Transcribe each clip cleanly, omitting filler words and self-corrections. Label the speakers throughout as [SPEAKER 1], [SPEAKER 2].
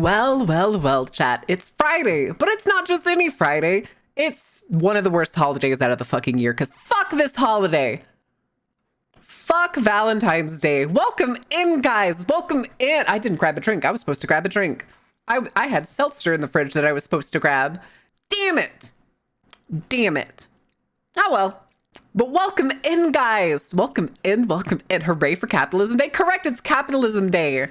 [SPEAKER 1] Well, well, well, chat. It's Friday, but it's not just any Friday. It's one of the worst holidays out of the fucking year, because fuck this holiday. Fuck Valentine's Day. Welcome in, guys. Welcome in. I didn't grab a drink. I was supposed to grab a drink. I had seltzer in the fridge that I was supposed to grab. Damn it. Damn it. Oh, well. But welcome in, guys. Welcome in. Welcome in. Hooray for Capitalism Day. Correct. It's Capitalism Day.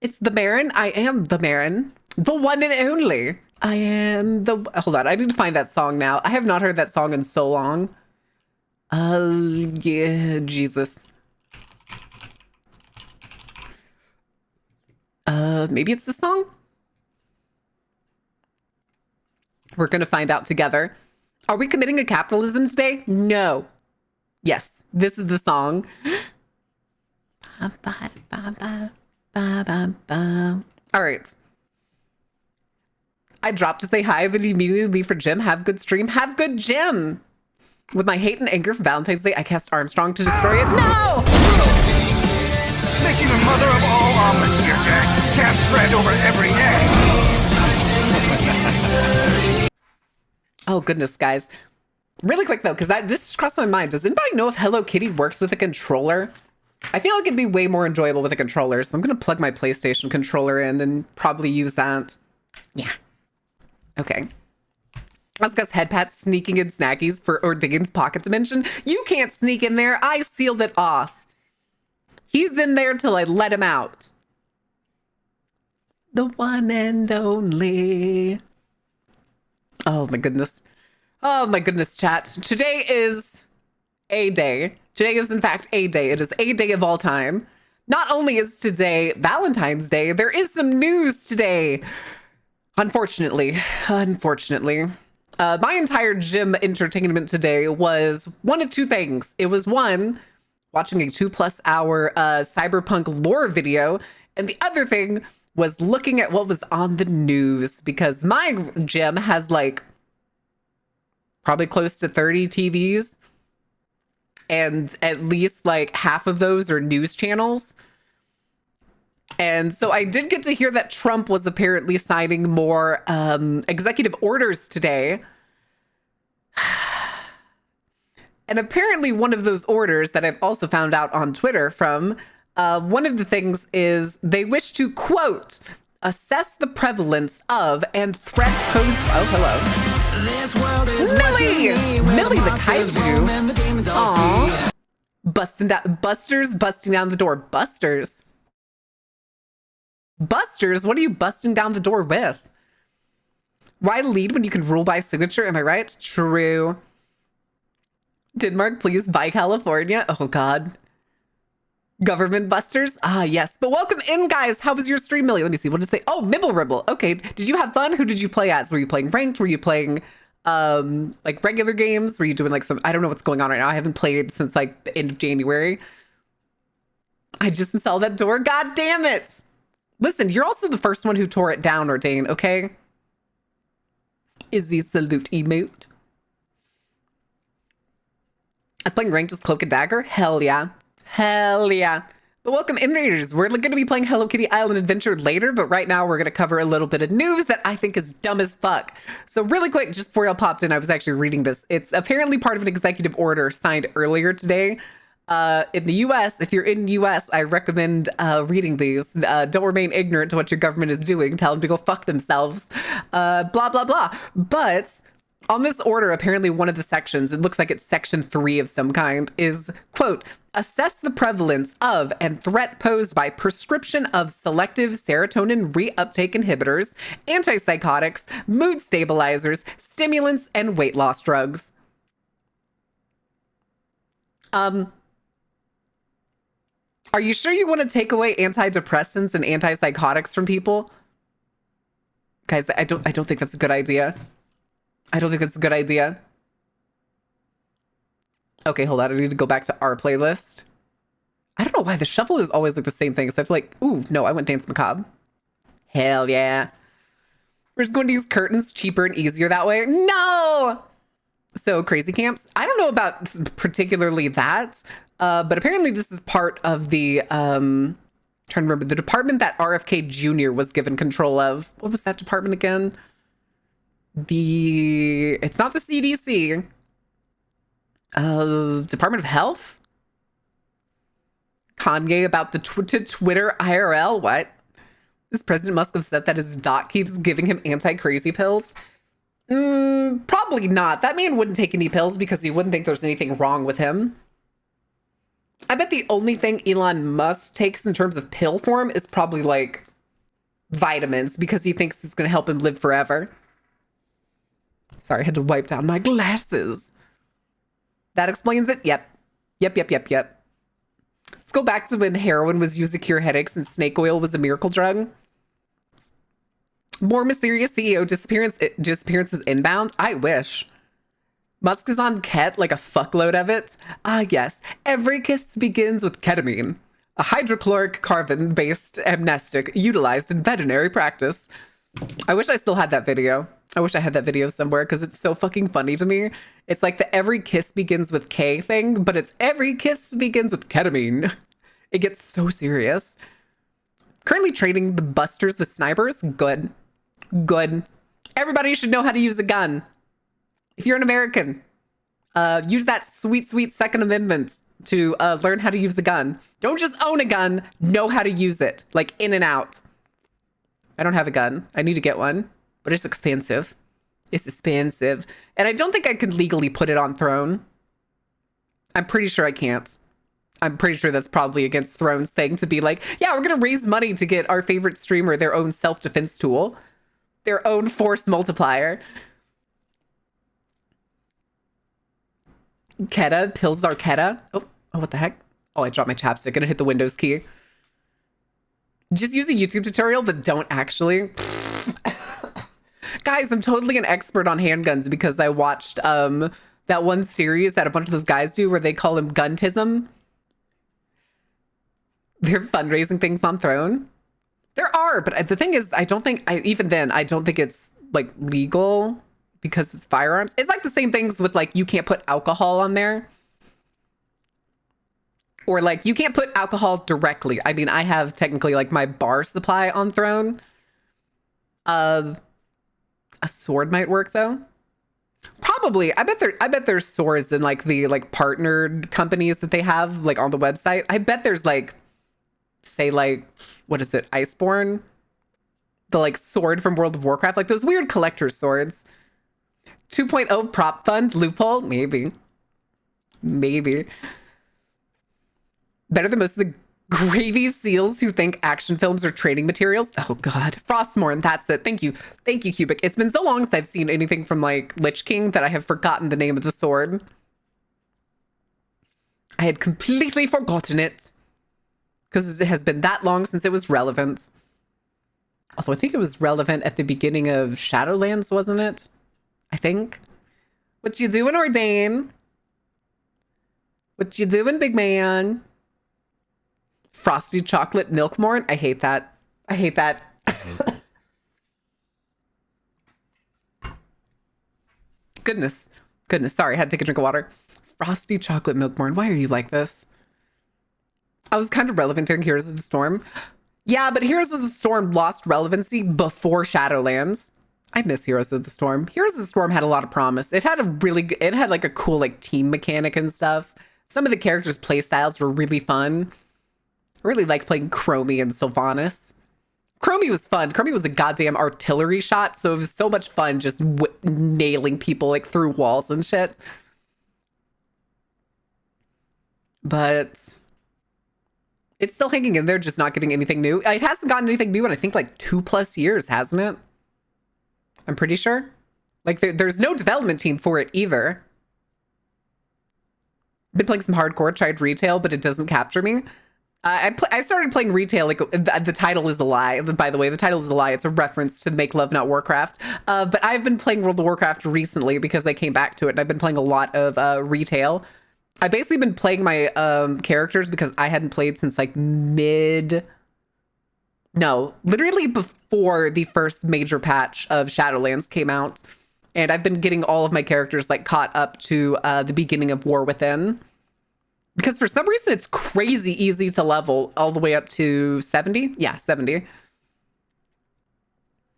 [SPEAKER 1] It's the Marin. I am the Marin. The one and only. I am the... Hold on. I need to find that song now. I have not heard that song in so long. Yeah, Jesus. Maybe it's this song? We're gonna find out together. Are we committing a capitalism today? No. Yes, this is the song. All right. I dropped to say hi, then immediately leave for gym. Have good stream. Have good gym. With my hate and anger for Valentine's Day, I cast Armstrong to destroy it. No!
[SPEAKER 2] Making the mother of all omelets here, Jack. Cast bread over every egg.
[SPEAKER 1] Oh, goodness, guys. Really quick, though, because this just crossed my mind. Does anybody know if Hello Kitty works with a controller? I feel like it'd be way more enjoyable with a controller, so I'm going to plug my PlayStation controller in and probably use that. Yeah. Okay. Let's go head pats sneaking in snackies for Ordain's pocket dimension. You can't sneak in there. I sealed it off. He's in there till I let him out. The one and only. Oh my goodness. Oh my goodness, chat. Today is a day. Today is in fact a day. It is a day of all time. Not only is today Valentine's Day, there is some news today. Unfortunately. My entire gym entertainment today was one of two things. It was one, watching a 2+ hour cyberpunk lore video, and the other thing was looking at what was on the news, because my gym has like probably close to 30 TVs, and at least like half of those are news channels. And so I did get to hear that Trump was apparently signing more executive orders today. And apparently one of those orders that I've also found out on Twitter from, one of the things is they wish to, quote, assess the prevalence of and threat posed... Oh, hello.
[SPEAKER 2] This world is
[SPEAKER 1] Millie the kaiju. Aww. Busters busting down the door. Busters? What are you busting down the door with? Why lead when you can rule by signature? Am I right? True. Denmark, please buy California. Oh, God. Government busters? Ah, yes. But welcome in, guys. How was your stream, Millie? Let me see. What did it say? Oh, Mibble Ribble. Okay. Did you have fun? Who did you play as? Were you playing ranked? Were you playing like regular games? Were you doing like some... I don't know what's going on right now. I haven't played since like the end of January. I just installed that door. God damn it. Listen, you're also the first one who tore it down, Ordain, okay? Izzy salute emote. I was playing ranked as Cloak and Dagger. Hell yeah. Hell yeah. But welcome in, Raiders. We're going to be playing Hello Kitty Island Adventure later, but right now we're going to cover a little bit of news that I think is dumb as fuck. So really quick, just before y'all popped in, I was actually reading this. It's apparently part of an executive order signed earlier today. In the US, if you're in the US, I recommend reading these. Don't remain ignorant to what your government is doing. Tell them to go fuck themselves. Blah, blah, blah. But on this order, apparently one of the sections, it looks like it's section 3 of some kind, is, quote, assess the prevalence of and threat posed by prescription of selective serotonin reuptake inhibitors, antipsychotics, mood stabilizers, stimulants, and weight loss drugs. Are you sure you want to take away antidepressants and antipsychotics from people? Guys, I don't think that's a good idea. I don't think that's a good idea. Okay, hold on. I need to go back to our playlist. I don't know why the shuffle is always like the same thing. So I feel like, ooh, no, I went Dance Macabre. Hell yeah. We're just going to use curtains, cheaper and easier that way. No! So crazy camps. I don't know about particularly that, but apparently this is part of the Trying to remember the department that RFK Jr. was given control of. What was that department again? It's not the CDC. Department of Health? Kanye about the Twitter IRL? What? This President Musk have said that his doc keeps giving him anti-crazy pills? Probably not. That man wouldn't take any pills because he wouldn't think there's anything wrong with him. I bet the only thing Elon Musk takes in terms of pill form is probably like vitamins because he thinks it's going to help him live forever. Sorry, I had to wipe down my glasses. That explains it? Yep. Let's go back to when heroin was used to cure headaches and snake oil was a miracle drug. More mysterious CEO disappearances inbound? I wish. Musk is on ket, like a fuckload of it. Ah, yes. Every kiss begins with ketamine, a hydrochloric carbon-based amnestic utilized in veterinary practice. I wish I still had that video. I wish I had that video somewhere because it's so fucking funny to me. It's like the every kiss begins with K thing, but it's every kiss begins with ketamine. It gets so serious. Currently trading the busters with snipers? Good. Everybody should know how to use a gun. If you're an American, use that sweet, sweet Second Amendment to learn how to use the gun. Don't just own a gun, know how to use it, like in and out. I don't have a gun. I need to get one, but it's expensive. And I don't think I could legally put it on Throne. I'm pretty sure I can't. I'm pretty sure that's probably against Throne's thing to be like, yeah, we're going to raise money to get our favorite streamer their own self-defense tool, their own force multiplier. Keta, pills are Keta. Oh, what the heck? Oh, I dropped my chapstick. Gonna hit the Windows key. Just use a YouTube tutorial, but don't actually. Guys, I'm totally an expert on handguns because I watched that one series that a bunch of those guys do where they call him guntism. They're fundraising things on Throne. There are, but the thing is, I don't think it's like legal because it's firearms. It's like the same things with like, you can't put alcohol on there. Or like, you can't put alcohol directly. I mean, I have technically like my bar supply on Throne. A sword might work though. Probably. I bet there's swords in like the like partnered companies that they have like on the website. I bet there's like, say like, what is it? Iceborne? The like sword from World of Warcraft, like those weird collector swords. 2.0 prop fund loophole? Maybe. Better than most of the gravy seals who think action films are training materials. Oh God. Frostmourne, that's it. Thank you, Cubic. It's been so long since I've seen anything from like Lich King that I have forgotten the name of the sword. I had completely forgotten it because it has been that long since it was relevant. Although I think it was relevant at the beginning of Shadowlands, wasn't it? I think. What you doing, Ordain? What you doing, big man? Frosty chocolate milkmorn? I hate that. Goodness. Sorry, I had to take a drink of water. Frosty chocolate milkmorn. Why are you like this? I was kind of relevant during Heroes of the Storm. Yeah, but Heroes of the Storm lost relevancy before Shadowlands. I miss Heroes of the Storm. Heroes of the Storm had a lot of promise. It had like a cool like team mechanic and stuff. Some of the characters' play styles were really fun. I really liked playing Chromie and Sylvanas. Chromie was fun. Chromie was a goddamn artillery shot, so it was so much fun just nailing people like through walls and shit. But it's still hanging in there, just not getting anything new. It hasn't gotten anything new in I think like 2+ years, hasn't it? I'm pretty sure. Like there's no development team for it either. Been playing some hardcore, tried retail, but it doesn't capture me. I started playing retail, like the title is a lie. By the way, the title is a lie. It's a reference to Make Love Not Warcraft. But I've been playing World of Warcraft recently because I came back to it and I've been playing a lot of retail. I've basically been playing my characters because I hadn't played since like literally before the first major patch of Shadowlands came out. And I've been getting all of my characters like caught up to the beginning of War Within. Because for some reason, it's crazy easy to level all the way up to 70. Yeah, 70.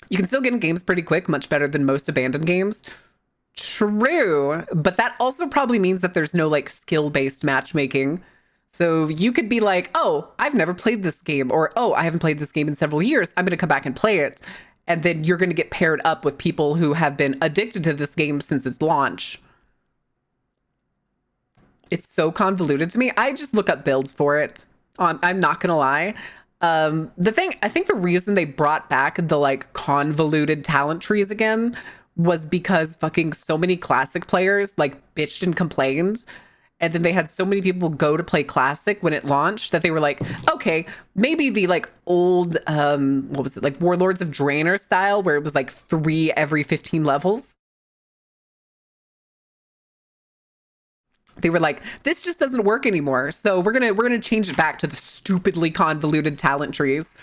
[SPEAKER 1] You can still get in games pretty quick, much better than most abandoned games. True, but that also probably means that there's no like skill-based matchmaking. So you could be like, oh, I've never played this game, or oh, I haven't played this game in several years. I'm going to come back and play it. And then you're going to get paired up with people who have been addicted to this game since its launch. It's so convoluted to me. I just look up builds for it. I'm not going to lie. I think the reason they brought back the like convoluted talent trees again was because fucking so many classic players like bitched and complained. And then they had so many people go to play classic when it launched that they were like, okay, maybe the like old, what was it? Like Warlords of Draenor style, where it was like 3 every 15 levels. They were like, this just doesn't work anymore. So we're gonna change it back to the stupidly convoluted talent trees.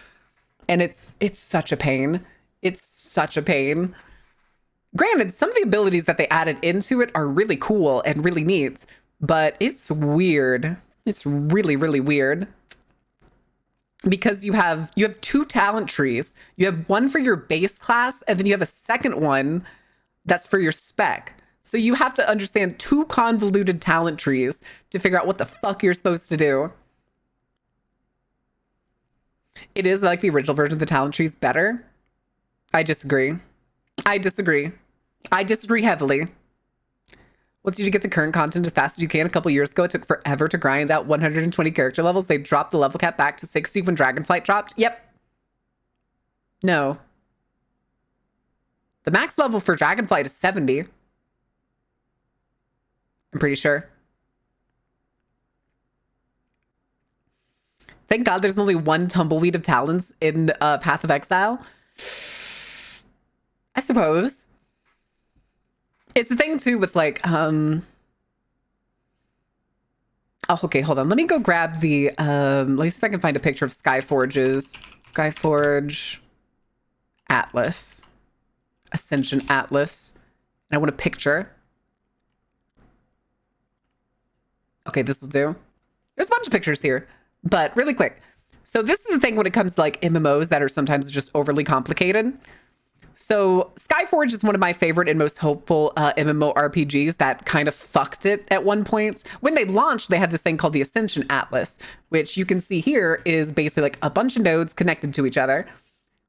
[SPEAKER 1] And it's such a pain. It's such a pain. Granted, some of the abilities that they added into it are really cool and really neat, but it's weird. It's really, really weird. Because you have 2 talent trees. You have one for your base class, and then you have a second one that's for your spec. So you have to understand 2 convoluted talent trees to figure out what the fuck you're supposed to do. It is like the original version of the talent trees better. I disagree. I disagree heavily. Wants you to get the current content as fast as you can. A couple years ago, it took forever to grind out 120 character levels. They dropped the level cap back to 60 when Dragonflight dropped. Yep. No. The max level for Dragonflight is 70. I'm pretty sure. Thank God there's only one tumbleweed of talents in Path of Exile. I suppose. It's the thing too with like, oh, okay, hold on. Let me go grab the, let me see if I can find a picture of Skyforge's, Skyforge Atlas, Ascension Atlas. And I want a picture. Okay, this will do. There's a bunch of pictures here, but really quick. So this is the thing when it comes to like MMOs that are sometimes just overly complicated. So Skyforge is one of my favorite and most hopeful MMORPGs that kind of fucked it at one point. When they launched, they had this thing called the Ascension Atlas, which you can see here is basically like a bunch of nodes connected to each other.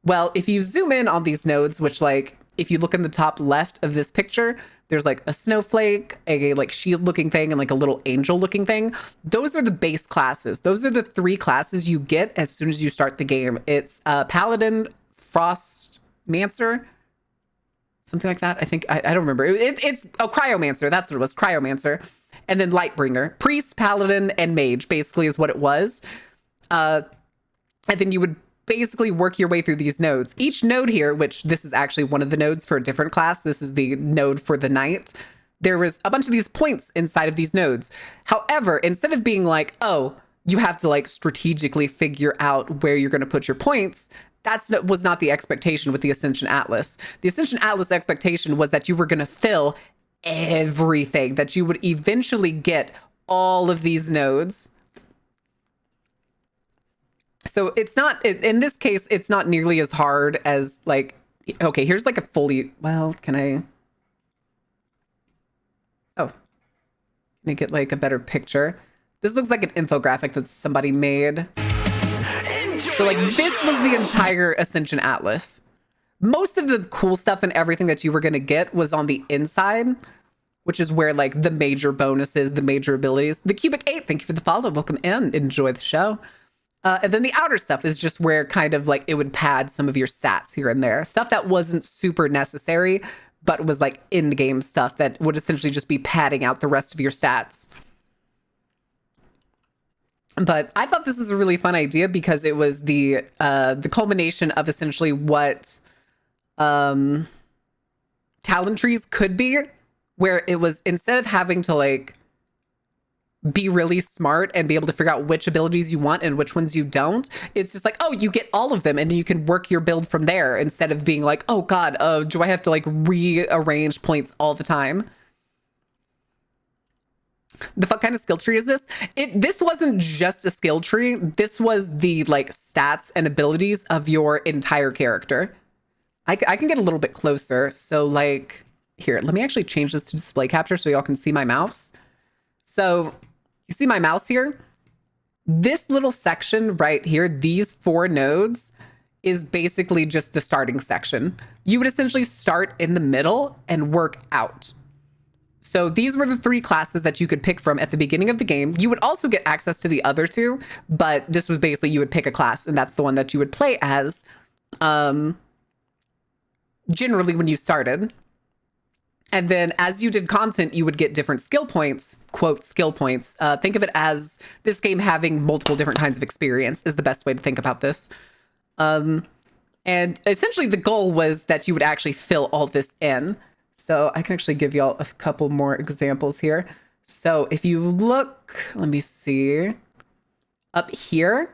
[SPEAKER 1] Well, if you zoom in on these nodes, which like, if you look in the top left of this picture, there's like a snowflake, a like shield looking thing, and like a little angel looking thing. Those are the base classes. Those are the 3 classes you get as soon as you start the game. It's Paladin, Frostmancer, something like that. I think, I don't remember. It's Cryomancer. That's what it was, Cryomancer. And then Lightbringer. Priest, Paladin, and Mage basically is what it was. And then you would basically work your way through these nodes. Each node here, which this is actually one of the nodes for a different class. This is the node for the knight. There was a bunch of these points inside of these nodes. However, instead of being like, oh, you have to like strategically figure out where you're going to put your points, was not the expectation with the Ascension Atlas. The Ascension Atlas expectation was that you were going to fill everything, that you would eventually get all of these nodes. So it's not, in this case, it's not nearly as hard as like, okay, here's like a fully, well, can I get like a better picture? This looks like an infographic that somebody made. So like this was the entire Ascension Atlas. Most of the cool stuff and everything that you were going to get was on the inside, which is where like the major bonuses, the major abilities. The Cubic 8, thank you for the follow. Welcome in. Enjoy the show. And then the outer stuff is just where kind of like it would pad some of your stats here and there. Stuff that wasn't super necessary, but was like in-game stuff that would essentially just be padding out the rest of your stats. But I thought this was a really fun idea because it was the culmination of essentially what talent trees could be, where it was instead of having to like be really smart and be able to figure out which abilities you want and which ones you don't, it's just like, oh, you get all of them and you can work your build from there instead of being like, oh god, do I have to like rearrange points all the time? The fuck kind of skill tree is this? This wasn't just a skill tree. This was the like stats and abilities of your entire character. I can get a little bit closer. So like here, let me actually change this to display capture so y'all can see my mouse. So you see my mouse here? This little section right here, these 4 nodes, is basically just the starting section. You would essentially start in the middle and work out. So these were the 3 classes that you could pick from at the beginning of the game. You would also get access to the other 2, but this was basically you would pick a class and that's the one that you would play as generally when you started. And then as you did content, you would get different skill points, quote, skill points. Think of it as this game having multiple different kinds of experience is the best way to think about this. And essentially the goal was that you would actually fill all this in. So I can actually give y'all a couple more examples here. So if you look, let me see, up here,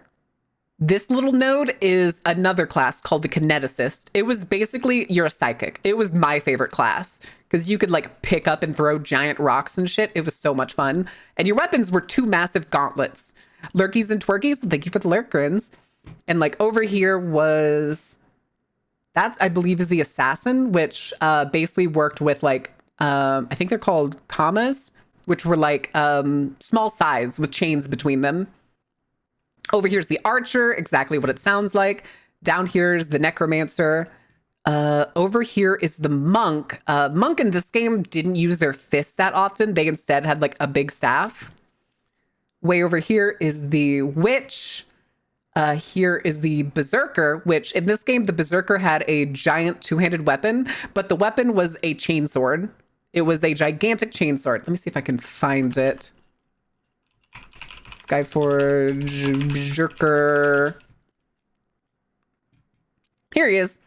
[SPEAKER 1] this little node is another class called the Kineticist. It was basically, you're a psychic. It was my favorite class because you could like pick up and throw giant rocks and shit. It was so much fun. And your weapons were 2 massive gauntlets. Lurkies and twerkies, thank you for the lurk grins. And like over here was, that I believe is the assassin, which basically worked with like, I think they're called commas, which were like small sides with chains between them. Over here's the archer, exactly what it sounds like. Down here's the necromancer. Over here is the monk. Monk in this game didn't use their fists that often. They instead had like a big staff. Way over here is the witch. Here is the berserker, which in this game, the berserker had a giant 2-handed weapon, but the weapon was a chainsword. It was a gigantic chainsword. Let me see if I can find it. Skyforge, berserker. Here he is.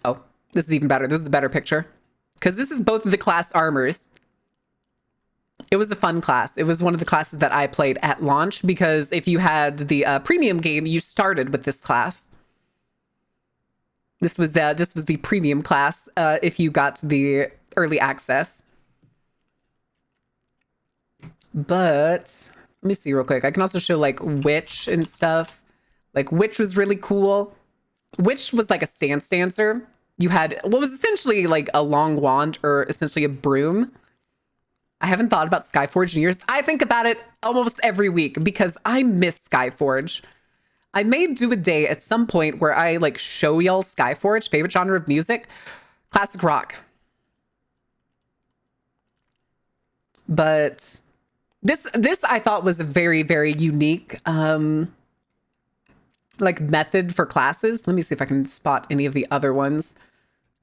[SPEAKER 1] Oh, this is even better. This is a better picture because this is both of the class armors. It was a fun class. It was one of the classes that I played at launch because if you had the premium game, you started with this class. This was the premium class if you got the early access. But let me see real quick. I can also show like Witch and stuff. Like Witch was really cool. Witch was like a stance dancer. You had what was essentially like a long wand or essentially a broom. I haven't thought about Skyforge in years. I think about it almost every week because I miss Skyforge. I may do a day at some point where I like show y'all Skyforge, favorite genre of music, classic rock. But this I thought was a very, very unique like method for classes. Let me see if I can spot any of the other ones.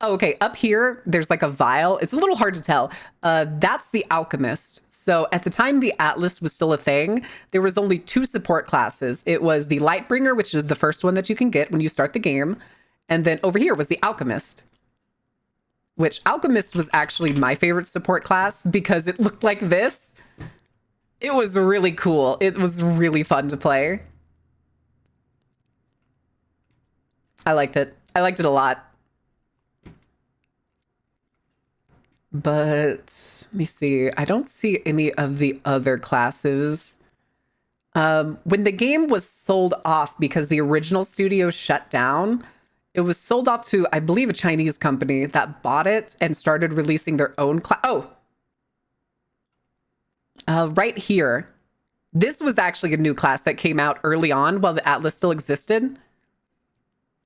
[SPEAKER 1] Oh, okay, up here, there's like a vial. It's a little hard to tell. That's the alchemist. So at the time the Atlas was still a thing, there was only 2 support classes. It was the Lightbringer, which is the first one that you can get when you start the game. And then over here was the alchemist, which alchemist was actually my favorite support class because it looked like this. It was really cool. It was really fun to play. I liked it. I liked it a lot. But let me see. I don't see any of the other classes. When the game was sold off because the original studio shut down, it was sold off to, I believe, a Chinese company that bought it and started releasing their own class. Oh, right here. This was actually a new class that came out early on while the Atlas still existed.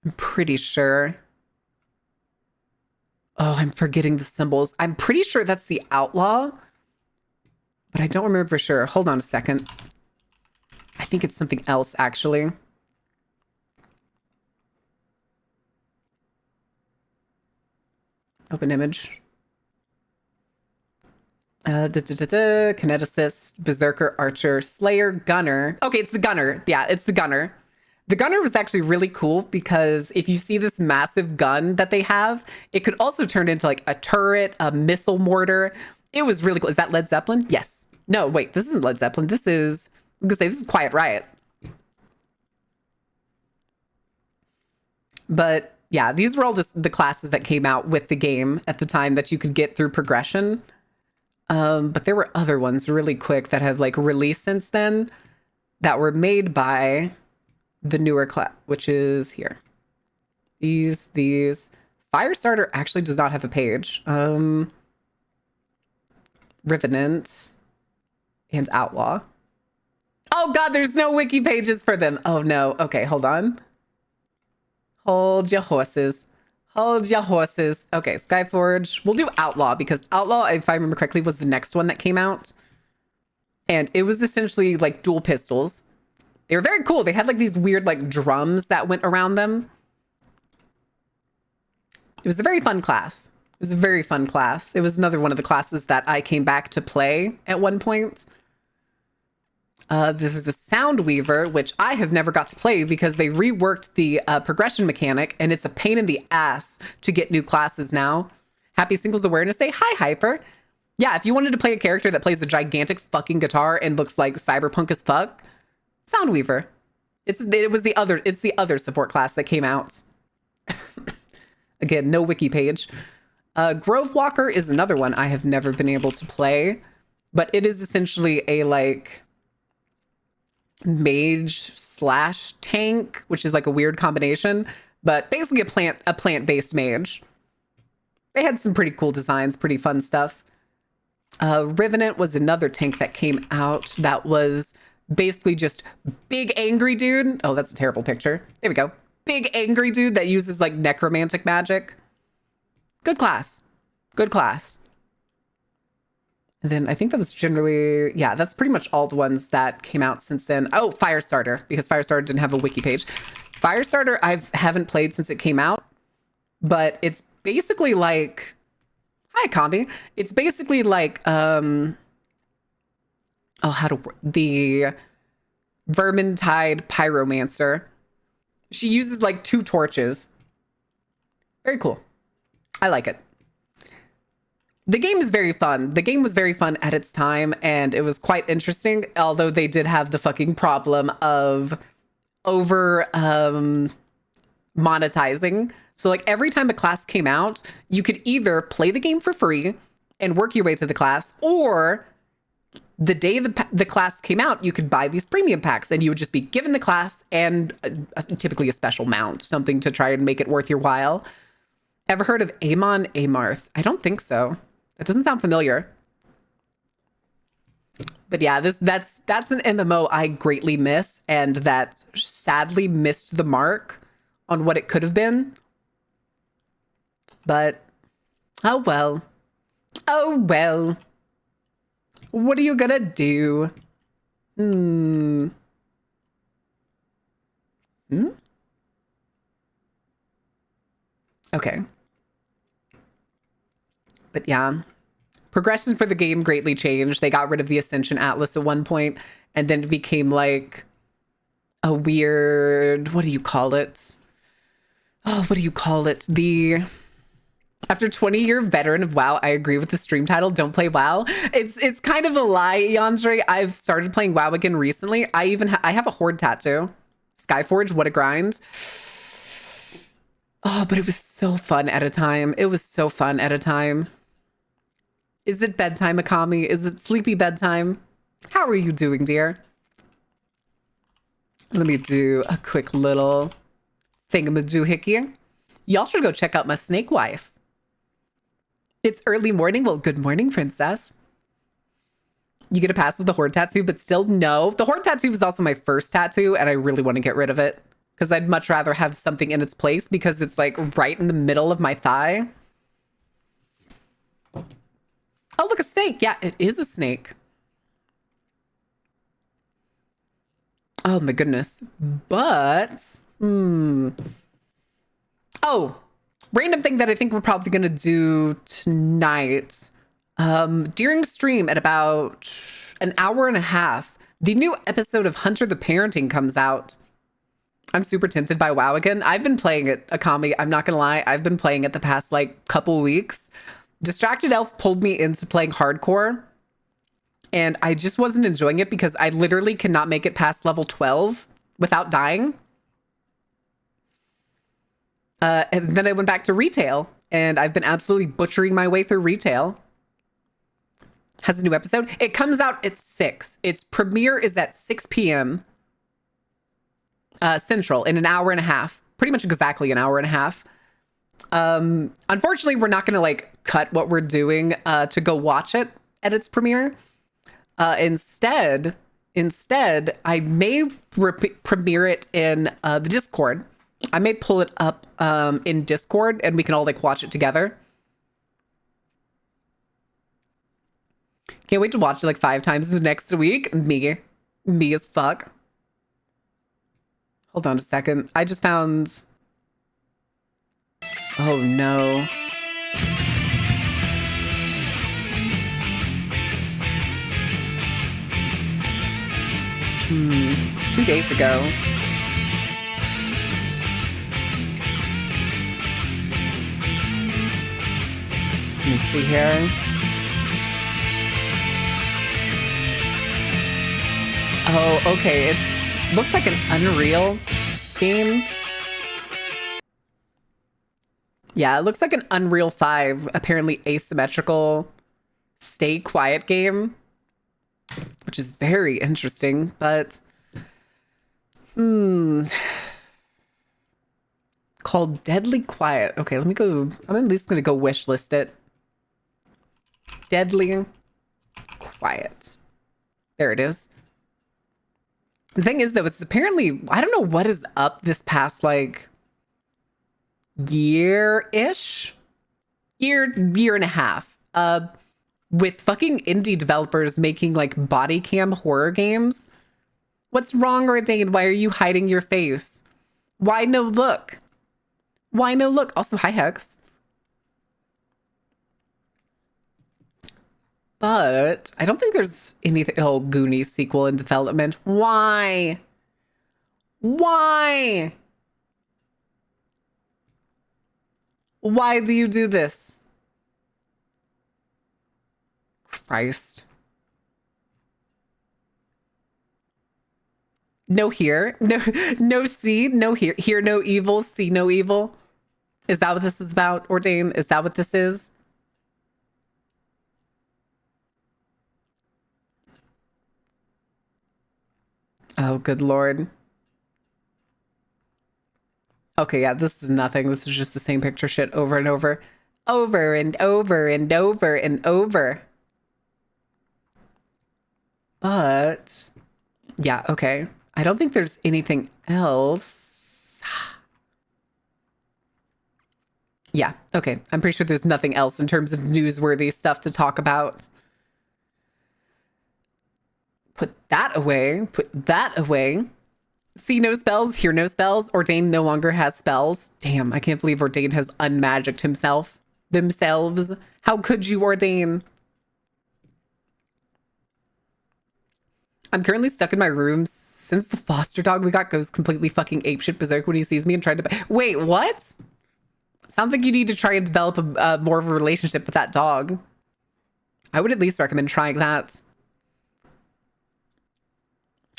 [SPEAKER 1] I'm pretty sure. Oh, I'm forgetting the symbols. I'm pretty sure that's the outlaw, but I don't remember for sure. Hold on a second. I think it's something else, actually. Open image. Kineticist, Berserker, Archer, Slayer, Gunner. Okay, it's the Gunner. Yeah, it's the Gunner. The Gunner was actually really cool because if you see this massive gun that they have, it could also turn into like a turret, a missile mortar. It was really cool. Is that Led Zeppelin? Yes. No, wait, this isn't Led Zeppelin. This is, I'm gonna say this is Quiet Riot. But yeah, these were all the classes that came out with the game at the time that you could get through progression. But there were other ones really quick that have like released since then that were made by the newer class, which is here. These. Firestarter actually does not have a page. Revenant and Outlaw. Oh God, there's no wiki pages for them. Oh no. Okay, hold on. Hold your horses. Hold your horses. Okay, Skyforge. We'll do Outlaw because Outlaw, if I remember correctly, was the next one that came out. And it was essentially like dual pistols. They were very cool. They had like these weird like drums that went around them. It was a very fun class. It was a very fun class. It was another one of the classes that I came back to play at one point. This is the Sound Weaver, which I have never got to play because they reworked the progression mechanic, and it's a pain in the ass to get new classes now. Happy Singles Awareness Day. Hi, Hyper. Yeah, if you wanted to play a character that plays a gigantic fucking guitar and looks like cyberpunk as fuck, Sound Weaver. It's the other support class that came out. Again, no wiki page. Grove Walker is another one I have never been able to play, but it is essentially a like mage / tank, which is like a weird combination, but basically a plant-based mage. They had some pretty cool designs, pretty fun stuff. Revenant was another tank that came out that was basically just big angry dude. Oh, that's a terrible picture. There we go. Big angry dude that uses like necromantic magic. Good class. Good class. And then I think that was generally, yeah, that's pretty much all the ones that came out since then. Oh, Firestarter, because Firestarter didn't have a wiki page. Firestarter, I haven't played since it came out, but it's basically like, hi, Combi. It's basically like, the Vermintide Pyromancer. She uses like 2 torches. Very cool. I like it. The game is very fun. The game was very fun at its time, and it was quite interesting, although they did have the fucking problem of over monetizing. So like every time a class came out, you could either play the game for free and work your way to the class, or the day the class came out, you could buy these premium packs and you would just be given the class and typically a special mount, something to try and make it worth your while. Ever heard of Amon Amarth? I don't think so. That doesn't sound familiar. But yeah, that's an MMO I greatly miss, and that sadly missed the mark on what it could have been. But oh well. Oh well. What are you gonna do? Okay. But yeah, progression for the game greatly changed. They got rid of the Ascension Atlas at one point, and then it became like a weird, what do you call it? Oh, what do you call it? After 20-year veteran of WoW, I agree with the stream title, don't play WoW. It's kind of a lie, Yandre. I've started playing WoW again recently. I have a Horde tattoo. Skyforge, what a grind. Oh, but it was so fun at a time. It was so fun at a time. Is it bedtime, Akami? Is it sleepy bedtime? How are you doing, dear? Let me do a quick little thingamadoohickey. Y'all should go check out my snake wife. It's early morning. Well, good morning, princess. You get a pass with the Horde tattoo, but still no. The Horde tattoo was also my first tattoo, and I really want to get rid of it because I'd much rather have something in its place because it's like right in the middle of my thigh. Oh, look, a snake. Yeah, it is a snake. Oh my goodness. But, oh, random thing that I think we're probably going to do tonight. During stream at about an hour and a half, the new episode of Hunter the Parenting comes out. I'm super tempted by WoW again. I've been playing it, Akami. I'm not going to lie. I've been playing it the past like couple weeks. Distracted Elf pulled me into playing hardcore, and I just wasn't enjoying it because I literally cannot make it past level 12 without dying. And then I went back to retail, and I've been absolutely butchering my way through retail. has a new episode. It comes out at 6. Its premiere is at 6 p.m. Central in an hour and a half. Pretty much exactly an hour and a half. Unfortunately, we're not going to like cut what we're doing to go watch it at its premiere. Instead, I may premiere it in the Discord. I may pull it up in Discord and we can all like watch it together. Can't wait to watch it like 5 times the next week. Me as fuck. Hold on a second. I just found... Oh no. It's 2 days ago. Let me see here. Oh, okay. It looks like an Unreal game. Yeah, it looks like an Unreal 5, apparently asymmetrical stay quiet game, which is very interesting, but called Deadly Quiet. Okay, let me go. I'm at least gonna go wish list it. Deadly Quiet. There it is. The thing is, though, it's apparently, I don't know what is up this past like year-ish, year and a half, with fucking indie developers making like body cam horror games. What's wrong, Ordained? Why are you hiding your face? Why no look? Why no look? Also, hi Hex. But I don't think there's anything. Oh, Goonies sequel in development. Why? Why? Why do you do this? Christ. No here. No see. No here. Hear no evil. See no evil. Is that what this is about, Ordain? Is that what this is? Oh, good Lord. Okay, yeah, this is nothing. This is just the same picture shit over and over. Over and over and over and over. But, yeah, okay. I don't think there's anything else. Yeah, okay. I'm pretty sure there's nothing else in terms of newsworthy stuff to talk about. Put that away. Put that away. See no spells, hear no spells. Ordain no longer has spells. Damn, I can't believe Ordain has unmagicked himself. Themselves. How could you, Ordain? I'm currently stuck in my room since the foster dog we got goes completely fucking apeshit berserk when he sees me and tried to... Wait, what? Sounds like you need to try and develop more of a relationship with that dog. I would at least recommend trying that.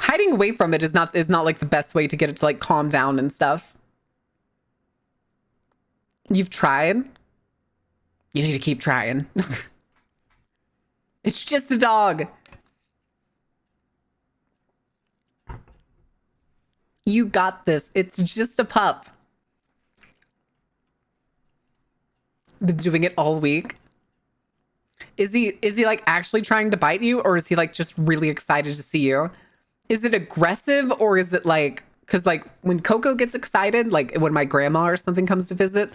[SPEAKER 1] Hiding away from it is not like the best way to get it to like calm down and stuff. You've tried? You need to keep trying. It's just a dog. You got this. It's just a pup. Been doing it all week. Is he like actually trying to bite you, or is he like just really excited to see you? Is it aggressive, or is it like, because like when Coco gets excited, like when my grandma or something comes to visit,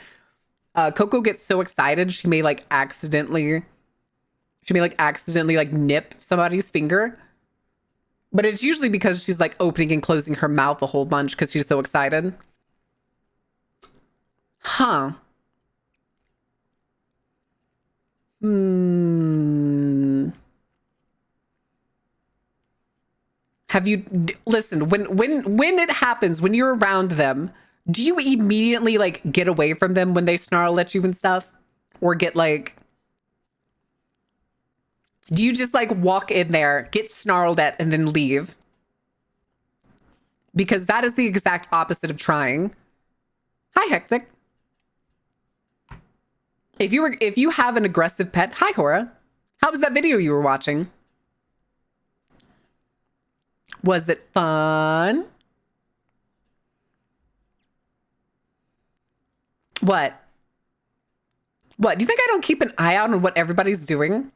[SPEAKER 1] Coco gets so excited she may like accidentally like nip somebody's finger. But it's usually because she's like opening and closing her mouth a whole bunch because she's so excited. Huh. Have you listen, when it happens, when you're around them, do you immediately like get away from them when they snarl at you and stuff? Or get like, do you just like walk in there, get snarled at, and then leave? Because that is the exact opposite of trying. Hi, Hectic. If you have an aggressive pet, hi, Hora. How was that video you were watching? Was it fun? What? What? Do you think I don't keep an eye out on what everybody's doing?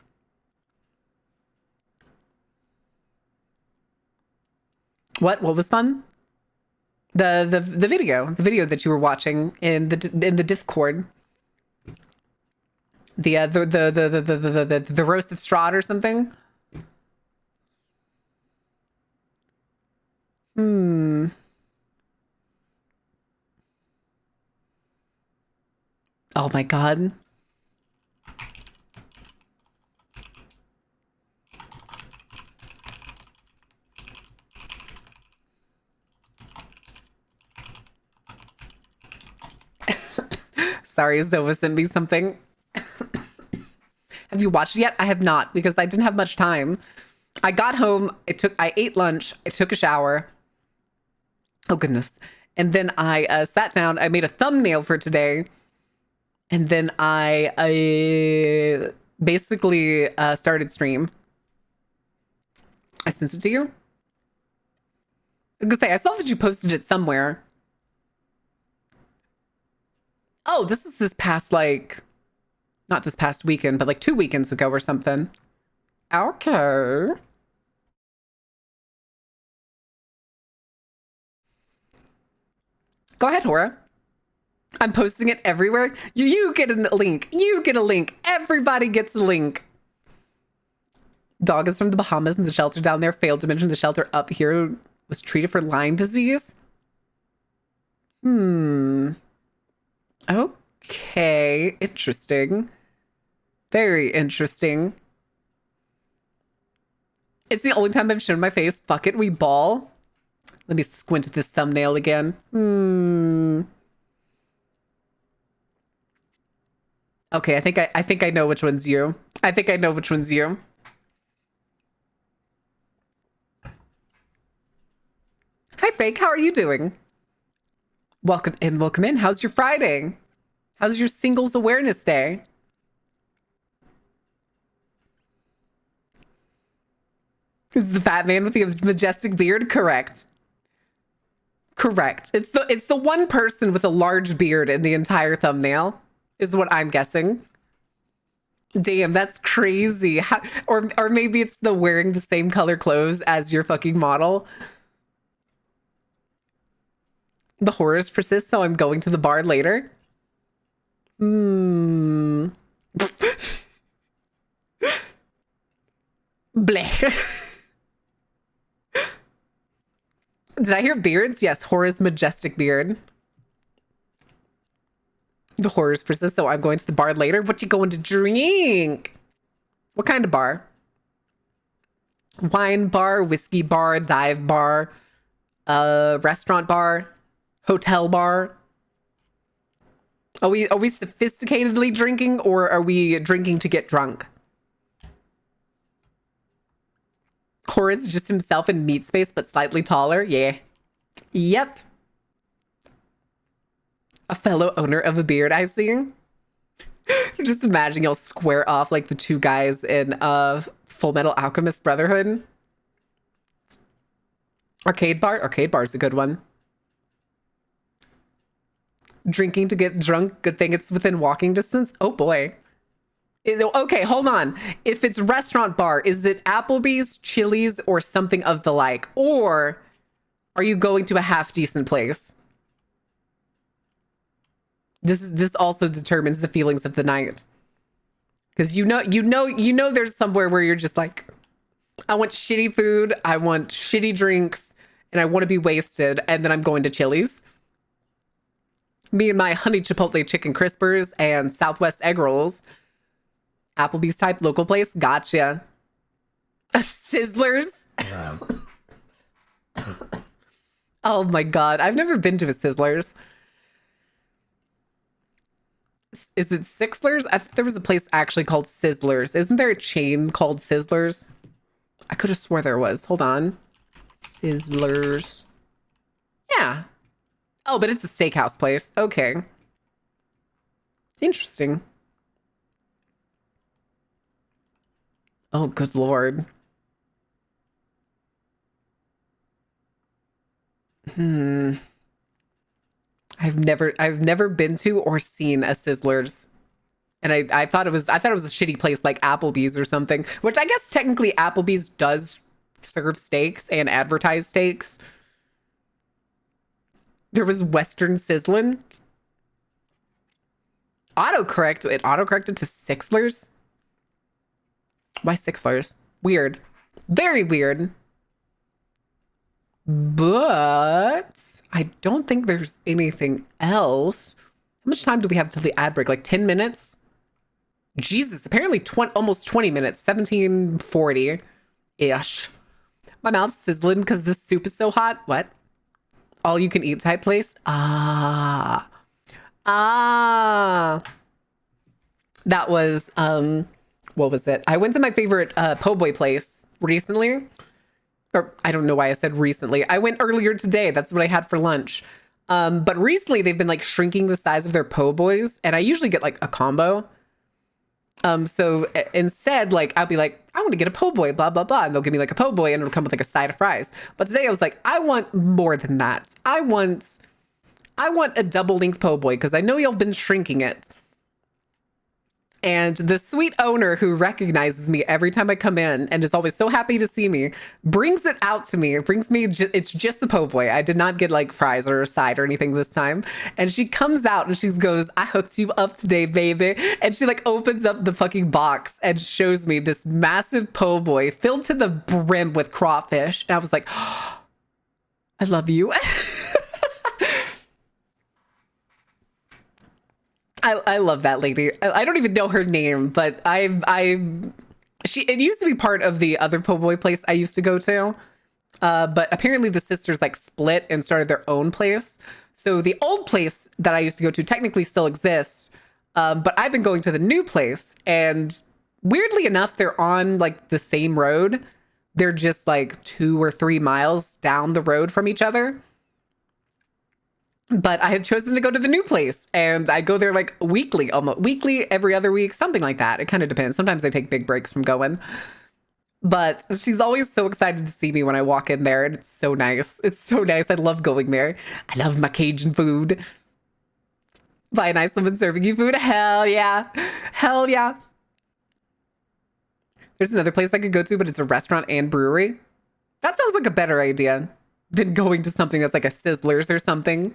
[SPEAKER 1] What? What was fun? The video that you were watching in the Discord. The roast of Strahd or something. Oh my god. Sorry, Zova sent me something. Have you watched it yet? I have not, because I didn't have much time. I got home, I ate lunch, I took a shower. Oh goodness. And then I sat down, I made a thumbnail for today. And then I basically started stream. I sent it to you. I was gonna say, I saw that you posted it somewhere. Oh, this is this past, like, not this past weekend, but like 2 weekends ago or something. Okay. Go ahead, Hora. I'm posting it everywhere. You get a link. You get a link. Everybody gets a link. Dog is from the Bahamas and the shelter down there failed to mention the shelter up here was treated for Lyme disease. Okay. Interesting. Very interesting. It's the only time I've shown my face. Fuck it, we ball. Let me squint at this thumbnail again. Okay, I think I know which one's you. I think I know which one's you. Hi, Fake. How are you doing? Welcome in, welcome in. How's your Friday? How's your Singles Awareness Day? Is the fat man with the majestic beard? Correct. Correct. It's the one person with a large beard in the entire thumbnail, is what I'm guessing. Damn, that's crazy. How, or maybe it's the wearing the same color clothes as your fucking model. The horrors persist, so I'm going to the bar later. Bleh. Did I hear beards? Yes, Hora's majestic beard. The horrors persist, so I'm going to the bar later. What you going to drink? What kind of bar? Wine bar, whiskey bar, dive bar, restaurant bar, hotel bar. Are we sophisticatedly drinking, or are we drinking to get drunk? Horace just himself in meat space, but slightly taller. Yeah. Yep. A fellow owner of a beard, I see. Just imagine you'll square off like the two guys in Full Metal Alchemist Brotherhood. Arcade bar? Arcade bar's a good one. Drinking to get drunk. Good thing it's within walking distance. Oh boy. Okay, hold on. If it's restaurant bar, is it Applebee's, Chili's, or something of the like? Or are you going to a half decent place? This also determines the feelings of the night. Because you know there's somewhere where you're just like, I want shitty food, I want shitty drinks, and I want to be wasted, and then I'm going to Chili's. Me and my honey chipotle chicken crispers and Southwest egg rolls. Applebee's type local place. Gotcha. Sizzlers. Oh my god. I've never been to a Sizzlers. Is it Sixlers? I thought there was a place actually called Sizzlers. Isn't there a chain called Sizzlers? I could have swore there was. Hold on. Sizzlers. Yeah. Oh, but it's a steakhouse place. Okay. Interesting. Oh, good Lord. Hmm. I've never been to or seen a Sizzlers. And I thought it was a shitty place like Applebee's or something, which I guess technically Applebee's does serve steaks and advertise steaks. There was Western Sizzlin. It autocorrected to Sixlers. Why Sixlers? Weird. Very weird. But I don't think there's anything else. How much time do we have till the ad break? Like 10 minutes? Jesus, apparently almost 20 minutes, 17:40-ish. My mouth's sizzling because this soup is so hot. What? All you can eat type place? Ah. That was, what was it? I went to my favorite po' boy place recently. Or I don't know why I said recently. I went earlier today. That's what I had for lunch. But recently they've been like shrinking the size of their po' boys, and I usually get like a combo. So instead, like, I'll be like, I want to get a po' boy, blah, blah, blah. And they'll give me like a po' boy and it'll come with like a side of fries. But today I was like, I want more than that. I want a double length po' boy because I know y'all been shrinking it. And the sweet owner who recognizes me every time I come in and is always so happy to see me brings it out to me. It brings me, it's just the po' boy. I did not get like fries or a side or anything this time. And she comes out and she goes, I hooked you up today, baby. And she like opens up the fucking box and shows me this massive po' boy filled to the brim with crawfish. And I was like, oh, I love you. I love that lady. I don't even know her name, but it used to be part of the other po' boy place I used to go to. But apparently the sisters like split and started their own place. So the old place that I used to go to technically still exists. But I've been going to the new place, and weirdly enough, they're on like the same road. They're just like 2 or 3 miles down the road from each other. But I had chosen to go to the new place, and I go there like weekly, almost weekly, every other week, something like that. It kind of depends. Sometimes I take big breaks from going. But she's always so excited to see me when I walk in there, and it's so nice. It's so nice. I love going there. I love my Cajun food. By a nice woman serving you food. Hell yeah. Hell yeah. There's another place I could go to, but it's a restaurant and brewery. That sounds like a better idea than going to something that's like a Sizzlers or something.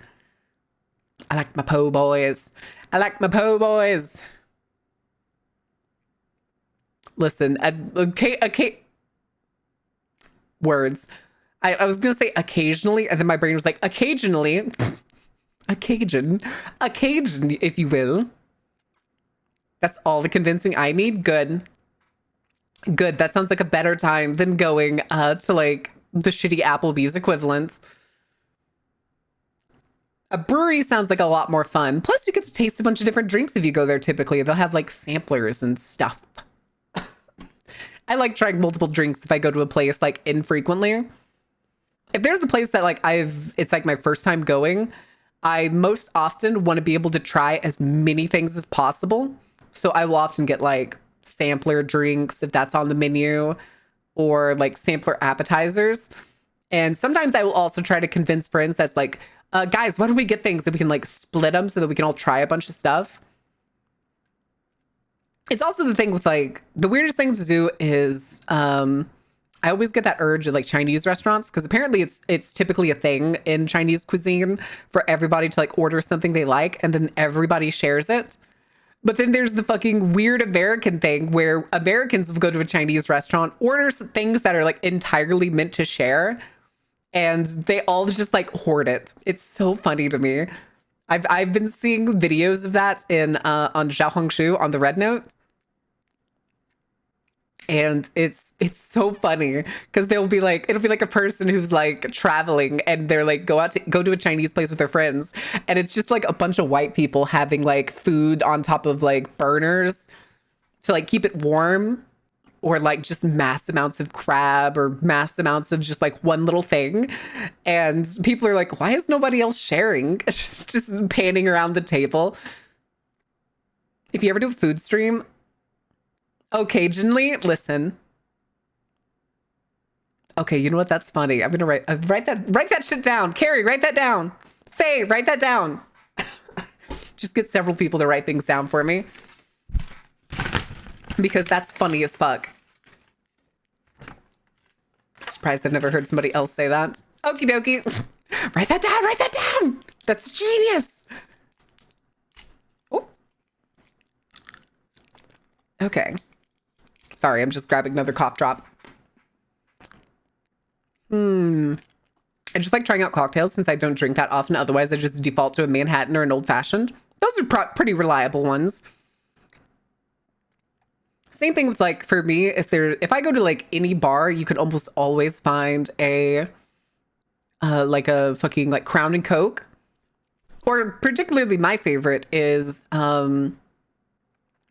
[SPEAKER 1] I like my po' boys. I like my po' boys. Listen, okay, words. I was going to say occasionally, and then my brain was like, occasionally. Occasion, if you will. That's all the convincing I need. Good. That sounds like a better time than going to like the shitty Applebee's equivalent. A brewery sounds like a lot more fun. Plus, you get to taste a bunch of different drinks if you go there typically. They'll have like samplers and stuff. I like trying multiple drinks if I go to a place like infrequently. If there's a place that like it's like my first time going, I most often want to be able to try as many things as possible. So I will often get like sampler drinks if that's on the menu, or like sampler appetizers. And sometimes I will also try to convince friends that's like, guys, why don't we get things that we can like split them so that we can all try a bunch of stuff? It's also the thing with like the weirdest things to do is I always get that urge at like Chinese restaurants, because apparently it's typically a thing in Chinese cuisine for everybody to like order something they like and then everybody shares it. But then there's the fucking weird American thing where Americans will go to a Chinese restaurant, order things that are like entirely meant to share, and they all just like hoard it. It's so funny to me. I've been seeing videos of that in on Xiaohongshu on the Red Note. And it's so funny because it'll be like a person who's like traveling and they're like go to a Chinese place with their friends, and it's just like a bunch of white people having like food on top of like burners to like keep it warm, or like just mass amounts of crab or mass amounts of just like one little thing. And people are like, why is nobody else sharing? just panning around the table. If you ever do a food stream, occasionally, listen, Okay, you know what? That's funny. I'm gonna write that shit down. Carrie, write that down. Faye, write that down. Just get several people to write things down for me. Because that's funny as fuck. Surprised I've never heard somebody else say that. Okie dokie. Write that down, write that down. That's genius. Oh. Okay. Sorry, I'm just grabbing another cough drop. I just like trying out cocktails since I don't drink that often. Otherwise, I just default to a Manhattan or an old fashioned. Those are pretty reliable ones. Same thing with like, for me, if I go to like any bar, you can almost always find a, like a fucking like Crown and Coke. Or particularly my favorite is,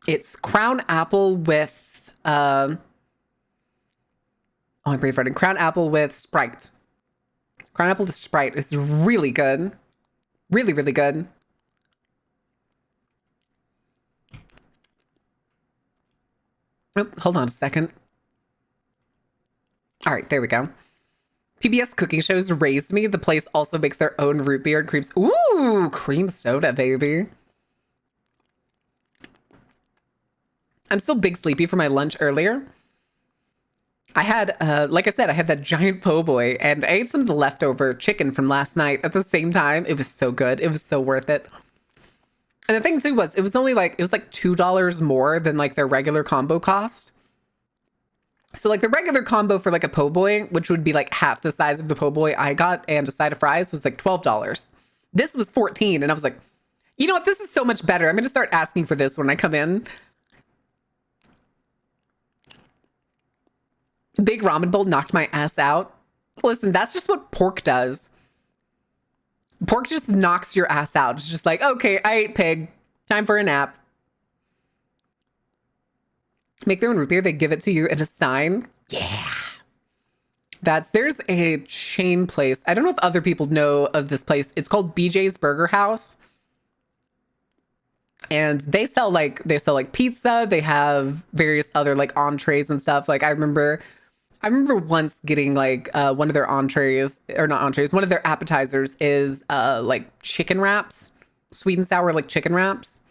[SPEAKER 1] it's Crown Apple with, oh, I'm brave writing. Crown Apple with Sprite. Crown Apple with Sprite is really good. Really, really good. Oh, hold on a second. All right, there we go. PBS cooking shows raised me. The place also makes their own root beer and creams. Ooh, cream soda, baby. I'm still big sleepy for my lunch earlier. I had, like I said, I had that giant po' boy and I ate some of the leftover chicken from last night at the same time. It was so good. It was so worth it. And the thing too was, it was like $2 more than like their regular combo cost. So like the regular combo for like a po' boy, which would be like half the size of the po' boy I got, and a side of fries was like $12. This was $14, and I was like, you know what? This is so much better. I'm going to start asking for this when I come in. Big ramen bowl knocked my ass out. Listen, that's just what pork does. Pork just knocks your ass out. It's just like, okay, I ate pig. Time for a nap. Make their own root beer. They give it to you in a stein. Yeah. There's a chain place. I don't know if other people know of this place. It's called BJ's Burger House. And they sell like pizza. They have various other like entrees and stuff. Like I remember once getting like one of their entrees, or not entrees, one of their appetizers is like chicken wraps, sweet and sour like chicken wraps.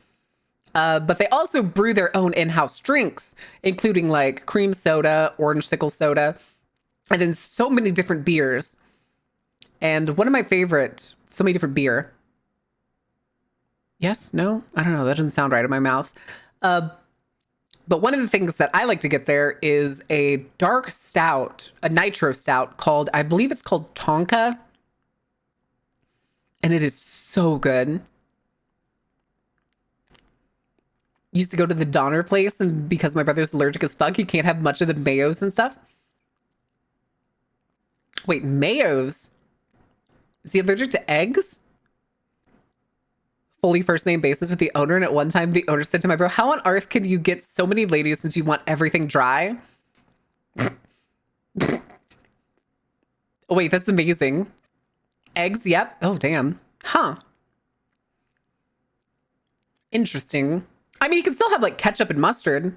[SPEAKER 1] But they also brew their own in-house drinks, including like cream soda, orange sickle soda, and then so many different beers. And one of my favorite, so many different beer. Yes? No? I don't know. That doesn't sound right in my mouth. But one of the things that I like to get there is a dark stout, a nitro stout called, I believe it's called Tonka. And it is so good. Used to go to the Donner place, and because my brother's allergic as fuck, he can't have much of the mayos and stuff. Wait, mayos? Is he allergic to eggs? Fully first name basis with the owner, and at one time the owner said to my bro, how on earth can you get so many ladies since you want everything dry? Oh, wait, that's amazing. Eggs, yep. Oh, damn. Huh. Interesting. I mean, you can still have like ketchup and mustard.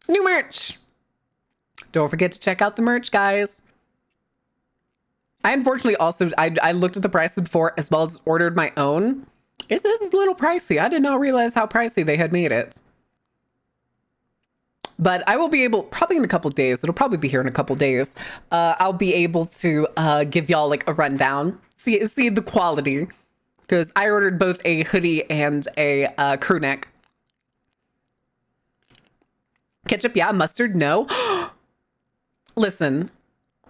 [SPEAKER 1] New merch. Don't forget to check out the merch, guys. I unfortunately also, I looked at the prices before as well as ordered my own. This is a little pricey. I did not realize how pricey they had made it. But I will be able, probably in a couple days, it'll probably be here in a couple days. I'll be able to give y'all like a rundown, see the quality. Because I ordered both a hoodie and a crew neck. Ketchup, yeah. Mustard, no. Listen,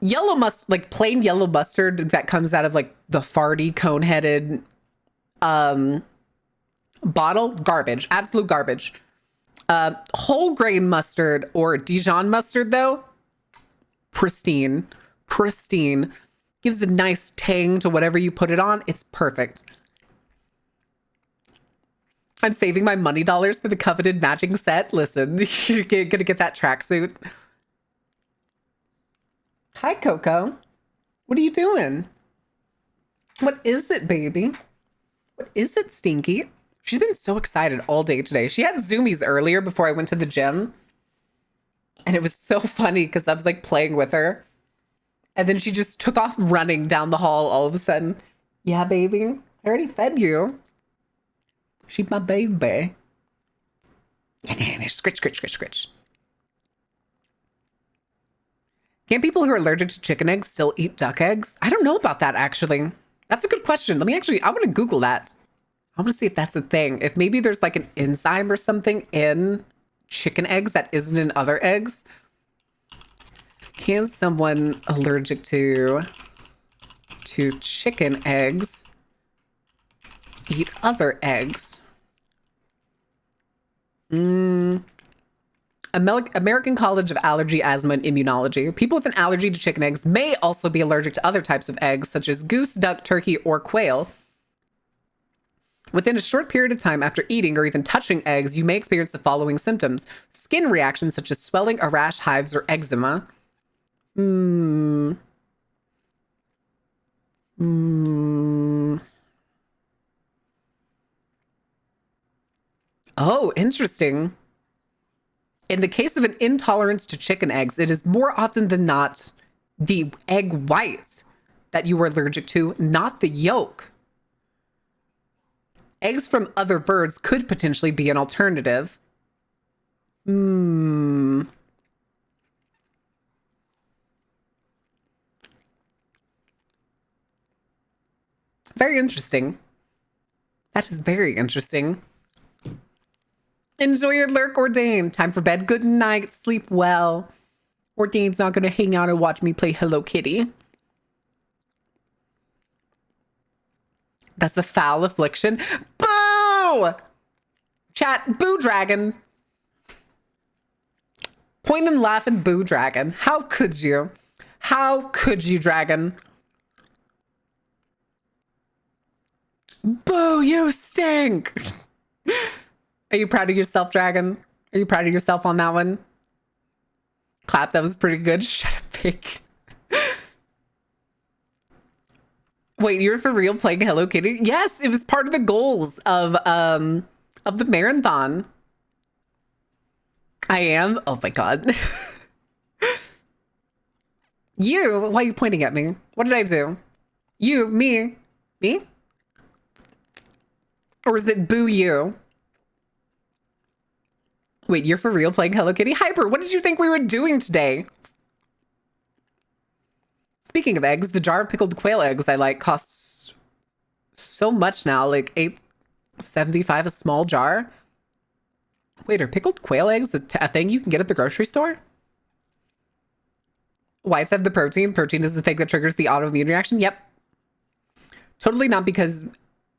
[SPEAKER 1] yellow mustard, like plain yellow mustard that comes out of like the farty cone-headed bottle, garbage, absolute garbage. Whole grain mustard or Dijon mustard though, pristine. Gives a nice tang to whatever you put it on. It's perfect. I'm saving my money dollars for the coveted matching set. Listen, you're gonna get that tracksuit. Hi, Coco. What are you doing? What is it, baby? What is it, Stinky? She's been so excited all day today. She had zoomies earlier before I went to the gym. And it was so funny because I was like playing with her. And then she just took off running down the hall all of a sudden. Yeah, baby. I already fed you. She's my baby. Scritch, scritch, scritch, scritch. Can people who are allergic to chicken eggs still eat duck eggs? I don't know about that, actually. That's a good question. I want to Google that. I want to see if that's a thing. If maybe there's like an enzyme or something in chicken eggs that isn't in other eggs. Can someone allergic to chicken eggs eat other eggs? American College of Allergy, Asthma, and Immunology. People with an allergy to chicken eggs may also be allergic to other types of eggs, such as goose, duck, turkey, or quail. Within a short period of time after eating or even touching eggs, you may experience the following symptoms. Skin reactions such as swelling, a rash, hives, or eczema. Oh, interesting. In the case of an intolerance to chicken eggs, it is more often than not the egg white that you are allergic to, not the yolk. Eggs from other birds could potentially be an alternative. Very interesting. That is very interesting. Enjoy your lurk, Ordain. Time for bed. Good night. Sleep well. Ordain's not going to hang out and watch me play Hello Kitty. That's a foul affliction. Boo! Chat, boo dragon. Point and laugh and boo dragon. How could you? How could you, dragon? Boo, you stink. Are you proud of yourself, dragon? Are you proud of yourself on that one? Clap, that was pretty good. Shut up, pig. Wait, you're for real playing Hello Kitty? Yes, it was part of the goals of the marathon. I am? Oh my god. You? Why are you pointing at me? What did I do? You? Me? Me? Or is it boo you? Wait, you're for real playing Hello Kitty? Hyper, what did you think we were doing today? Speaking of eggs, the jar of pickled quail eggs I like costs so much now, like $8.75 a small jar. Wait, are pickled quail eggs a thing you can get at the grocery store? Whites have the protein. Protein is the thing that triggers the autoimmune reaction. Yep. Totally not because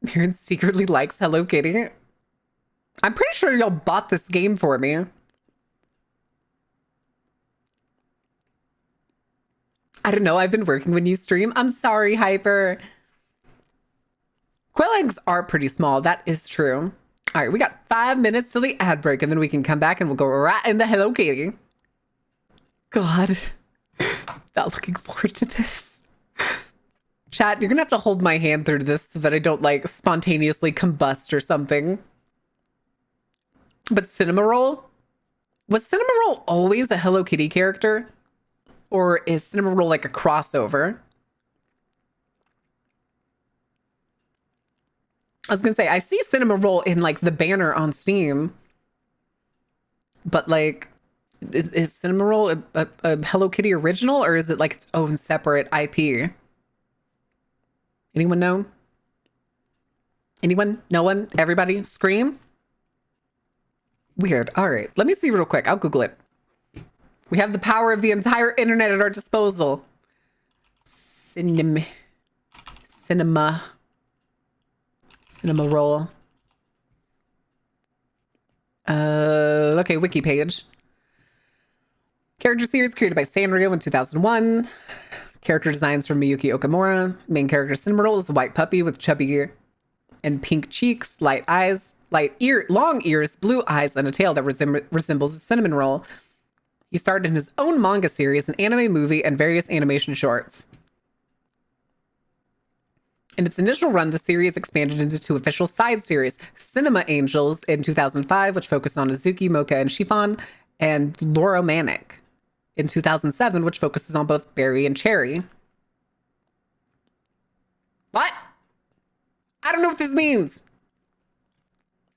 [SPEAKER 1] Maren secretly likes Hello Kitty. I'm pretty sure y'all bought this game for me. I don't know. I've been working when you stream. I'm sorry, Hyper. Quail eggs are pretty small. That is true. All right, we got 5 minutes till the ad break, and then we can come back and we'll go right into Hello Kitty. God. Not looking forward to this. Chat, you're gonna have to hold my hand through this so that I don't like spontaneously combust or something. But Cinnamoroll? Was Cinnamoroll always a Hello Kitty character? Or is Cinnamoroll like a crossover? I was gonna say, I see Cinnamoroll in like the banner on Steam. But like, is Cinnamoroll a Hello Kitty original, or is it like its own separate IP? Anyone know? Anyone? No one? Everybody? Scream? Weird. All right. Let me see real quick. I'll Google it. We have the power of the entire internet at our disposal. Cinema roll. Okay, wiki page. Character series created by Sanrio in 2001. Character designs from Miyuki Okamura. Main character Cinnamoroll is a white puppy with chubby and pink cheeks, long ears, blue eyes, and a tail that resembles a cinnamon roll. He starred in his own manga series, an anime movie, and various animation shorts. In its initial run, the series expanded into 2 official side series, Cinema Angels in 2005, which focused on Azuki, Mocha, and Chiffon, and Loro Manic in 2007, which focuses on both Barry and Cherry. What? I don't know what this means.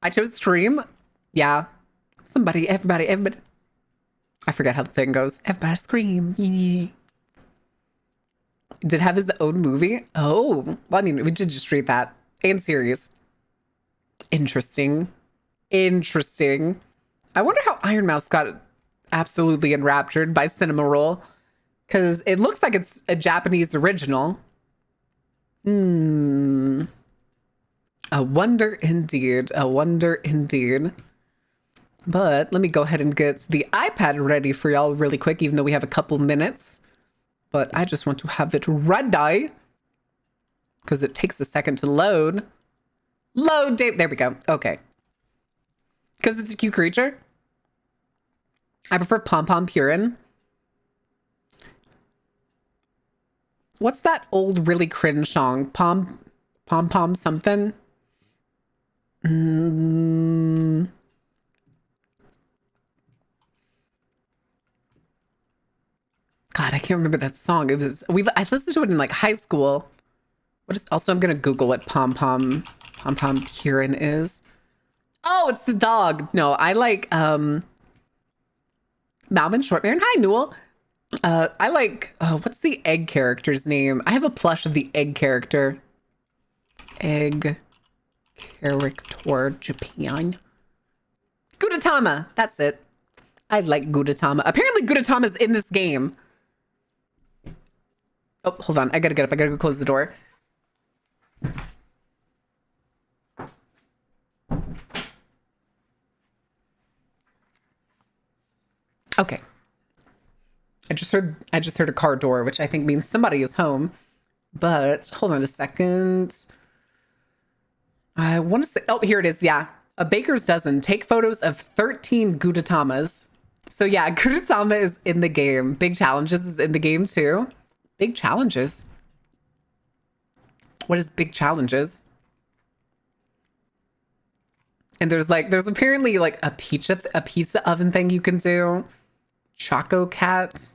[SPEAKER 1] I chose Scream. Yeah. Everybody. I forget how the thing goes. Everybody scream. Did have his own movie? Oh, well, I mean, we did just read that. And series. Interesting. I wonder how Iron Mouse got absolutely enraptured by Cinema Roll. Because it looks like it's a Japanese original. A wonder indeed. But let me go ahead and get the iPad ready for y'all really quick, even though we have a couple minutes. But I just want to have it ready because it takes a second to load. Load date. There we go. Okay. Because it's a cute creature. I prefer Pom Pom Purin. What's that old really cringe song? Pom Pom something? God, I can't remember that song. I listened to it in like high school. I'm gonna Google what Pom Pom Purin is. Oh, it's the dog. No, I like Malvin Shortman. Hi, Newell. I like what's the egg character's name? I have a plush of the egg character. Egg character Japan. Gudetama. That's it. I like Gudetama. Apparently Gudetama's in this game. Oh, hold on. I gotta get up. I gotta go close the door. Okay. I just heard a car door, which I think means somebody is home. But hold on a second. I want to say, oh, here it is. Yeah. A baker's dozen. Take photos of 13 Gudetamas. So yeah, Gudetama is in the game. Big Challenges is in the game too. Big Challenges. What is Big Challenges? And there's apparently like a pizza oven thing you can do. Choco Cats.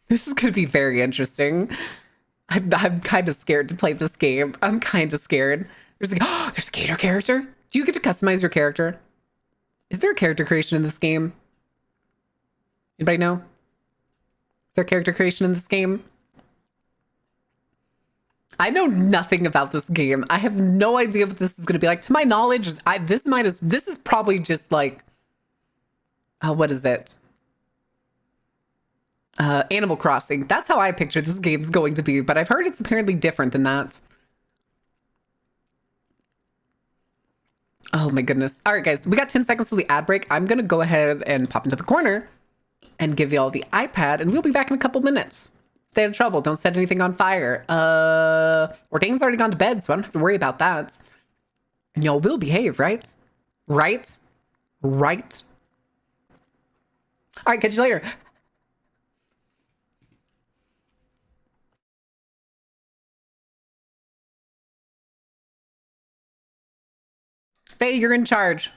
[SPEAKER 1] This is going to be very interesting. I'm kind of scared to play this game. I'm kind of scared. There's a gator character. Do you get to customize your character? Is there a character creation in this game? Anybody know? Is there character creation in this game? I know nothing about this game. I have no idea what this is going to be like. To my knowledge, this is probably just like, what is it? Animal Crossing. That's how I picture this game's going to be, but I've heard it's apparently different than that. Oh my goodness. All right, guys, we got 10 seconds till the ad break. I'm going to go ahead and pop into the corner and give y'all the iPad, and we'll be back in a couple minutes. Stay out of trouble. Don't set anything on fire. Ordain's already gone to bed, so I don't have to worry about that. And y'all will behave, right? Right? All right, catch you later. Faye, you're in charge.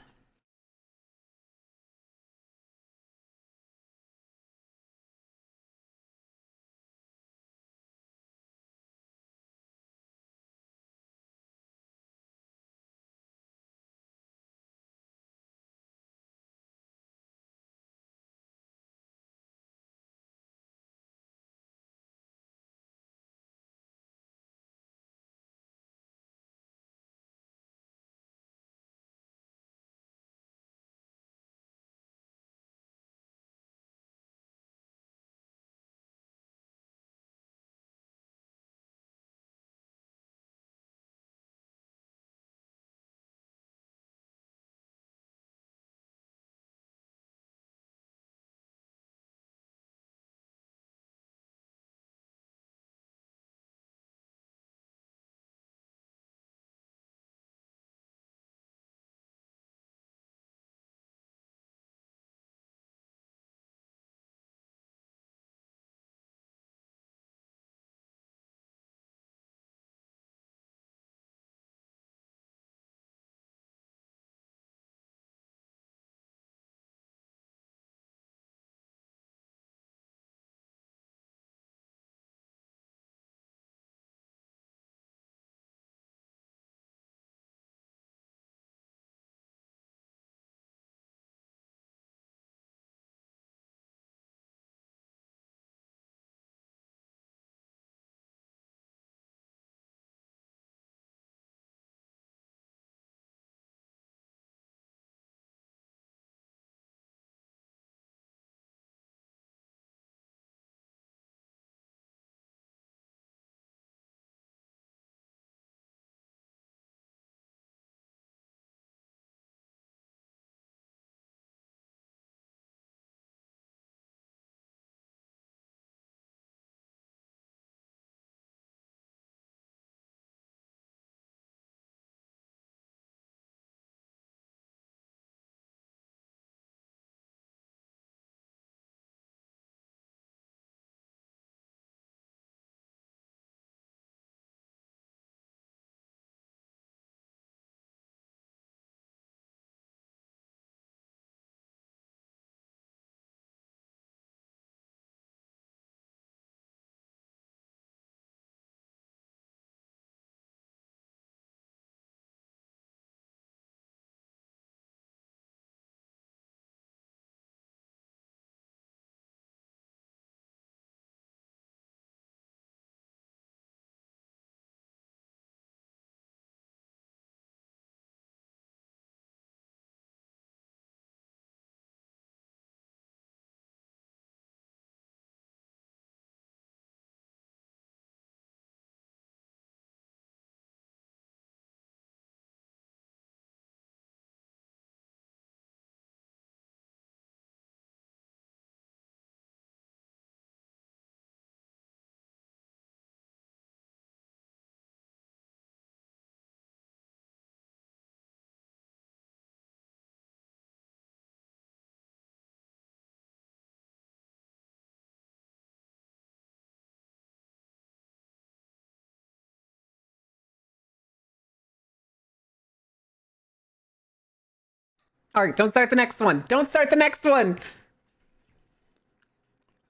[SPEAKER 1] All right, don't start the next one. Don't start the next one.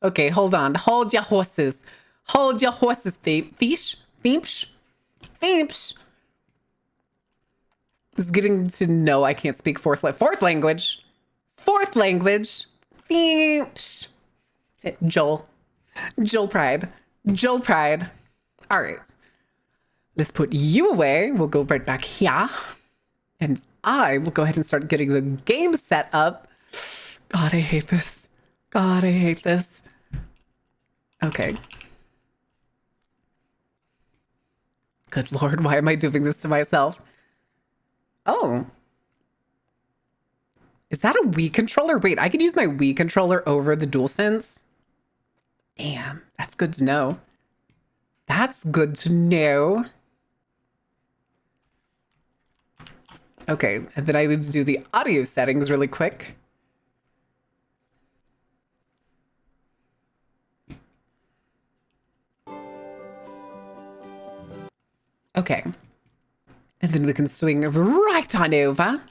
[SPEAKER 1] Okay, hold on. Hold your horses. Hold your horses, Fish. This is getting to know I can't speak fourth language. Fourth language. Joel Pride. All right. Let's put you away. We'll go right back here. And I will go ahead and start getting the game set up. God, I hate this. Okay. Good Lord, why am I doing this to myself? Oh. Is that a Wii controller? Wait, I could use my Wii controller over the DualSense? Damn, that's good to know. Okay, and then I need to do the audio settings really quick. Okay. And then we can swing right on over.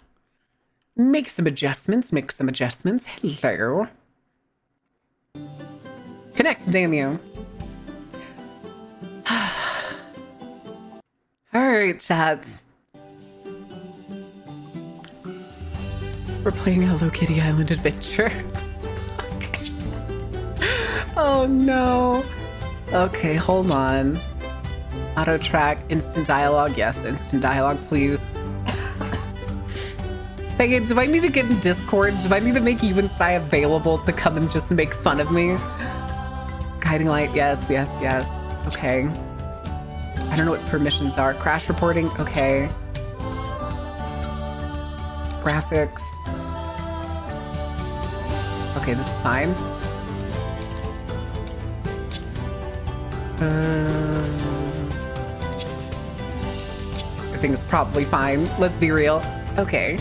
[SPEAKER 1] Make some adjustments. Hello. Connect, damn you. All right, chats. We're playing Hello Kitty Island Adventure. Oh no. Okay, hold on. Auto track, instant dialogue. Yes, instant dialogue, please. Megan, do I need to get in Discord? Do I need to make you and Sai available to come and just make fun of me? Guiding light, yes. Okay. I don't know what permissions are. Crash reporting, okay. Graphics. Okay, this is fine. I think it's probably fine. Let's be real. Okay.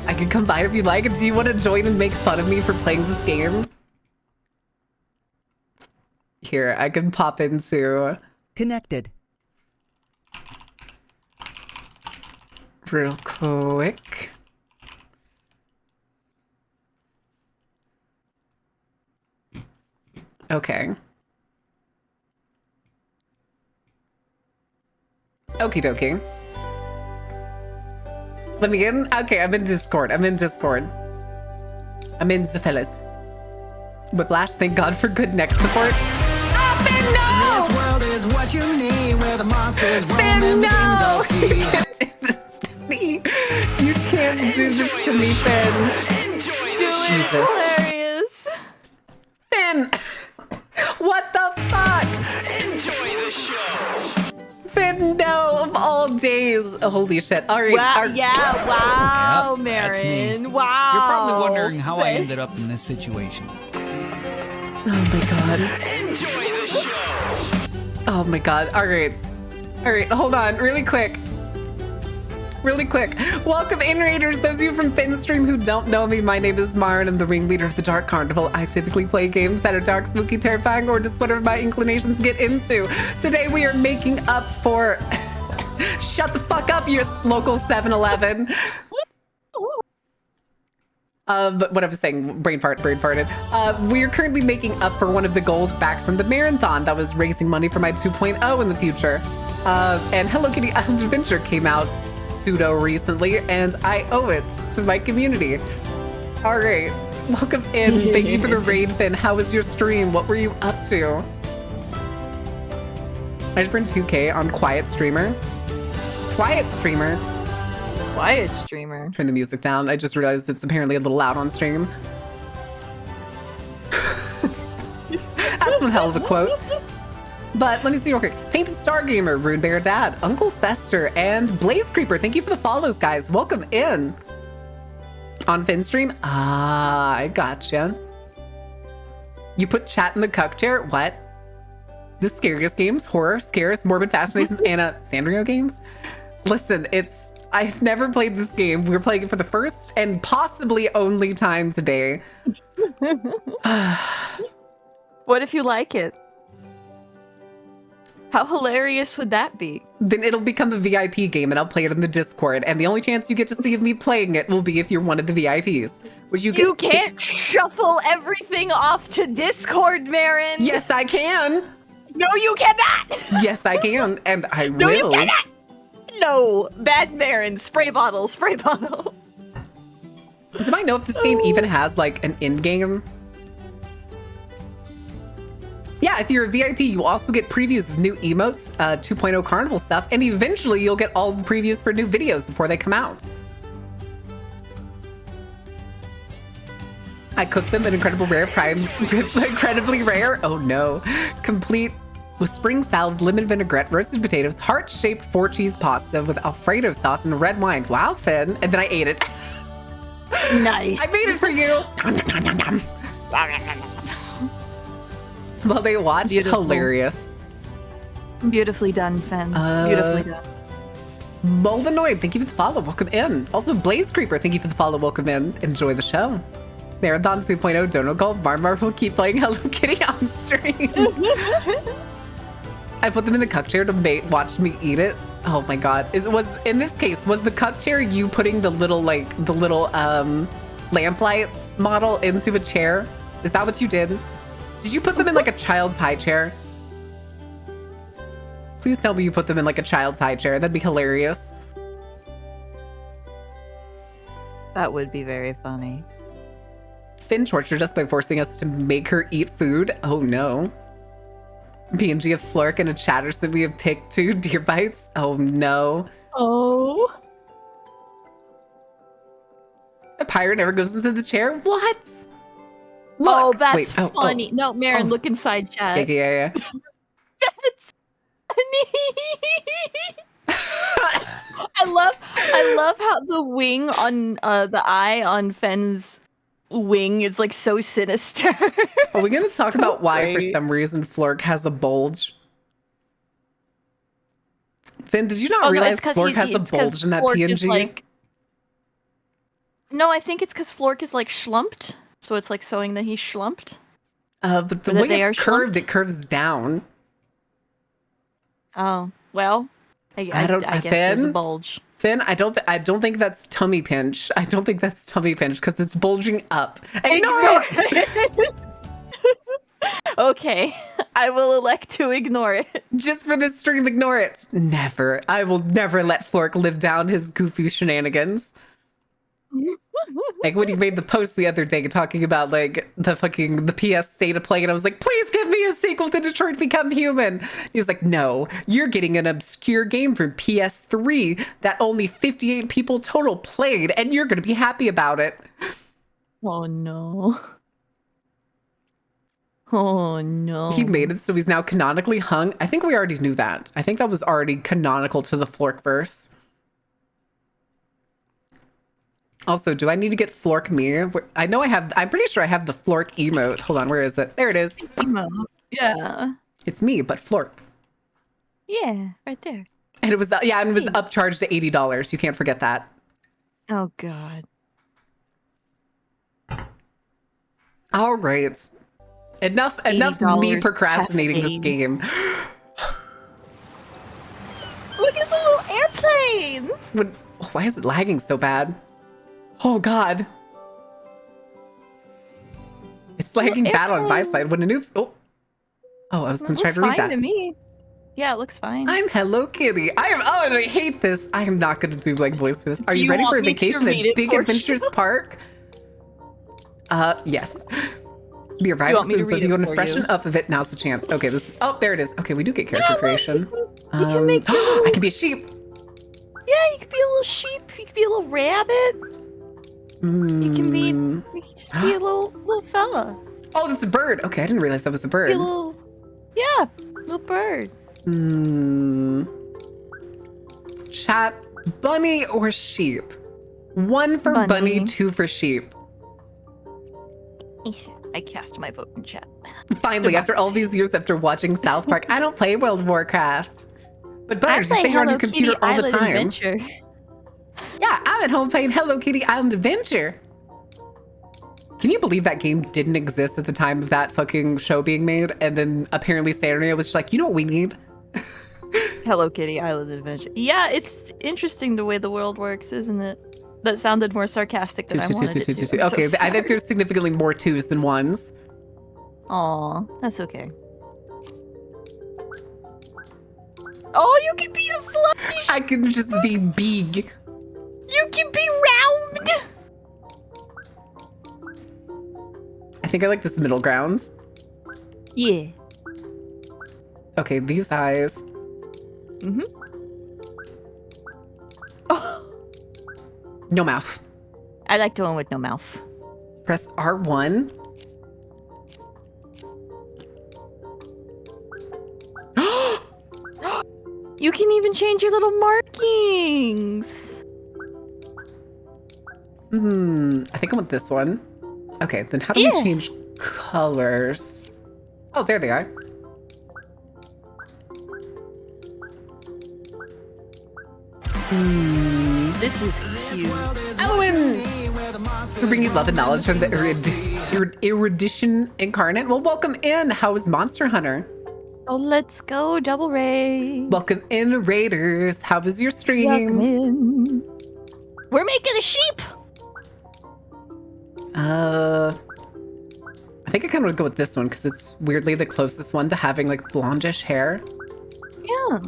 [SPEAKER 1] I can come by if you like. Do you want to join and make fun of me for playing this game? Here, I can pop into...
[SPEAKER 3] Connected.
[SPEAKER 1] Real quick. Okay. Okie dokie. Let me in? Okay, I'm in Discord. I'm in the fellas. Whiplash, thank God for good neck support.
[SPEAKER 4] This world is what you need, where the monsters roam and the demons all feed.
[SPEAKER 1] You can't do this to me. You can't do this to me, Finn.
[SPEAKER 5] It's hilarious.
[SPEAKER 1] Finn! What the fuck?
[SPEAKER 2] Enjoy the show.
[SPEAKER 1] Finn, no, of all days. Oh, holy shit. All right.
[SPEAKER 5] Wow, yeah, wow,
[SPEAKER 3] Yep, that's me.
[SPEAKER 5] Marin. Wow.
[SPEAKER 3] You're probably wondering how I ended up in this situation.
[SPEAKER 1] Oh my God.
[SPEAKER 2] Enjoy the show.
[SPEAKER 1] Oh my God. All right, hold on. Really quick. Welcome in, Raiders. Those of you from Finstream who don't know me, my name is Mara and I'm the ringleader of the Dark Carnival. I typically play games that are dark, spooky, terrifying, or just whatever my inclinations get into. Today we are making up for... Shut the fuck up, you local 7-Eleven. What I was saying, brain farted. We are currently making up for one of the goals back from the marathon that was raising money for my 2.0 in the future. And Hello Kitty Island Adventure came out pseudo recently, and I owe it to my community. All right, welcome in. Thank you for the raid, Finn. How was your stream? What were you up to? I just burned 2K on Quiet Streamer.
[SPEAKER 5] Quiet streamer.
[SPEAKER 1] Turn the music down. I just realized it's apparently a little loud on stream. That's one hell of a quote. But let me see real quick. Painted Star Gamer, Rude Bear Dad, Uncle Fester, and Blaze Creeper. Thank you for the follows, guys. Welcome in. On Finstream? Ah, I gotcha. You put chat in the cuck chair? What? The scariest games? Horror, scares, morbid fascinations, Anna Sandrio games? Listen, I've never played this game. We're playing it for the first and possibly only time today.
[SPEAKER 5] What if you like it? How hilarious would that be?
[SPEAKER 1] Then it'll become a VIP game and I'll play it in the Discord. And the only chance you get to see of me playing it will be if you're one of the VIPs. Which you
[SPEAKER 5] can't shuffle everything off to Discord, Marin.
[SPEAKER 1] Yes, I can.
[SPEAKER 5] No, you cannot.
[SPEAKER 1] Yes, I can. And I
[SPEAKER 5] No,
[SPEAKER 1] will.
[SPEAKER 5] you cannot. No, bad Marin. Spray bottle, spray bottle.
[SPEAKER 1] Does anybody know if this game even has like an in-game? Yeah, if you're a VIP, you also get previews of new emotes, 2.0 Carnival stuff, and eventually you'll get all the previews for new videos before they come out. I cooked them in incredible rare prime, incredibly rare. Oh no. Complete with spring salad, lemon vinaigrette, roasted potatoes, heart-shaped 4-cheese pasta with Alfredo sauce and red wine. Wow, Finn. And then I ate it.
[SPEAKER 5] Nice.
[SPEAKER 1] I made it for you. While they watched,
[SPEAKER 5] Beautiful.
[SPEAKER 1] hilarious.
[SPEAKER 5] Beautifully done, Fen. Beautifully done.
[SPEAKER 1] Moldanoid, thank you for the follow. Welcome in. Also, Blaze Creeper, thank you for the follow. Welcome in. Enjoy the show. Marathon 2.0, Dono Gold, Marmar will keep playing Hello Kitty on stream. I put them in the cuck chair to watch me eat it. Oh my god. In this case, was the cuck chair you putting the little lamplight model into a chair? Is that what you did? Did you put them in like a child's high chair? Please tell me you put them in like a child's high chair. That'd be hilarious.
[SPEAKER 5] That would be very funny.
[SPEAKER 1] Finn tortured us by forcing us to make her eat food. Oh no. PNG of Flork and a chatter said we have picked 2 deer bites. Oh no.
[SPEAKER 5] Oh.
[SPEAKER 1] A pirate never goes into the chair? What?
[SPEAKER 5] Oh,
[SPEAKER 1] Look.
[SPEAKER 5] that's
[SPEAKER 1] Wait,
[SPEAKER 5] funny. No, Marin,
[SPEAKER 1] Oh.
[SPEAKER 5] look inside chat.
[SPEAKER 1] Yeah.
[SPEAKER 5] That's funny. I love how the wing on the eye on Fenn's wing is like so sinister.
[SPEAKER 1] Are we gonna talk about why for
[SPEAKER 5] great.
[SPEAKER 1] some reason Flork has a bulge? Finn, did you not realize Flork has a bulge in that PNG?
[SPEAKER 5] No, I think it's because Flork is like schlumped. So it's like showing that he's schlumped.
[SPEAKER 1] But the
[SPEAKER 5] Or that
[SPEAKER 1] way
[SPEAKER 5] they
[SPEAKER 1] it's
[SPEAKER 5] are
[SPEAKER 1] curved,
[SPEAKER 5] schlumped?
[SPEAKER 1] it curves down.
[SPEAKER 5] Oh, well, I guess there's a
[SPEAKER 1] Finn?
[SPEAKER 5] bulge.
[SPEAKER 1] Finn, I don't think that's tummy pinch. I don't think that's tummy pinch because it's bulging up. Ignore it!
[SPEAKER 5] Okay, I will elect to ignore it.
[SPEAKER 1] Just for this stream, ignore it. Never. I will never let Flork live down his goofy shenanigans. Like when he made the post the other day talking about like the PS State of Play, and I was like, please give me a sequel to Detroit Become Human. He was like, no, you're getting an obscure game from PS3 that only 58 people total played, and you're gonna be happy about it.
[SPEAKER 5] Oh no. Oh no.
[SPEAKER 1] He made it so he's now canonically hung. I think we already knew that. I think that was already canonical to the Florkverse. Also, do I need to get Flork me? I know I'm pretty sure I have the Flork emote. Hold on, where is it? There it is.
[SPEAKER 5] Yeah.
[SPEAKER 1] It's me, but Flork.
[SPEAKER 5] Yeah, right there.
[SPEAKER 1] And it was, and it was upcharged to $80. You can't forget that.
[SPEAKER 5] Oh god.
[SPEAKER 1] All right. Enough me procrastinating this game.
[SPEAKER 5] Look, it's a little airplane.
[SPEAKER 1] Why is it lagging so bad? Oh god. It's lagging bad on my side. When a new I was gonna try to read that.
[SPEAKER 5] To me. Yeah, it looks fine.
[SPEAKER 1] I'm Hello Kitty. And I hate this. I am not gonna do like voice for this. Are you ready for a vacation at Big Adventures Park? Yes. Be arrived so if you want to freshen up a bit, now's the chance. Okay, there it is. Okay, we do get character creation.
[SPEAKER 5] You can make
[SPEAKER 1] I can be a sheep.
[SPEAKER 5] Yeah, you could be a little sheep. You could be a little rabbit. You can just be a little fella.
[SPEAKER 1] Oh, that's a bird. Okay, I didn't realize that was a bird.
[SPEAKER 5] Be a little bird.
[SPEAKER 1] Chat, bunny or sheep? 1 for bunny, 2 for sheep.
[SPEAKER 5] I cast my vote in chat.
[SPEAKER 1] Finally, after all these years after watching South Park, I don't play World of Warcraft. But Butters, you stay here on your computer all the time.
[SPEAKER 5] Adventure.
[SPEAKER 1] Yeah, I'm at home playing Hello Kitty Island Adventure. Can you believe that game didn't exist at the time of that fucking show being made? And then apparently Sanrio was just like, you know what we need?
[SPEAKER 5] Hello Kitty Island Adventure. Yeah, it's interesting the way the world works, isn't it? That sounded more sarcastic than I wanted it to. I'm so
[SPEAKER 1] Okay, I
[SPEAKER 5] sorry.
[SPEAKER 1] think there's significantly more twos than ones.
[SPEAKER 5] Aw, that's okay. Oh, you can be a fluffy.
[SPEAKER 1] I can just be big.
[SPEAKER 5] You can be round.
[SPEAKER 1] I think I like this middle grounds.
[SPEAKER 5] Yeah.
[SPEAKER 1] Okay, these eyes.
[SPEAKER 5] Mhm. Oh,
[SPEAKER 1] No mouth.
[SPEAKER 5] I like the one with no mouth.
[SPEAKER 1] Press R1.
[SPEAKER 5] You can even change your little markings.
[SPEAKER 1] I think I want this one. Okay, then how do we change colors? Oh, there they are.
[SPEAKER 5] This is cute.
[SPEAKER 1] Owen! For bringing love and knowledge from the erudition incarnate. Well, welcome in. How is Monster Hunter?
[SPEAKER 5] Oh, let's go, double raid.
[SPEAKER 1] Welcome in, Raiders. How was your stream?
[SPEAKER 5] Welcome in. We're making a sheep.
[SPEAKER 1] I think I kind of would go with this one because it's weirdly the closest one to having like blondish hair.
[SPEAKER 5] Yeah,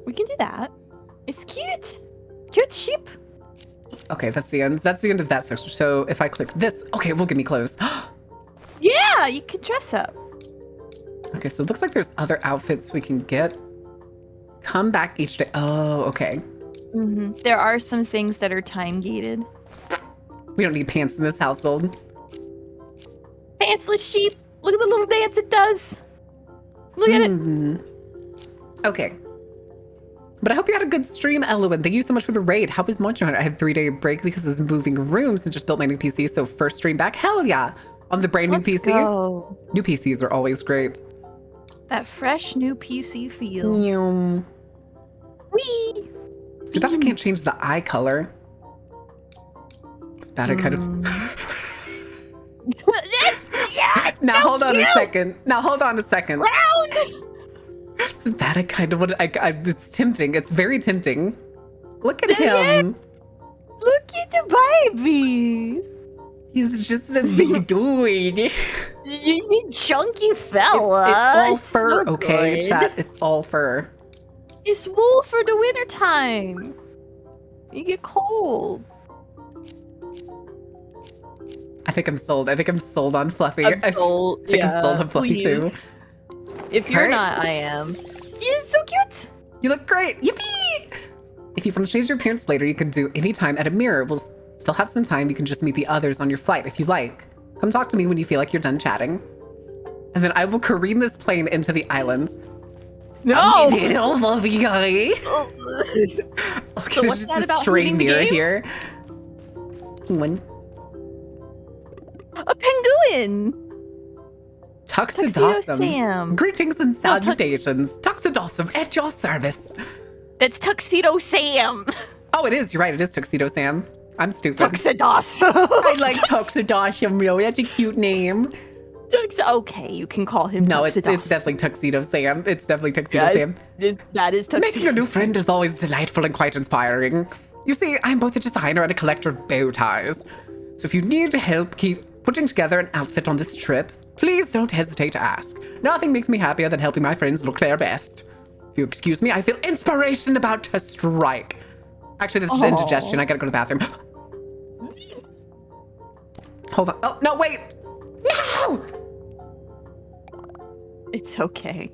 [SPEAKER 5] we can do that. It's cute. Cute sheep.
[SPEAKER 1] Okay, that's the end. That's the end of that section. So if I click this, okay, it will give me clothes.
[SPEAKER 5] Yeah, you can dress up.
[SPEAKER 1] Okay, so it looks like there's other outfits we can get. Come back each day. Oh, okay.
[SPEAKER 5] There are some things that are time gated.
[SPEAKER 1] We don't need pants in this household.
[SPEAKER 5] Pantsless sheep. Look at the little dance it does. Look at it.
[SPEAKER 1] Okay. But I hope you had a good stream, Elowen. Thank you so much for the raid. How was Monster Hunter? I had a 3-day break because I was moving rooms and just built my new PC. So first stream back, hell yeah, on the brand new
[SPEAKER 5] Let's
[SPEAKER 1] PC.
[SPEAKER 5] go.
[SPEAKER 1] New PCs are always great.
[SPEAKER 5] That fresh new PC feel.
[SPEAKER 1] Meow.
[SPEAKER 5] Wee.
[SPEAKER 1] Too bad I can't change the eye color. It's bad I kind of... Now hold on a second.
[SPEAKER 5] Round.
[SPEAKER 1] It's bad I kind of want to... it's tempting. It's very tempting. Look at him.
[SPEAKER 5] Look at the baby.
[SPEAKER 1] He's just a big dude.
[SPEAKER 5] He's a chunky fella.
[SPEAKER 1] It's all fur,
[SPEAKER 5] So
[SPEAKER 1] okay,
[SPEAKER 5] good.
[SPEAKER 1] chat? It's all fur.
[SPEAKER 5] It's wool for the winter time. You get cold.
[SPEAKER 1] I think I'm sold. I think I'm sold on Fluffy.
[SPEAKER 5] I'm sold.
[SPEAKER 1] I think I'm sold on Fluffy too.
[SPEAKER 5] If you're
[SPEAKER 1] Alright.
[SPEAKER 5] not, I am. He's so cute.
[SPEAKER 1] You look great. Yippee! If you want to change your appearance later, you can do any time at a mirror. We'll still have some time. You can just meet the others on your flight if you like. Come talk to me when you feel like you're done chatting. And then I will careen this plane into the islands.
[SPEAKER 5] No.
[SPEAKER 1] I'm just a little fluffy guy. Okay,
[SPEAKER 5] So
[SPEAKER 1] there's
[SPEAKER 5] what's
[SPEAKER 1] just
[SPEAKER 5] that
[SPEAKER 1] a
[SPEAKER 5] about
[SPEAKER 1] stray
[SPEAKER 5] hating the
[SPEAKER 1] mirror
[SPEAKER 5] game?
[SPEAKER 1] here. One.
[SPEAKER 5] A penguin. Tuxedo
[SPEAKER 1] Tuxedo
[SPEAKER 5] Sam.
[SPEAKER 1] Greetings and salutations. Tuxedo at your service.
[SPEAKER 5] That's Tuxedo Sam.
[SPEAKER 1] Oh, it is. You're right. It is Tuxedo Sam. I'm stupid.
[SPEAKER 5] Tuxedos.
[SPEAKER 1] I like Tuxedo really. That's a cute name.
[SPEAKER 5] Okay, you can call him
[SPEAKER 1] No, it's
[SPEAKER 5] Tuxedos.
[SPEAKER 1] definitely Tuxedo Sam. It's definitely Tuxedo
[SPEAKER 5] Yeah,
[SPEAKER 1] Sam.
[SPEAKER 5] that is Tuxedo
[SPEAKER 1] Making a new
[SPEAKER 5] Sam.
[SPEAKER 1] friend is always delightful and quite inspiring. You see, I'm both a designer and a collector of bow ties. So if you need help keep putting together an outfit on this trip, please don't hesitate to ask. Nothing makes me happier than helping my friends look their best. If you excuse me, I feel inspiration about to strike. Actually, that's just indigestion. I gotta go to the bathroom. Hold on. Oh, no, wait. No!
[SPEAKER 5] It's okay.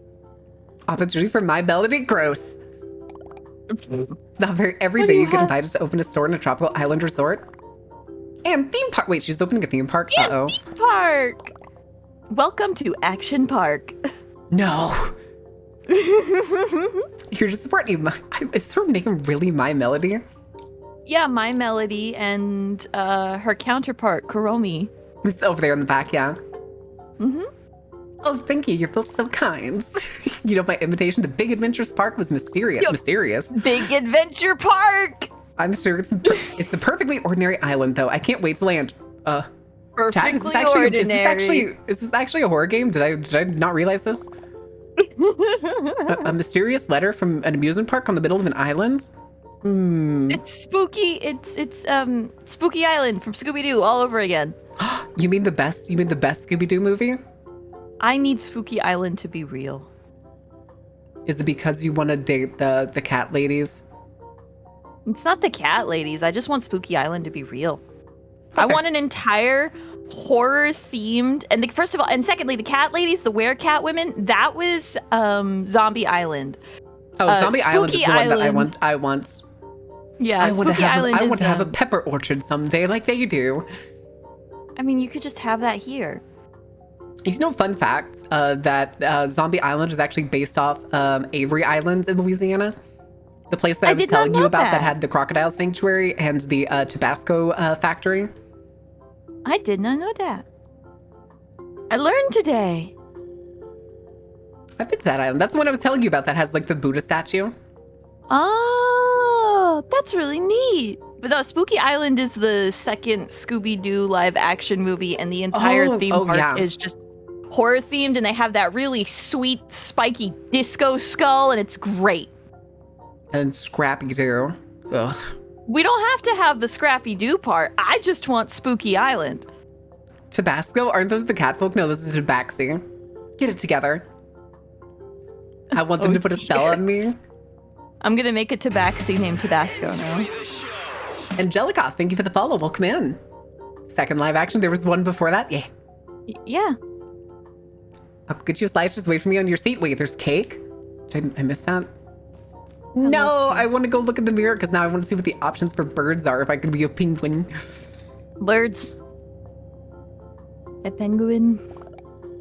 [SPEAKER 1] Opportunity for my melody. Gross. It's not very every
[SPEAKER 5] What do
[SPEAKER 1] day
[SPEAKER 5] you
[SPEAKER 1] you get
[SPEAKER 5] have?
[SPEAKER 1] invited to open a store in a tropical island resort. And theme park. Wait, she's opening a theme park?
[SPEAKER 5] Yeah,
[SPEAKER 1] Uh-oh.
[SPEAKER 5] theme park. Welcome to Action Park.
[SPEAKER 1] No. Here to support you. Is her name really My Melody?
[SPEAKER 5] Yeah, My Melody and her counterpart, Kuromi.
[SPEAKER 1] It's over there in the back, yeah.
[SPEAKER 5] Mm-hmm.
[SPEAKER 1] Oh, thank you. You're both so kind. You know, my invitation to Big Adventures Park was mysterious.
[SPEAKER 5] Yep.
[SPEAKER 1] Mysterious.
[SPEAKER 5] Big Adventure Park.
[SPEAKER 1] I'm sure it's a perfectly ordinary island, though. I can't wait to land. Chat,
[SPEAKER 5] Perfectly ordinary.
[SPEAKER 1] Is this actually a horror game? Did I not realize this? A mysterious letter from an amusement park on the middle of an island?
[SPEAKER 5] It's spooky. It's Spooky Island from Scooby-Doo all over again.
[SPEAKER 1] You mean the best Scooby-Doo movie?
[SPEAKER 5] I need Spooky Island to be real.
[SPEAKER 1] Is it because you want to date the cat ladies?
[SPEAKER 5] It's not the cat ladies. I just want Spooky Island to be real. I
[SPEAKER 1] Okay.
[SPEAKER 5] want an entire horror themed first of all, and secondly, the cat ladies, the werecat women, that was Zombie Island.
[SPEAKER 1] Oh, Zombie Island is the
[SPEAKER 5] Spooky
[SPEAKER 1] one that
[SPEAKER 5] Island.
[SPEAKER 1] I want.
[SPEAKER 5] Yeah,
[SPEAKER 1] I want to
[SPEAKER 5] Spooky
[SPEAKER 1] have.
[SPEAKER 5] Island
[SPEAKER 1] I
[SPEAKER 5] is
[SPEAKER 1] want to have a pepper orchard someday, like they do.
[SPEAKER 5] I mean, you could just have that here.
[SPEAKER 1] You know, fun fact that Zombie Island is actually based off Avery Island in Louisiana. The place that I was
[SPEAKER 5] did not
[SPEAKER 1] telling you
[SPEAKER 5] know
[SPEAKER 1] about that
[SPEAKER 5] that.
[SPEAKER 1] had the crocodile sanctuary and the Tabasco factory.
[SPEAKER 5] I did not know that. I learned today.
[SPEAKER 1] I've been to that island. That's the one I was telling you about that has like the Buddha statue.
[SPEAKER 5] Oh, that's really neat. But no, Spooky Island is the second Scooby-Doo live action movie, and the entire theme park
[SPEAKER 1] yeah.
[SPEAKER 5] is just horror themed, and they have that really sweet, spiky disco skull, and it's great.
[SPEAKER 1] And Scrappy Doo. Ugh.
[SPEAKER 5] We don't have to have the Scrappy Doo part. I just want Spooky Island.
[SPEAKER 1] Tabasco? Aren't those the cat folk? No, this is Tabaxi. Get it together. I want them
[SPEAKER 5] Oh,
[SPEAKER 1] to put a spell
[SPEAKER 5] dear.
[SPEAKER 1] on me.
[SPEAKER 5] I'm gonna make a Tabaxi named Tabasco now.
[SPEAKER 1] Angelica, thank you for the follow. Welcome in. Second live action. There was one before that. Yeah.
[SPEAKER 5] Yeah.
[SPEAKER 1] I'll get you a slice. Just wait for me on your seat. Wait, there's cake? Did I miss that? No, I want to go look in the mirror because now I want to see what the options for birds are if I could be a penguin.
[SPEAKER 5] Birds. A penguin.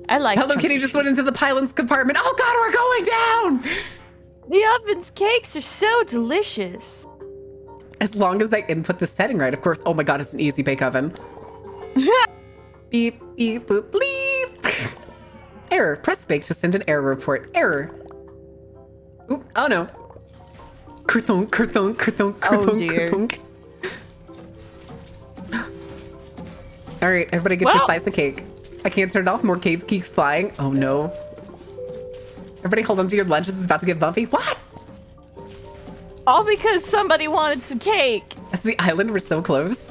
[SPEAKER 5] I like
[SPEAKER 1] Hello
[SPEAKER 5] chunky
[SPEAKER 1] Kitty just went into the pilot's compartment. Oh God, we're going down!
[SPEAKER 5] The oven's cakes are so delicious.
[SPEAKER 1] As long as I input the setting right, of course. Oh my God, it's an easy bake oven. Beep, beep, boop, bleep. Error. Press bake to send an error report. Error. Oop, oh no. Kerthunk, kerthunk, kerthunk, kerthunk,
[SPEAKER 5] dear.
[SPEAKER 1] kerthunk. All right, everybody get your
[SPEAKER 5] Well-
[SPEAKER 1] slice of cake. I can't turn it off. More cake keeps flying. Oh no. Everybody hold on to your lunch. This is about to get bumpy. What?
[SPEAKER 5] All because somebody wanted some cake.
[SPEAKER 1] That's the island. We're so close.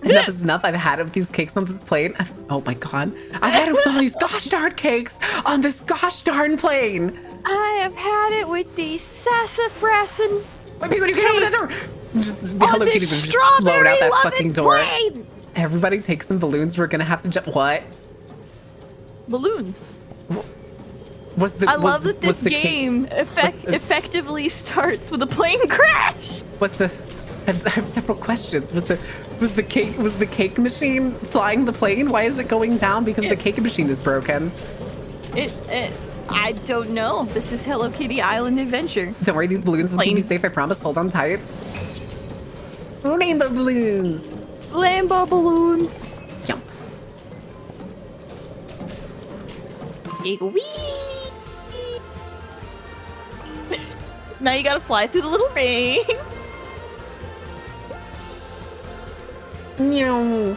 [SPEAKER 1] Enough is enough. I've had it with these cakes on this plane. Oh my God. I've had it with all these gosh darn cakes on this gosh darn plane.
[SPEAKER 5] I have had it with these sassafras
[SPEAKER 1] Wait, when you get over there, just
[SPEAKER 5] on
[SPEAKER 1] Hello Kitty
[SPEAKER 5] this
[SPEAKER 1] was just blowing out that fucking
[SPEAKER 5] strawberry-loving
[SPEAKER 1] door.
[SPEAKER 5] plane.
[SPEAKER 1] Everybody take some balloons. We're gonna have to jump. What?
[SPEAKER 5] Balloons.
[SPEAKER 1] Was the
[SPEAKER 5] I
[SPEAKER 1] was
[SPEAKER 5] love
[SPEAKER 1] the-
[SPEAKER 5] that
[SPEAKER 1] was
[SPEAKER 5] this
[SPEAKER 1] the cake-
[SPEAKER 5] game effectively starts with a plane crash.
[SPEAKER 1] Was the I have several questions. Was the cake machine flying the plane? Why is it going down? Because the cake machine is broken.
[SPEAKER 5] I don't know. This is Hello Kitty Island Adventure.
[SPEAKER 1] Don't worry, these balloons will keep you
[SPEAKER 5] Planes.
[SPEAKER 1] safe. I promise. Hold on tight. Rainbow balloons.
[SPEAKER 5] Lambo balloons.
[SPEAKER 1] Jump.
[SPEAKER 5] Wee. Now you gotta fly through the little ring.
[SPEAKER 1] Meow.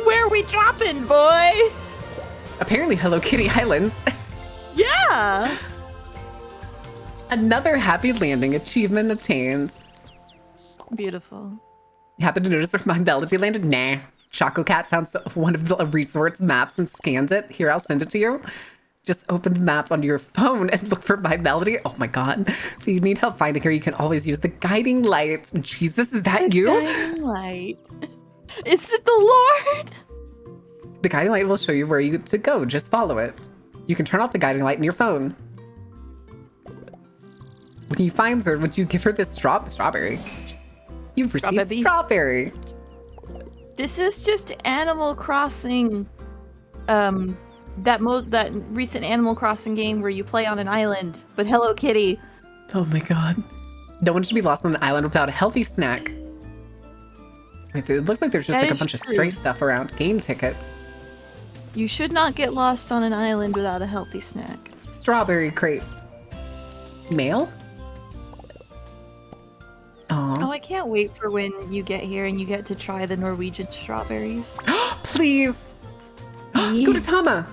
[SPEAKER 5] Where are we dropping, boy?
[SPEAKER 1] Apparently, Hello Kitty Islands.
[SPEAKER 5] Yeah.
[SPEAKER 1] Another happy landing achievement obtained.
[SPEAKER 5] Beautiful.
[SPEAKER 1] You happen to notice where my melody landed? Nah. Choco Cat found one of the resort's maps and scanned it. Here, I'll send it to you. Just open the map on your phone and look for my melody. Oh my God. If you need help finding her, you can always use the guiding lights. Jesus, is that you?
[SPEAKER 5] Guiding light. Is it the Lord?
[SPEAKER 1] The guiding light will show you where you to go. Just follow it. You can turn off the guiding light in your phone. When you find her, would you give her this strawberry? You've received
[SPEAKER 5] Strawberry.
[SPEAKER 1] strawberry.
[SPEAKER 5] This is just Animal Crossing. That recent Animal Crossing game where you play on an island, but Hello Kitty.
[SPEAKER 1] Oh my God. No one should be lost on an island without a healthy snack. Wait, it looks like there's just
[SPEAKER 5] That
[SPEAKER 1] like a
[SPEAKER 5] is
[SPEAKER 1] bunch of
[SPEAKER 5] true.
[SPEAKER 1] stray stuff around. Game tickets.
[SPEAKER 5] You should not get lost on an island without a healthy snack.
[SPEAKER 1] Strawberry crates. Mail?
[SPEAKER 5] Oh,
[SPEAKER 1] Aw.
[SPEAKER 5] I can't wait for when you get here and you get to try the Norwegian strawberries.
[SPEAKER 1] Please.
[SPEAKER 5] Gudetami.
[SPEAKER 1] Gudetama!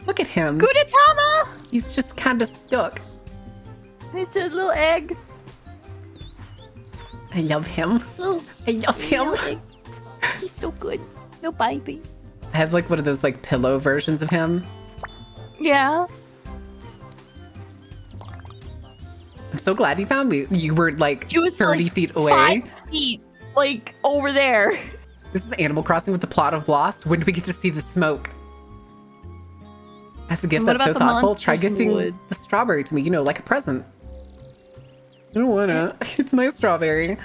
[SPEAKER 1] Look at him.
[SPEAKER 5] Gudetama!
[SPEAKER 1] He's just kind of stuck.
[SPEAKER 5] It's a little egg.
[SPEAKER 1] I love him.
[SPEAKER 5] Little,
[SPEAKER 1] I love him.
[SPEAKER 5] little egg. He's so good. No baby.
[SPEAKER 1] I have like one of those like pillow versions of him.
[SPEAKER 5] Yeah.
[SPEAKER 1] I'm so glad you found me. You were like
[SPEAKER 5] She was
[SPEAKER 1] 30
[SPEAKER 5] like,
[SPEAKER 1] feet away.
[SPEAKER 5] 5 feet, like, over there.
[SPEAKER 1] This is Animal Crossing with the plot of Lost. When do we get to see the smoke? As a gift
[SPEAKER 5] What
[SPEAKER 1] that's so
[SPEAKER 5] about the
[SPEAKER 1] thoughtful, try
[SPEAKER 5] monsters
[SPEAKER 1] gifting
[SPEAKER 5] wood?
[SPEAKER 1] the strawberry to me, you know, like a present. I don't wanna. It's my strawberry.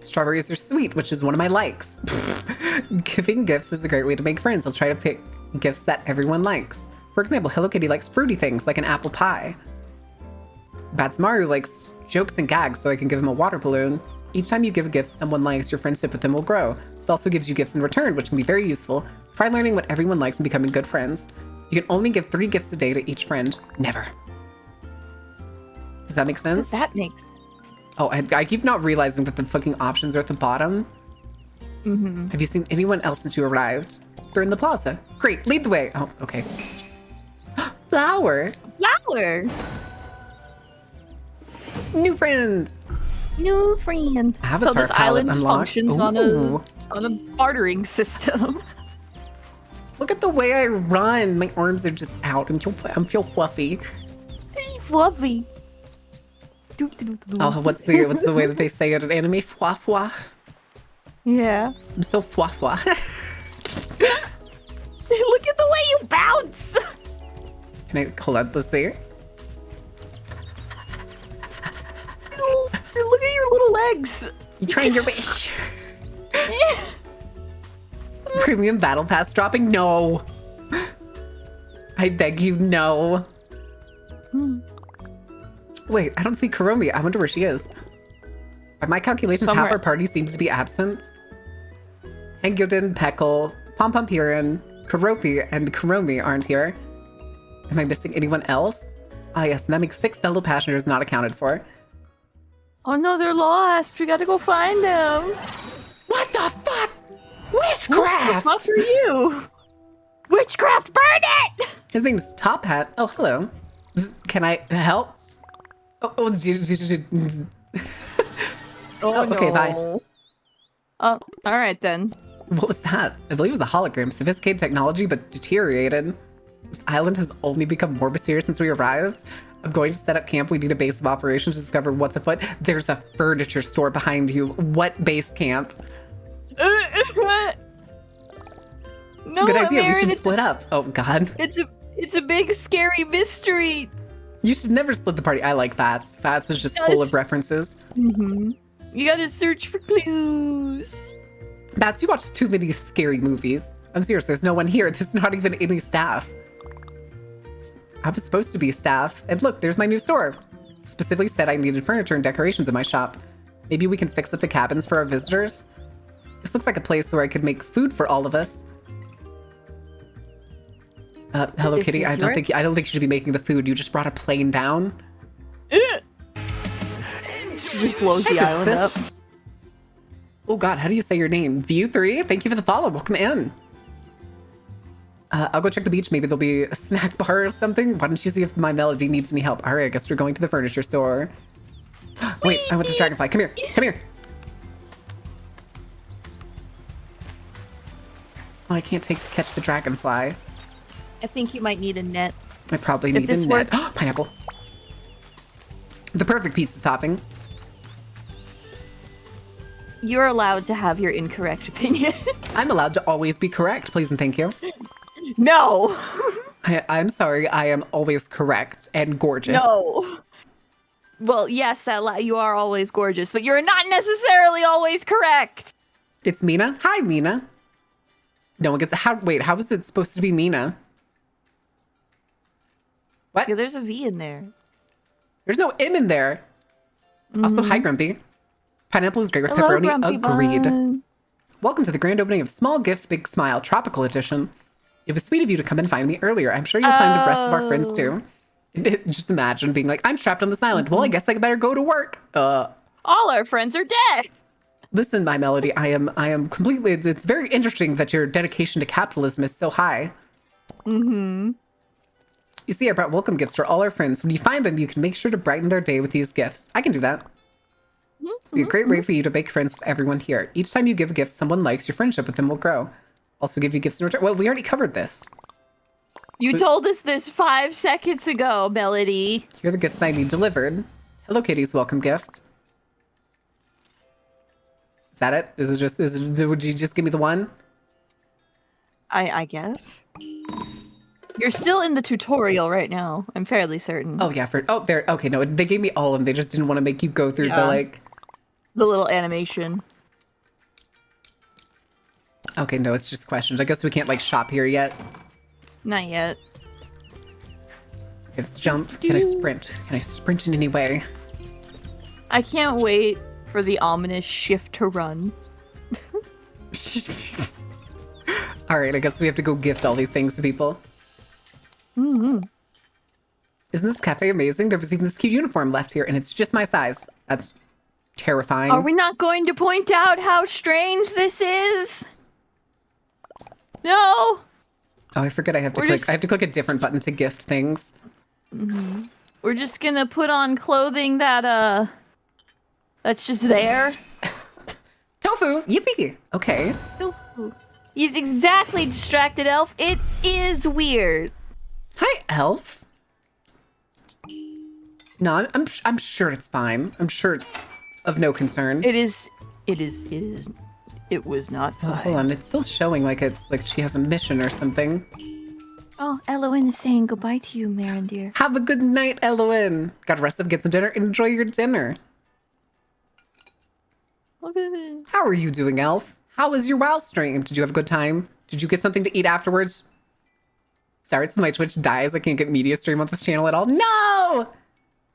[SPEAKER 1] Strawberries are sweet, which is one of my likes. Giving gifts is a great way to make friends. I'll try to pick gifts that everyone likes. For example, Hello Kitty likes fruity things like an apple pie. Batsmaru likes jokes and gags, so I can give him a water balloon. Each time you give a gift someone likes, your friendship with them will grow. It also gives you gifts in return, which can be very useful. Try learning what everyone likes and becoming good friends. You can only give 3 gifts a day to each friend. Never. Does that make sense?
[SPEAKER 5] Does that make
[SPEAKER 1] Oh, I keep not realizing that the fucking options are at the bottom.
[SPEAKER 5] Mm-hmm.
[SPEAKER 1] Have you seen anyone else since you arrived? They're in the plaza. Great, lead the way. Oh, okay. Flower.
[SPEAKER 5] flower?
[SPEAKER 1] New friends.
[SPEAKER 5] New friend.
[SPEAKER 1] Avatar
[SPEAKER 5] so this
[SPEAKER 1] palette
[SPEAKER 5] island
[SPEAKER 1] unlocked.
[SPEAKER 5] functions
[SPEAKER 1] Ooh.
[SPEAKER 5] on a bartering system.
[SPEAKER 1] Look at the way I run. My arms are just out. I'm feel fluffy.
[SPEAKER 5] Fluffy.
[SPEAKER 1] Oh, what's the way that they say it in anime? Fwa fwa.
[SPEAKER 5] Yeah.
[SPEAKER 1] I'm so fwa fwa.
[SPEAKER 5] Look at the way you bounce.
[SPEAKER 1] Can I hold on? Let's see.
[SPEAKER 5] Look at your little legs.
[SPEAKER 1] You trying your wish? Premium battle pass dropping? No. I beg you, no. Wait, I don't see Kuromi. I wonder where she is. By my calculations, half
[SPEAKER 5] Somewhere.
[SPEAKER 1] our party seems to be absent. Hengyoden, Peckle, Pompompirin, Kuropi, and Kuromi aren't here. Am I missing anyone else? Ah, yes, and that makes 6 fellow passengers not accounted for.
[SPEAKER 5] Oh no, they're lost. We gotta go find them.
[SPEAKER 1] What the fuck?
[SPEAKER 5] What
[SPEAKER 1] Witchcraft!
[SPEAKER 5] the fuck are you? Witchcraft, burn it!
[SPEAKER 1] His name's Top Hat. Oh, hello. Can I help? Oh, okay, bye.
[SPEAKER 5] Oh, all right then.
[SPEAKER 1] What was that? I believe it was a hologram. Sophisticated technology, but deteriorated. This island has only become more mysterious since we arrived. I'm going to set up camp. We need a base of operations to discover what's afoot. There's a furniture store behind you. What base camp?
[SPEAKER 5] No,
[SPEAKER 1] Good idea. We
[SPEAKER 5] Aaron,
[SPEAKER 1] should split up. Oh, God.
[SPEAKER 5] it's a big scary mystery.
[SPEAKER 1] You should never split the party. I like Fats. Fats is just full of references.
[SPEAKER 5] Mm-hmm. You gotta search for clues.
[SPEAKER 1] Fats, you watch too many scary movies. I'm serious. There's no one here. There's not even any staff. I was supposed to be staff. And look, there's my new store. Specifically said I needed furniture and decorations in my shop. Maybe we can fix up the cabins for our visitors. This looks like a place where I could make food for all of us. Hello
[SPEAKER 5] This
[SPEAKER 1] Kitty.
[SPEAKER 5] is
[SPEAKER 1] I don't think you should be making the food. You just brought a plane down.
[SPEAKER 5] Just blows the island up.
[SPEAKER 1] Oh God, how do you say your name? View3. Thank you for the follow. Welcome in. I'll go check the beach. Maybe there'll be a snack bar or something. Why don't you see if my melody needs any help? All right, I guess we're going to the furniture store. Wait, I want this dragonfly. Come here. Come here. Oh, I can't catch the dragonfly.
[SPEAKER 5] I think you might need a net.
[SPEAKER 1] I probably
[SPEAKER 5] If
[SPEAKER 1] need a
[SPEAKER 5] this
[SPEAKER 1] net.
[SPEAKER 5] works-
[SPEAKER 1] Pineapple. The perfect pizza topping.
[SPEAKER 5] You're allowed to have your incorrect opinion.
[SPEAKER 1] I'm allowed to always be correct, please and thank you.
[SPEAKER 5] No.
[SPEAKER 1] I'm sorry, I am always correct and gorgeous.
[SPEAKER 5] No. Well, yes, you are always gorgeous, but you're not necessarily always correct.
[SPEAKER 1] It's Mina. Hi, Mina. No one gets wait, how is it supposed to be Mina? What?
[SPEAKER 5] Yeah, there's a V in there.
[SPEAKER 1] There's no M in there. Also, hi, Grumpy. Pineapple is great with
[SPEAKER 5] Hello,
[SPEAKER 1] pepperoni.
[SPEAKER 5] Grumpy
[SPEAKER 1] Agreed.
[SPEAKER 5] Bun.
[SPEAKER 1] Welcome to the grand opening of Small Gift, Big Smile Tropical Edition. It was sweet of you to come and find me earlier. I'm sure you'll find the rest of our friends too. Just imagine being like, I'm trapped on this island. Well, I guess I better go to work.
[SPEAKER 5] All our friends are dead.
[SPEAKER 1] Listen, my Melody, I am completely, it's very interesting that your dedication to capitalism is so high.
[SPEAKER 5] Mm-hmm.
[SPEAKER 1] You see, I brought welcome gifts for all our friends. When you find them, you can make sure to brighten their day with these gifts. I can do that. It's be a great way for you to make friends with everyone here. Each time you give a gift someone likes, your friendship with them will grow. Also give you gifts in return. Well, we already covered this.
[SPEAKER 5] You told us this 5 seconds ago, Melody.
[SPEAKER 1] Here are the gifts I need delivered. Hello Kitty's welcome gift. Is that it? Would you just give me the one?
[SPEAKER 5] I guess. You're still in the tutorial right now. I'm fairly certain.
[SPEAKER 1] Oh yeah, there. Okay, no, they gave me all of them. They just didn't want to make you go through the like.
[SPEAKER 5] The little animation.
[SPEAKER 1] Okay, no, it's just questions. I guess we can't like shop here yet.
[SPEAKER 5] Not yet.
[SPEAKER 1] Okay, let's jump. Can I sprint? Can I sprint in any way?
[SPEAKER 5] I can't wait for the ominous shift to run.
[SPEAKER 1] All right, I guess we have to go gift all these things to people.
[SPEAKER 5] Mm-hmm.
[SPEAKER 1] Isn't this cafe amazing? There was even this cute uniform left here, and it's just my size. That's terrifying.
[SPEAKER 5] Are we not going to point out how strange this is? No.
[SPEAKER 1] Oh, I forget. I have to
[SPEAKER 5] We're
[SPEAKER 1] click.
[SPEAKER 5] just-
[SPEAKER 1] I have to click a different button to gift things.
[SPEAKER 5] Mm-hmm. We're just gonna put on clothing that that's just there.
[SPEAKER 1] Tofu, yippee! Okay.
[SPEAKER 5] Ooh. He's exactly distracted, Elf. It is weird.
[SPEAKER 1] Hi, Elf. No, I'm sure it's fine. I'm sure it's of no concern.
[SPEAKER 5] It is. It was not
[SPEAKER 1] Oh,
[SPEAKER 5] fine.
[SPEAKER 1] hold on, it's still showing like she has a mission or something.
[SPEAKER 5] Oh, Elowen is saying goodbye to you, Marin dear.
[SPEAKER 1] Have a good night, Elowen. Got to rest up, get some dinner. Enjoy your dinner.
[SPEAKER 5] Okay.
[SPEAKER 1] How are you doing, Elf? How was your WoW stream? Did you have a good time? Did you get something to eat afterwards? Sorry, it's my Twitch dies. I can't get media stream on this channel at all. No!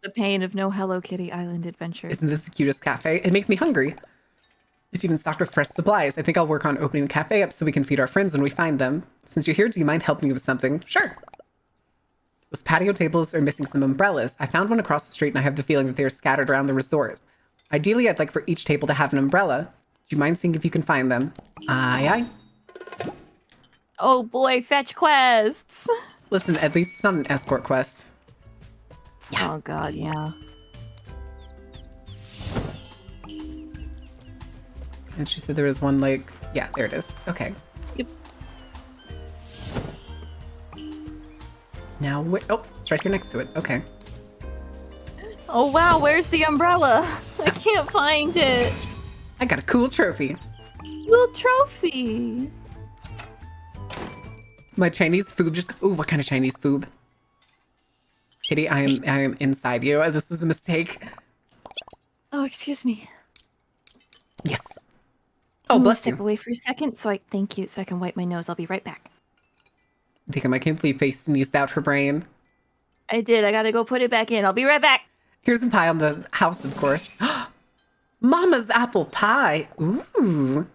[SPEAKER 5] The pain of no Hello Kitty Island adventure.
[SPEAKER 1] Isn't this the cutest cafe? It makes me hungry. It's even stocked with fresh supplies. I think I'll work on opening the cafe up so we can feed our friends when we find them. Since you're here, do you mind helping me with something? Sure. Those patio tables are missing some umbrellas. I found one across the street and I have the feeling that they are scattered around the resort. Ideally, I'd like for each table to have an umbrella. Do you mind seeing if you can find them? Aye, aye.
[SPEAKER 5] Oh boy, fetch quests.
[SPEAKER 1] Listen, at least it's not an escort quest.
[SPEAKER 5] Oh god, yeah.
[SPEAKER 1] And she said there was one like, yeah, there it is. Okay.
[SPEAKER 5] Yep.
[SPEAKER 1] Now, oh, it's right here next to it. Okay.
[SPEAKER 5] Oh wow, where's the umbrella? I can't find it.
[SPEAKER 1] I got a cool trophy.
[SPEAKER 5] Little trophy.
[SPEAKER 1] My Chinese food just, ooh, what kind of Chinese food? Kitty, I am inside you. This was a mistake.
[SPEAKER 5] Oh, excuse me.
[SPEAKER 1] Yes. Oh,
[SPEAKER 5] I'm gonna
[SPEAKER 1] bless
[SPEAKER 5] step
[SPEAKER 1] you.
[SPEAKER 5] away for a second, thank you, so I can wipe my nose. I'll be right back.
[SPEAKER 1] Damn, I can't believe Face sneezed out her brain.
[SPEAKER 5] I did. I gotta go put it back in. I'll be right back.
[SPEAKER 1] Here's some pie on the house, of course. Mama's apple pie. Ooh.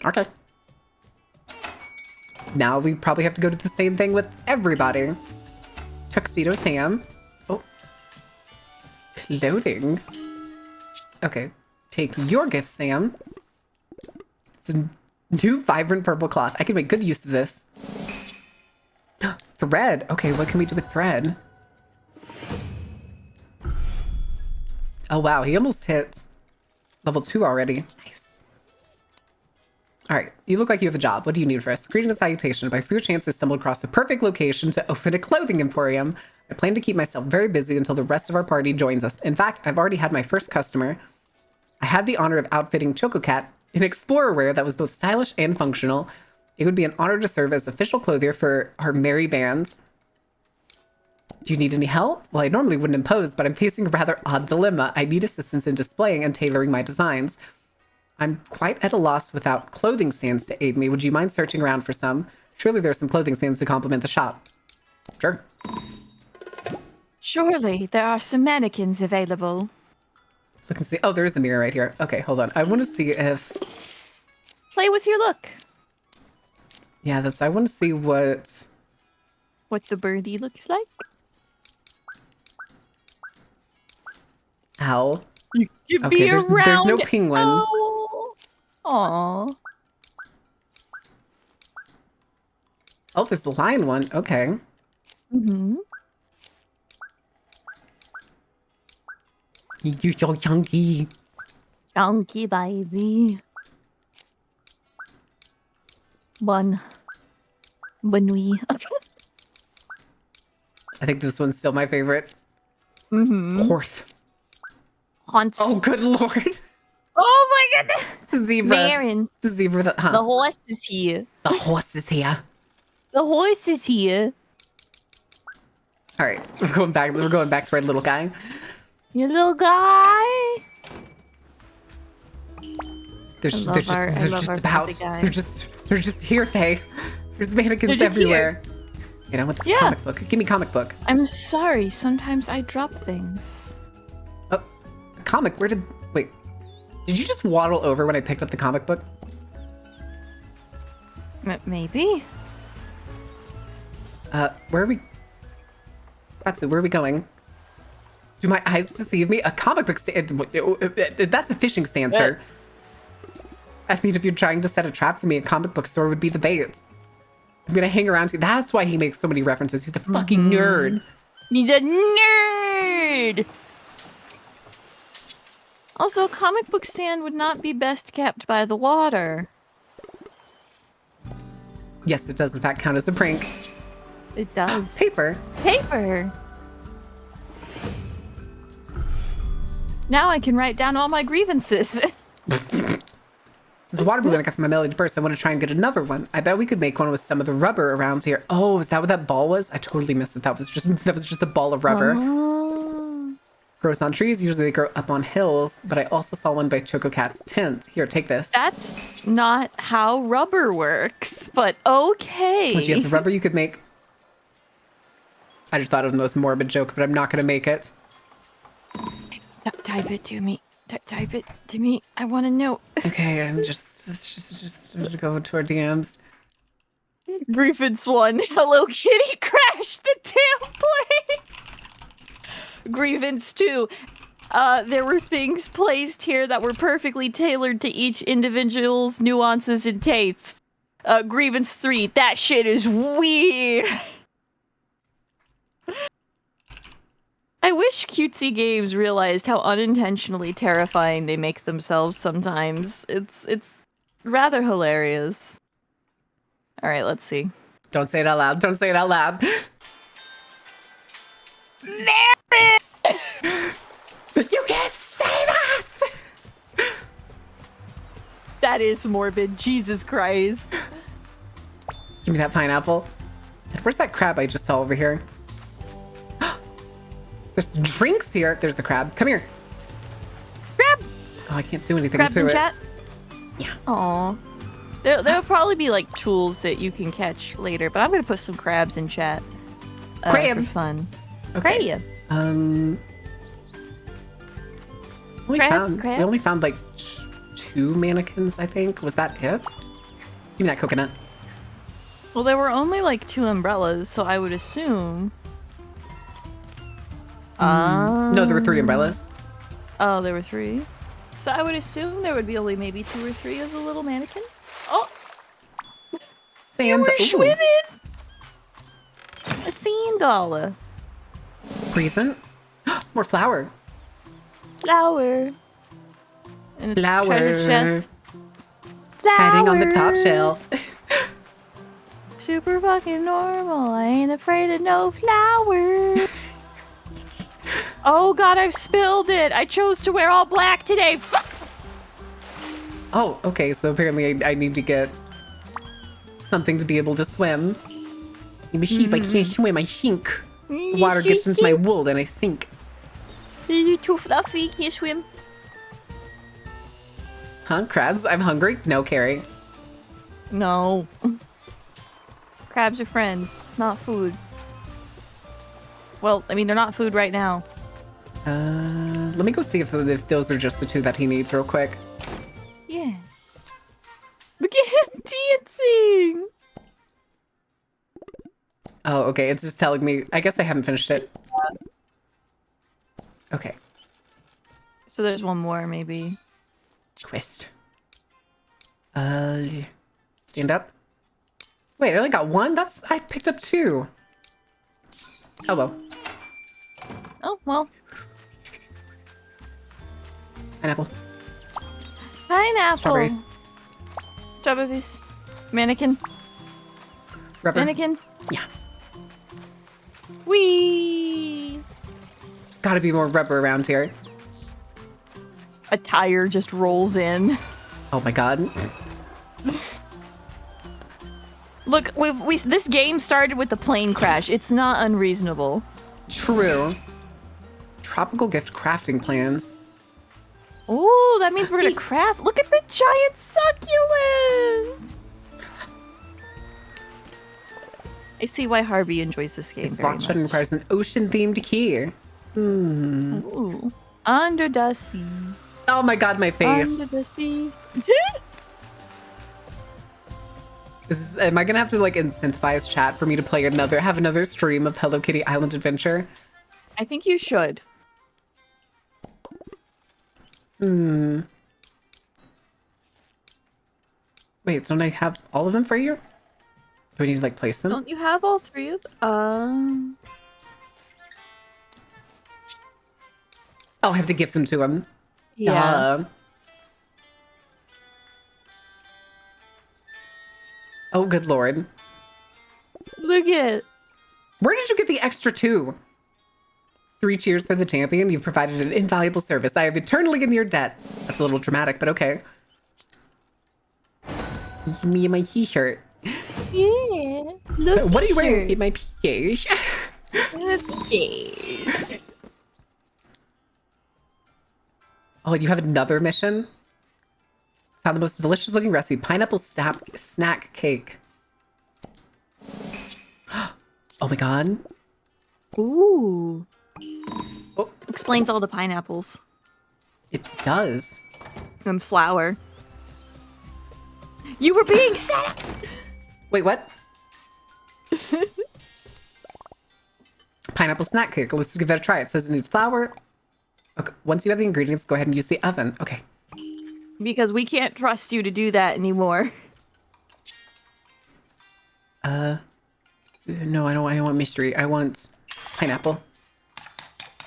[SPEAKER 1] Okay. Now we probably have to go to the same thing with everybody. Tuxedo Sam. Oh. Clothing. Okay. Take your gift, Sam. It's a new vibrant purple cloth. I can make good use of this. Thread. Okay, what can we do with thread? Oh wow, he almost hit level 2 already. Nice. All right, you look like you have a job. What do you need for us? Greeting and salutation. By pure chance, I stumbled across the perfect location to open a clothing emporium. I plan to keep myself very busy until the rest of our party joins us. In fact, I've already had my first customer. I had the honor of outfitting Chococat in explorer wear that was both stylish and functional. It would be an honor to serve as official clothier for our merry bands. Do you need any help? Well, I normally wouldn't impose, but I'm facing a rather odd dilemma. I need assistance in displaying and tailoring my designs. I'm quite at a loss without clothing stands to aid me. Would you mind searching around for some? Surely there's some clothing stands to complement the shop. Sure.
[SPEAKER 5] Surely there are some mannequins available.
[SPEAKER 1] Let's look and see. Oh, there is a mirror right here. Okay, hold on. I want to see if...
[SPEAKER 5] Play with your look.
[SPEAKER 1] Yeah, I want to see what...
[SPEAKER 5] What the birdie looks like.
[SPEAKER 1] Owl.
[SPEAKER 5] You could
[SPEAKER 1] Okay,
[SPEAKER 5] be
[SPEAKER 1] there's
[SPEAKER 5] around.
[SPEAKER 1] no penguin.
[SPEAKER 5] Aw.
[SPEAKER 1] Oh, there's the lion one. Okay.
[SPEAKER 5] Mm-hmm.
[SPEAKER 1] You're so chunky.
[SPEAKER 5] Chunky baby. Bon nuit.
[SPEAKER 1] I think this one's still my favorite.
[SPEAKER 5] Mm-hmm.
[SPEAKER 1] Horse.
[SPEAKER 5] Haunts.
[SPEAKER 1] Oh, good lord.
[SPEAKER 5] Oh my goodness.
[SPEAKER 1] It's a zebra.
[SPEAKER 5] Marin.
[SPEAKER 1] It's a zebra.
[SPEAKER 5] The horse is here.
[SPEAKER 1] The horse is here.
[SPEAKER 5] The horse is here.
[SPEAKER 1] All right, so we're going back. We're going back to our little guy.
[SPEAKER 5] You little guy.
[SPEAKER 1] They're
[SPEAKER 5] I love
[SPEAKER 1] just
[SPEAKER 5] our
[SPEAKER 1] about.
[SPEAKER 5] big guy.
[SPEAKER 1] They're just here, Faye. There's mannequins
[SPEAKER 5] They're just
[SPEAKER 1] everywhere. You know what? This comic book. Give me comic book.
[SPEAKER 5] I'm sorry. Sometimes I drop things.
[SPEAKER 1] Oh, comic. Where did? Wait. Did you just waddle over when I picked up the comic book?
[SPEAKER 5] Maybe.
[SPEAKER 1] Where are we? Ratsu, where are we going? Do my eyes deceive me? A comic book stand. That's a fishing stand, sir. I mean, if you're trying to set a trap for me, a comic book store would be the bait. I'm gonna hang around you. That's why he makes so many references. He's a fucking nerd.
[SPEAKER 5] He's a nerd. Also, a comic book stand would not be best kept by the water.
[SPEAKER 1] Yes, it does in fact count as a prank.
[SPEAKER 5] It does.
[SPEAKER 1] Paper.
[SPEAKER 5] Paper. Now I can write down all my grievances.
[SPEAKER 1] This is a water balloon I got from my melody purse. I want to try and get another one. I bet we could make one with some of the rubber around here. Oh, is that what that ball was? I totally missed it. That was just a ball of rubber.
[SPEAKER 5] Oh.
[SPEAKER 1] Grows on trees. Usually they grow up on hills. But I also saw one by Choco Cat's tent. Here, take this.
[SPEAKER 5] That's not how rubber works, but okay.
[SPEAKER 1] Once you have the rubber, you could make. I just thought of the most morbid joke, but I'm not going to make it.
[SPEAKER 5] Type it to me. Type it to me. I want to know.
[SPEAKER 1] Okay, let's just go into our DMs.
[SPEAKER 5] Griffiths 1. Hello Kitty crashed the damn plane. Grievance 2. There were things placed here that were perfectly tailored to each individual's nuances and tastes. Grievance 3. That shit is weird. I wish cutesy games realized how unintentionally terrifying they make themselves sometimes. It's rather hilarious. All right, let's see.
[SPEAKER 1] Don't say it out loud. Don't say it out loud.
[SPEAKER 5] Mary!
[SPEAKER 1] You can't say that!
[SPEAKER 5] That is morbid. Jesus Christ.
[SPEAKER 1] Give me that pineapple. And where's that crab I just saw over here? There's drinks here. There's the crab. Come here.
[SPEAKER 5] Crab!
[SPEAKER 1] Oh, I can't do anything
[SPEAKER 5] Crabs
[SPEAKER 1] to
[SPEAKER 5] in
[SPEAKER 1] it.
[SPEAKER 5] chat?
[SPEAKER 1] Yeah.
[SPEAKER 5] Aw. There'll probably be like tools that you can catch later, but I'm gonna put some crabs in chat.
[SPEAKER 1] Crab.
[SPEAKER 5] For fun.
[SPEAKER 1] Okay.
[SPEAKER 5] Crab.
[SPEAKER 1] We
[SPEAKER 5] Crab.
[SPEAKER 1] only found like 2 mannequins, I think. Was that it? Give me that coconut.
[SPEAKER 5] Well, there were only like 2 umbrellas, so I would assume.
[SPEAKER 1] No, there were 3 umbrellas.
[SPEAKER 5] Oh, there were 3. So I would assume there would be only maybe 2 or 3 of the little mannequins. Oh,
[SPEAKER 1] Sand.
[SPEAKER 5] we're
[SPEAKER 1] Ooh.
[SPEAKER 5] swimming. A sand dollar.
[SPEAKER 1] Present. More flour.
[SPEAKER 5] Flower. And a
[SPEAKER 1] Flower.
[SPEAKER 5] treasure chest. Flower.
[SPEAKER 1] Hiding on the top shelf.
[SPEAKER 5] Super fucking normal. I ain't afraid of no flowers. Oh god, I've spilled it. I chose to wear all black today. Fuck.
[SPEAKER 1] Oh, okay. So apparently I need to get something to be able to swim. I'm a sheep. I can't swim. I sink. Water gets into my wool and I sink.
[SPEAKER 5] You're too fluffy. Can't swim.
[SPEAKER 1] Huh? Crabs? I'm hungry? No, Carrie.
[SPEAKER 5] No. Crabs are friends, not food. Well, I mean, they're not food right now.
[SPEAKER 1] Let me go see if those are just the 2 that he needs real quick.
[SPEAKER 5] Yeah. Look at him dancing!
[SPEAKER 1] Oh, okay. It's just telling me. I guess I haven't finished it. Okay.
[SPEAKER 5] So there's one more, maybe.
[SPEAKER 1] Quest. Stand up. Wait, I only got one? I picked up two. Oh, well.
[SPEAKER 5] Oh, well.
[SPEAKER 1] Pineapple.
[SPEAKER 5] Pineapple.
[SPEAKER 1] Strawberries.
[SPEAKER 5] Strawberries. Mannequin.
[SPEAKER 1] Rubber.
[SPEAKER 5] Mannequin.
[SPEAKER 1] Yeah.
[SPEAKER 5] Whee!
[SPEAKER 1] There's gotta be more rubber around here.
[SPEAKER 5] A tire just rolls in.
[SPEAKER 1] Oh my god.
[SPEAKER 5] Look, this game started with the plane crash. It's not unreasonable.
[SPEAKER 1] True. Tropical gift crafting plans.
[SPEAKER 5] Oh, that means we're gonna craft. Look at the giant succulents. I see why Harvey enjoys this game
[SPEAKER 1] Its
[SPEAKER 5] very
[SPEAKER 1] launch button
[SPEAKER 5] much.
[SPEAKER 1] requires an ocean-themed key.
[SPEAKER 5] Ooh. Under the sea.
[SPEAKER 1] Oh my god, my face.
[SPEAKER 5] Under the sea.
[SPEAKER 1] Am I gonna have to like incentivize chat for me to have another stream of Hello Kitty Island Adventure?
[SPEAKER 5] I think you should.
[SPEAKER 1] Wait, don't I have all of them for you? Do I need to like place them?
[SPEAKER 5] Don't you have all three of them?
[SPEAKER 1] Oh, I have to gift them to him.
[SPEAKER 5] Yeah.
[SPEAKER 1] Duh. Oh, good lord.
[SPEAKER 5] Look at.
[SPEAKER 1] Where did you get the extra two? 3 cheers for the champion. You've provided an invaluable service. I am eternally in your debt. That's a little dramatic, but okay. Me and my t-shirt.
[SPEAKER 5] Yeah. Look
[SPEAKER 1] What are you
[SPEAKER 5] at
[SPEAKER 1] wearing
[SPEAKER 5] her.
[SPEAKER 1] in my PJs?
[SPEAKER 5] Yes.
[SPEAKER 1] Oh, you have another mission? Found the most delicious looking recipe. Pineapple snack cake. Oh my god.
[SPEAKER 5] Ooh.
[SPEAKER 1] Oh,
[SPEAKER 5] Explains all the pineapples
[SPEAKER 1] it does.
[SPEAKER 5] and flour. You were being set up.
[SPEAKER 1] Wait, what? Pineapple snack cake. Let's give that a try. It says it needs flour. Okay. Once you have the ingredients, go ahead and use the oven. Okay.
[SPEAKER 5] Because we can't trust you to do that anymore.
[SPEAKER 1] No, I don't want mystery. I want pineapple.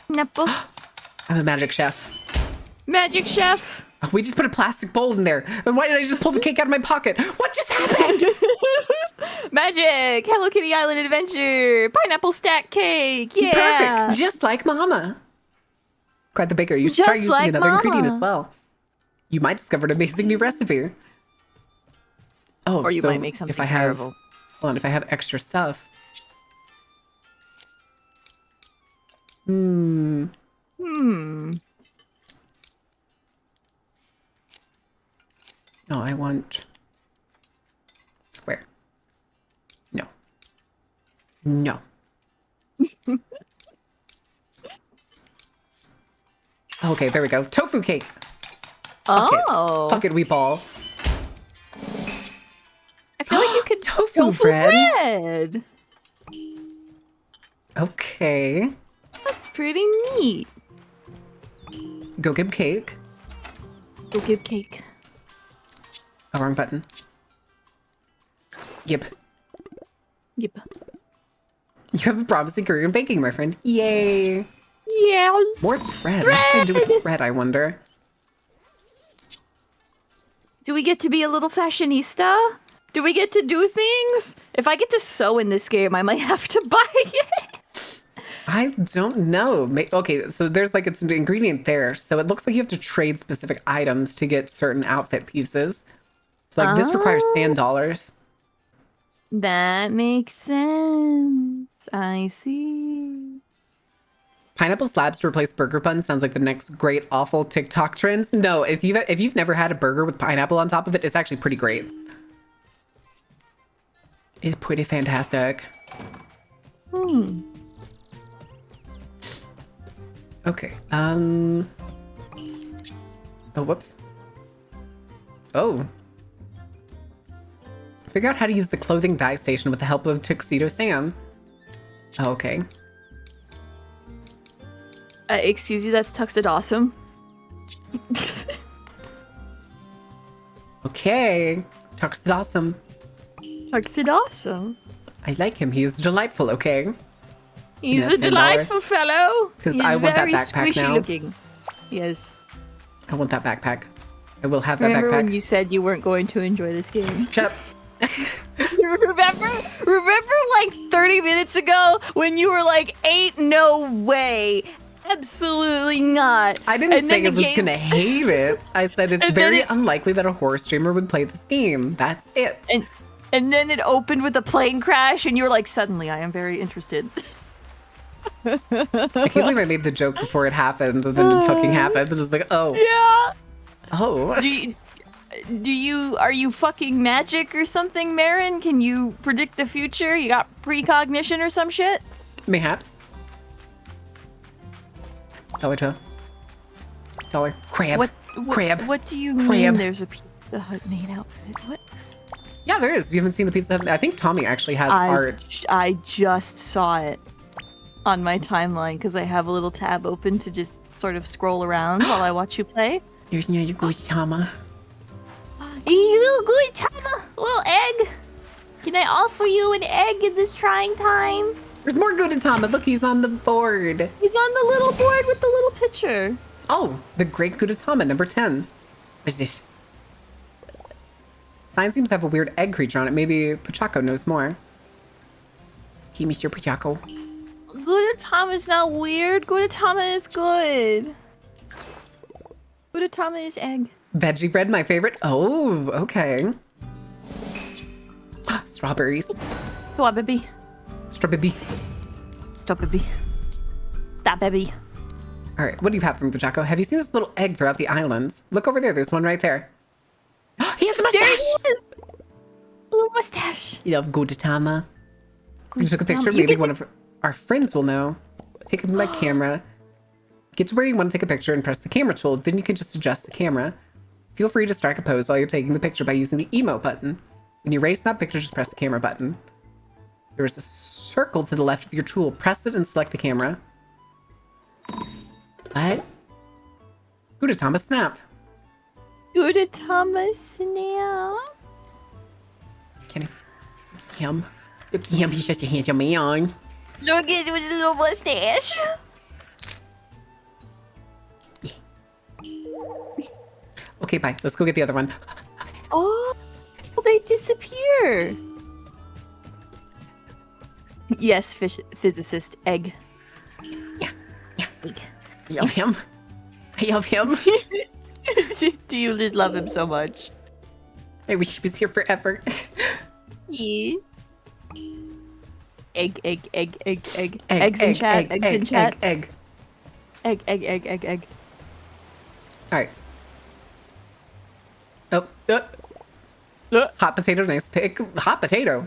[SPEAKER 5] Nipple.
[SPEAKER 1] I'm a magic chef.
[SPEAKER 5] Magic chef.
[SPEAKER 1] Oh, we just put a plastic bowl in there. And why did I just pull the cake out of my pocket? What just happened?
[SPEAKER 5] Magic. Hello Kitty Island Adventure. Pineapple stack cake. Yeah.
[SPEAKER 1] Perfect. Just like Mama. Cried the baker. You should try
[SPEAKER 5] Just
[SPEAKER 1] using
[SPEAKER 5] like
[SPEAKER 1] another ingredient
[SPEAKER 5] Mama.
[SPEAKER 1] as well. You might discover an amazing new recipe. Oh,
[SPEAKER 5] Or you
[SPEAKER 1] so
[SPEAKER 5] might make something
[SPEAKER 1] if I
[SPEAKER 5] terrible.
[SPEAKER 1] Have, hold on, if I have extra stuff.
[SPEAKER 5] Hmm.
[SPEAKER 1] No, I want square. No. No. Okay, there we go. Tofu cake.
[SPEAKER 5] Oh.
[SPEAKER 1] Fuck it, we ball.
[SPEAKER 5] I feel like you could
[SPEAKER 1] Tofu bread.
[SPEAKER 5] bread.
[SPEAKER 1] Okay.
[SPEAKER 5] That's pretty neat.
[SPEAKER 1] Go give cake.
[SPEAKER 5] Go give cake.
[SPEAKER 1] Oh, wrong button. Yep.
[SPEAKER 5] Yep.
[SPEAKER 1] You have a promising career in baking, my friend. Yay.
[SPEAKER 5] Yeah.
[SPEAKER 1] More thread. What can I do with thread, I wonder?
[SPEAKER 5] Do we get to be a little fashionista? Do we get to do things? If I get to sew in this game, I might have to buy it.
[SPEAKER 1] I don't know. Okay, so there's like it's an ingredient there. So it looks like you have to trade specific items to get certain outfit pieces. So like this requires sand dollars.
[SPEAKER 5] That makes sense. I see.
[SPEAKER 1] Pineapple slabs to replace burger buns sounds like the next great awful TikTok trend. No, if you've never had a burger with pineapple on top of it, it's actually pretty great. It's pretty fantastic. Okay. Oh, whoops. Oh. Figure out how to use the clothing dye station with the help of Tuxedo Sam. Oh, okay.
[SPEAKER 5] Excuse you, that's Tuxedo Awesome.
[SPEAKER 1] Okay. Tuxedo.
[SPEAKER 5] Tuxedo.
[SPEAKER 1] I like him. He is delightful, okay?
[SPEAKER 5] He's
[SPEAKER 1] Yes,
[SPEAKER 5] a delightful fellow.
[SPEAKER 1] 'Cause
[SPEAKER 5] He's
[SPEAKER 1] I want that
[SPEAKER 5] very
[SPEAKER 1] backpack
[SPEAKER 5] squishy
[SPEAKER 1] now.
[SPEAKER 5] looking. Yes.
[SPEAKER 1] I want that backpack. I will have that
[SPEAKER 5] Remember
[SPEAKER 1] backpack.
[SPEAKER 5] when you said you weren't going to enjoy this game?
[SPEAKER 1] Shut up.
[SPEAKER 5] Remember like 30 minutes ago when you were like, ain't no way. Absolutely not.
[SPEAKER 1] I didn't
[SPEAKER 5] And
[SPEAKER 1] say
[SPEAKER 5] then
[SPEAKER 1] I
[SPEAKER 5] the
[SPEAKER 1] was
[SPEAKER 5] game-
[SPEAKER 1] gonna hate it. I said it's
[SPEAKER 5] And then
[SPEAKER 1] very
[SPEAKER 5] it-
[SPEAKER 1] unlikely that a horror streamer would play this game. That's it.
[SPEAKER 5] And then it opened with a plane crash and you were like, suddenly I am very interested.
[SPEAKER 1] I can't believe I made the joke before it happened, and then it fucking happened. And it's like, oh,
[SPEAKER 5] Yeah.
[SPEAKER 1] oh.
[SPEAKER 5] Are you fucking magic or something, Marin? Can you predict the future? You got precognition or some shit?
[SPEAKER 1] Mayhaps. $1. $1. Crab. Crab.
[SPEAKER 5] What do you mean
[SPEAKER 1] Crab.
[SPEAKER 5] there's a Pizza Hut main outfit? What?
[SPEAKER 1] Yeah, there is. You haven't seen the Pizza Hut? I think Tommy actually has art.
[SPEAKER 5] I just saw it on my timeline because I have a little tab open to just sort of scroll around while I watch you play.
[SPEAKER 1] There's no Yokohama.
[SPEAKER 5] You little good Tama, little egg. Can I offer you an egg in this trying time?
[SPEAKER 1] There's more Gudetama. Look, he's on the board.
[SPEAKER 5] He's on the little board with the little picture.
[SPEAKER 1] Oh, the Great Gudetama, number 10. What's this? Sign seems to have a weird egg creature on it. Maybe Pachaco knows more. Hey, Mr. Pachaco.
[SPEAKER 5] Gudetama is not weird. Gudetama is good. Gudetama is egg.
[SPEAKER 1] Veggie bread, my favorite. Oh, okay. Strawberries.
[SPEAKER 5] Strawberry.
[SPEAKER 1] Strawberry.
[SPEAKER 5] Strawberry. Strawberry.
[SPEAKER 1] All right, what do you have from Pachaco? Have you seen this little egg throughout the islands? Look over there. There's one right there. He has a mustache.
[SPEAKER 5] There he is. Little mustache.
[SPEAKER 1] You love Gudetama. You took a picture.
[SPEAKER 5] You
[SPEAKER 1] Maybe
[SPEAKER 5] get
[SPEAKER 1] one of our friends will know. Take my camera. Get to where you want to take a picture and press the camera tool. Then you can just adjust the camera. Feel free to strike a pose while you're taking the picture by using the emote button. When you raise that picture, just press the camera button. There is a circle to the left of your tool. Press it and select the camera. What? Gudetama snap.
[SPEAKER 5] Gudetama snap.
[SPEAKER 1] Can him? Look at him. He's such a handsome man.
[SPEAKER 5] Look at him with a little mustache.
[SPEAKER 1] Okay, bye. Let's go get the other one.
[SPEAKER 5] Oh, they disappear. Yes, physicist egg.
[SPEAKER 1] Yeah. I love him. I love him.
[SPEAKER 5] Do you just love him so much?
[SPEAKER 1] I wish he was here forever.
[SPEAKER 5] Yeah. Egg.
[SPEAKER 1] Egg,
[SPEAKER 5] Eggs in chat. Eggs in chat.
[SPEAKER 1] Egg.
[SPEAKER 5] Egg.
[SPEAKER 1] All right. Oh, hot potato, nice pick. Hot potato.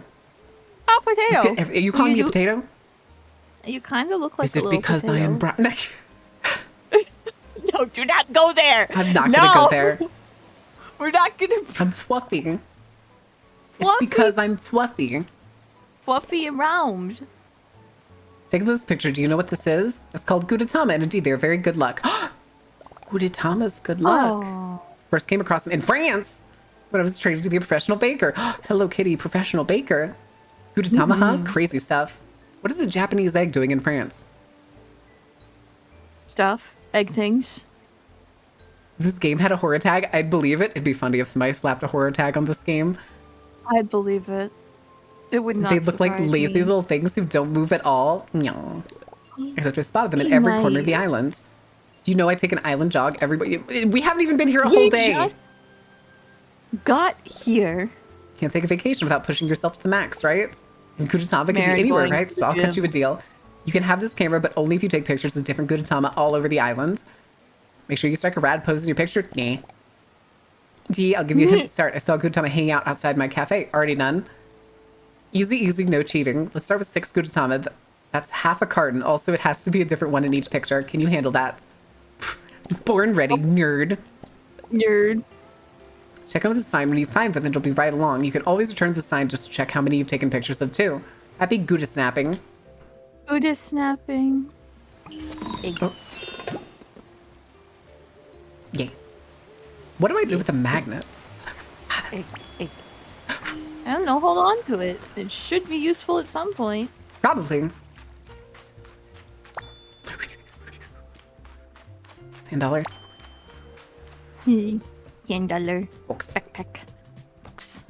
[SPEAKER 5] Hot potato.
[SPEAKER 1] Are you calling me a potato?
[SPEAKER 5] You kind of look like
[SPEAKER 1] Is
[SPEAKER 5] a
[SPEAKER 1] it
[SPEAKER 5] little
[SPEAKER 1] because
[SPEAKER 5] potato.
[SPEAKER 1] I am brown?
[SPEAKER 5] No, do not go there.
[SPEAKER 1] I'm not gonna go there.
[SPEAKER 5] We're not gonna.
[SPEAKER 1] I'm fluffy. It's
[SPEAKER 5] Fluffy?
[SPEAKER 1] because I'm fluffy.
[SPEAKER 5] Fluffy and round.
[SPEAKER 1] Take a look at this picture. Do you know what this is? It's called Gudetama, and indeed, they're very good luck. Gudetama's good luck.
[SPEAKER 5] Oh.
[SPEAKER 1] First came across them in France when I was training to be a professional baker. Hello Kitty, professional baker. Gudetama, huh? Crazy stuff. What is a Japanese egg doing in France?
[SPEAKER 5] Stuff. Egg things.
[SPEAKER 1] If this game had a horror tag, I'd believe it. It'd be funny if somebody slapped a horror tag on this game.
[SPEAKER 5] I'd believe it. It would not.
[SPEAKER 1] They look like
[SPEAKER 5] surprise
[SPEAKER 1] lazy
[SPEAKER 5] me.
[SPEAKER 1] little things who don't move at all. No. Except I spotted them at every corner of the island. Do you know I take an island jog? Everybody, we haven't even been here a whole
[SPEAKER 5] We
[SPEAKER 1] day.
[SPEAKER 5] just got here.
[SPEAKER 1] Can't take a vacation without pushing yourself to the max, right? And Gudetama can be
[SPEAKER 5] Mary
[SPEAKER 1] anywhere,
[SPEAKER 5] going
[SPEAKER 1] right?
[SPEAKER 5] to
[SPEAKER 1] So I'll
[SPEAKER 5] the
[SPEAKER 1] cut
[SPEAKER 5] gym.
[SPEAKER 1] you a deal. You can have this camera, but only if you take pictures of different Gudetama all over the island. Make sure you strike a rad pose in your picture. Nah. D, I'll give you a hint to start. I saw Gudetama hanging out outside my cafe. Already done. Easy, no cheating. Let's start with 6 Gudetama. That's half a carton. Also, it has to be a different one in each picture. Can you handle that? Born ready, nerd.
[SPEAKER 5] Nerd.
[SPEAKER 1] Check out the sign when you find them, and it'll be right along. You can always return to the sign just to check how many you've taken pictures of, too. Happy Gouda snapping.
[SPEAKER 5] Buddha snapping. Egg.
[SPEAKER 1] Yay. What do I do with the magnet?
[SPEAKER 5] I don't know. Hold on to it. It should be useful at some point.
[SPEAKER 1] Probably. $10.
[SPEAKER 5] $10
[SPEAKER 1] Books.
[SPEAKER 5] backpack. Books.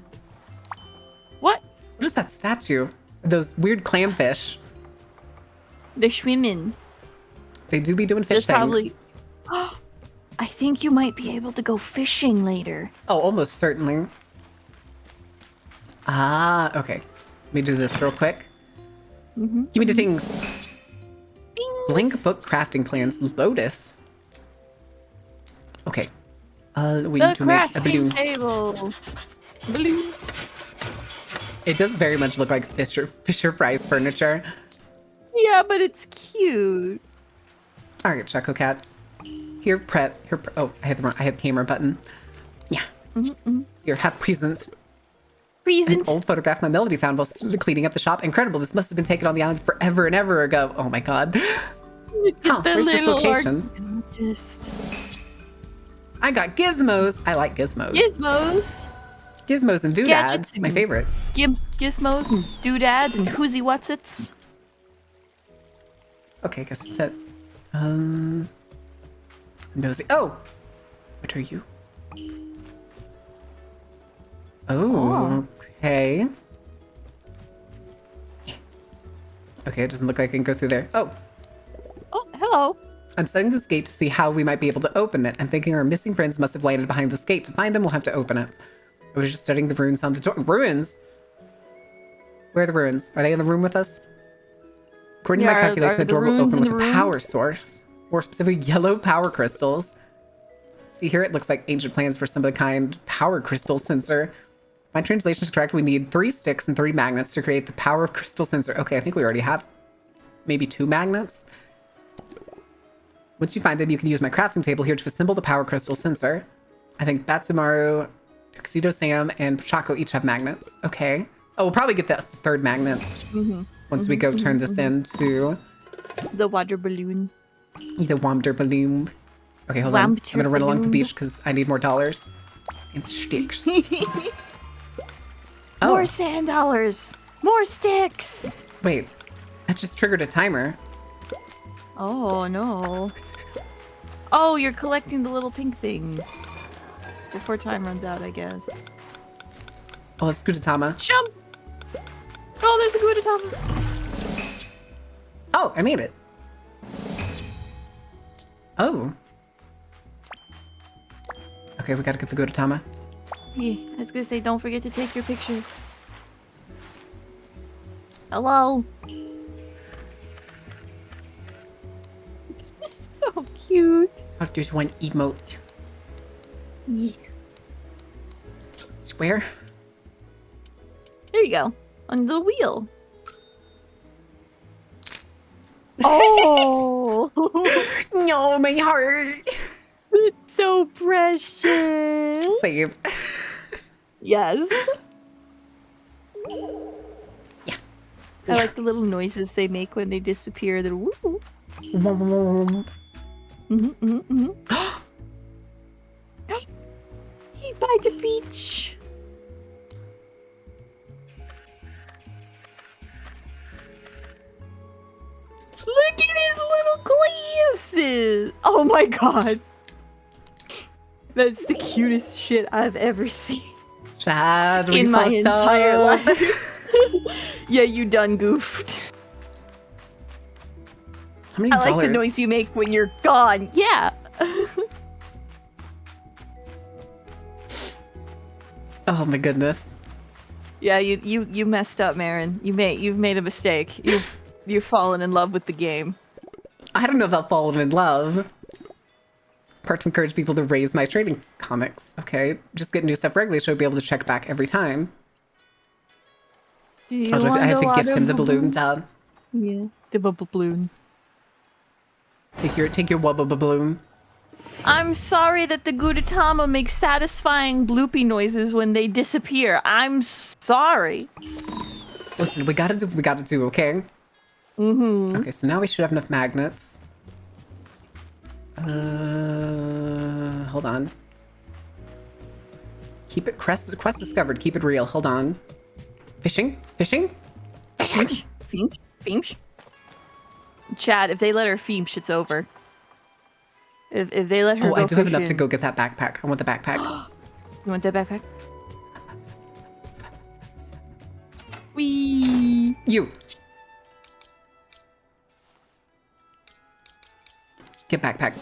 [SPEAKER 5] What?
[SPEAKER 1] What is that statue? Those weird clamfish.
[SPEAKER 5] They're swimming.
[SPEAKER 1] They do be doing fish
[SPEAKER 5] There's
[SPEAKER 1] things.
[SPEAKER 5] probably. I think you might be able to go fishing later.
[SPEAKER 1] Oh, almost certainly. Ah, okay. Let me do this real quick. Give me the things. Blink book crafting plans. Lotus. Okay. We
[SPEAKER 5] The
[SPEAKER 1] need to make a balloon.
[SPEAKER 5] crafting table. Balloon.
[SPEAKER 1] It does very much look like Fisher Price furniture.
[SPEAKER 5] Yeah, but it's cute.
[SPEAKER 1] All right, Choco Cat. Here, Pret. Here, oh, I have camera button. Yeah. Here, have presents.
[SPEAKER 5] Present.
[SPEAKER 1] An old photograph my Melody found while cleaning up the shop. Incredible. This must have been taken on the island forever and ever ago. Oh my god. Huh,
[SPEAKER 5] The
[SPEAKER 1] where's this
[SPEAKER 5] little
[SPEAKER 1] location?
[SPEAKER 5] Just
[SPEAKER 1] I got gizmos. I like gizmos.
[SPEAKER 5] gizmos.
[SPEAKER 1] Gizmos and
[SPEAKER 5] Gadgets
[SPEAKER 1] doodads. My
[SPEAKER 5] and-
[SPEAKER 1] favorite.
[SPEAKER 5] Gizmos and doodads and whoozy whatsits.
[SPEAKER 1] Okay, guess that's it. Nosy. Oh! What are you? Oh, okay. Okay, it doesn't look like I can go through there. Oh,
[SPEAKER 5] Oh, hello.
[SPEAKER 1] I'm studying this gate to see how we might be able to open it. I'm thinking our missing friends must have landed behind this gate. To find them, we'll have to open it. I was just studying the runes on the door. Ruins? Where are the ruins? Are they in the room with us? According to my
[SPEAKER 5] Yeah,
[SPEAKER 1] calculation,
[SPEAKER 5] are
[SPEAKER 1] the door
[SPEAKER 5] the
[SPEAKER 1] will
[SPEAKER 5] runes
[SPEAKER 1] open
[SPEAKER 5] in
[SPEAKER 1] with
[SPEAKER 5] the
[SPEAKER 1] a
[SPEAKER 5] room?
[SPEAKER 1] power source. More specifically, yellow power crystals. See here, it looks like ancient plans for some of the kind power crystal sensor. My translation is correct. We need 3 sticks and 3 magnets to create the power crystal sensor. Okay, I think we already have maybe 2 magnets. Once you find them, you can use my crafting table here to assemble the power crystal sensor. I think Batsumaru, Tuxedo Sam, and Chaco each have magnets. Okay. Oh, we'll probably get that 3rd magnet once we go turn this into
[SPEAKER 5] The water balloon.
[SPEAKER 1] the Wamder Balloon. Okay, hold on. I'm
[SPEAKER 5] Wamter
[SPEAKER 1] gonna run along the
[SPEAKER 5] balloon.
[SPEAKER 1] beach because I need more dollars and sticks.
[SPEAKER 5] More sand dollars. More sticks.
[SPEAKER 1] Wait, that just triggered a timer.
[SPEAKER 5] Oh no. Oh, you're collecting the little pink things before time runs out, I guess.
[SPEAKER 1] Oh, it's Gudetama.
[SPEAKER 5] Jump! Oh, there's a Gudetama.
[SPEAKER 1] Oh, I made it. Oh. Okay, we gotta get the Gudetama.
[SPEAKER 5] Yeah, I was gonna say, don't forget to take your picture. Hello. So cute.
[SPEAKER 1] Oh, there's one emote.
[SPEAKER 5] Yeah.
[SPEAKER 1] Square?
[SPEAKER 5] There you go. On the wheel. Oh,
[SPEAKER 1] No, my heart.
[SPEAKER 5] it's so precious.
[SPEAKER 1] Save.
[SPEAKER 5] Yes.
[SPEAKER 1] Yeah.
[SPEAKER 5] I like the little noises they make when they disappear. They're woo. He by the beach. Look at his little glasses. Oh my god. That's the cutest shit I've ever seen
[SPEAKER 1] Chad, we
[SPEAKER 5] in my
[SPEAKER 1] fucked
[SPEAKER 5] entire
[SPEAKER 1] up.
[SPEAKER 5] life. Yeah, you done goofed.
[SPEAKER 1] How many
[SPEAKER 5] I like
[SPEAKER 1] dollars?
[SPEAKER 5] the noise you make when you're gone. Yeah.
[SPEAKER 1] Oh my goodness.
[SPEAKER 5] Yeah, you messed up, Marin. You've made a mistake. You've fallen in love with the game.
[SPEAKER 1] I don't know about falling in love. Part to encourage people to raise my trading comics. Okay, just get new stuff regularly so I'll be able to check back every time.
[SPEAKER 5] Do you
[SPEAKER 1] I
[SPEAKER 5] want
[SPEAKER 1] have
[SPEAKER 5] a
[SPEAKER 1] to gift him the
[SPEAKER 5] water
[SPEAKER 1] balloon, Dad.
[SPEAKER 5] Yeah, the bubble balloon.
[SPEAKER 1] Take your wubba balloon.
[SPEAKER 5] I'm sorry that the Gudetama makes satisfying bloopy noises when they disappear. I'm sorry.
[SPEAKER 1] Listen, we gotta do, okay? Mm-hmm. Okay, so now we should have enough magnets. Hold on. Keep it, quest discovered. Keep it real. Hold on. Fishing? Fishing? Fishing!
[SPEAKER 5] Feemsh? Feemsh? Feemsh? Chad, if they let her feemsh, it's over. If they let her
[SPEAKER 1] Oh,
[SPEAKER 5] go
[SPEAKER 1] I do have enough to
[SPEAKER 5] fishing-
[SPEAKER 1] go get that backpack. I want the backpack.
[SPEAKER 5] You want that backpack? Wee.
[SPEAKER 1] You! Get backpack.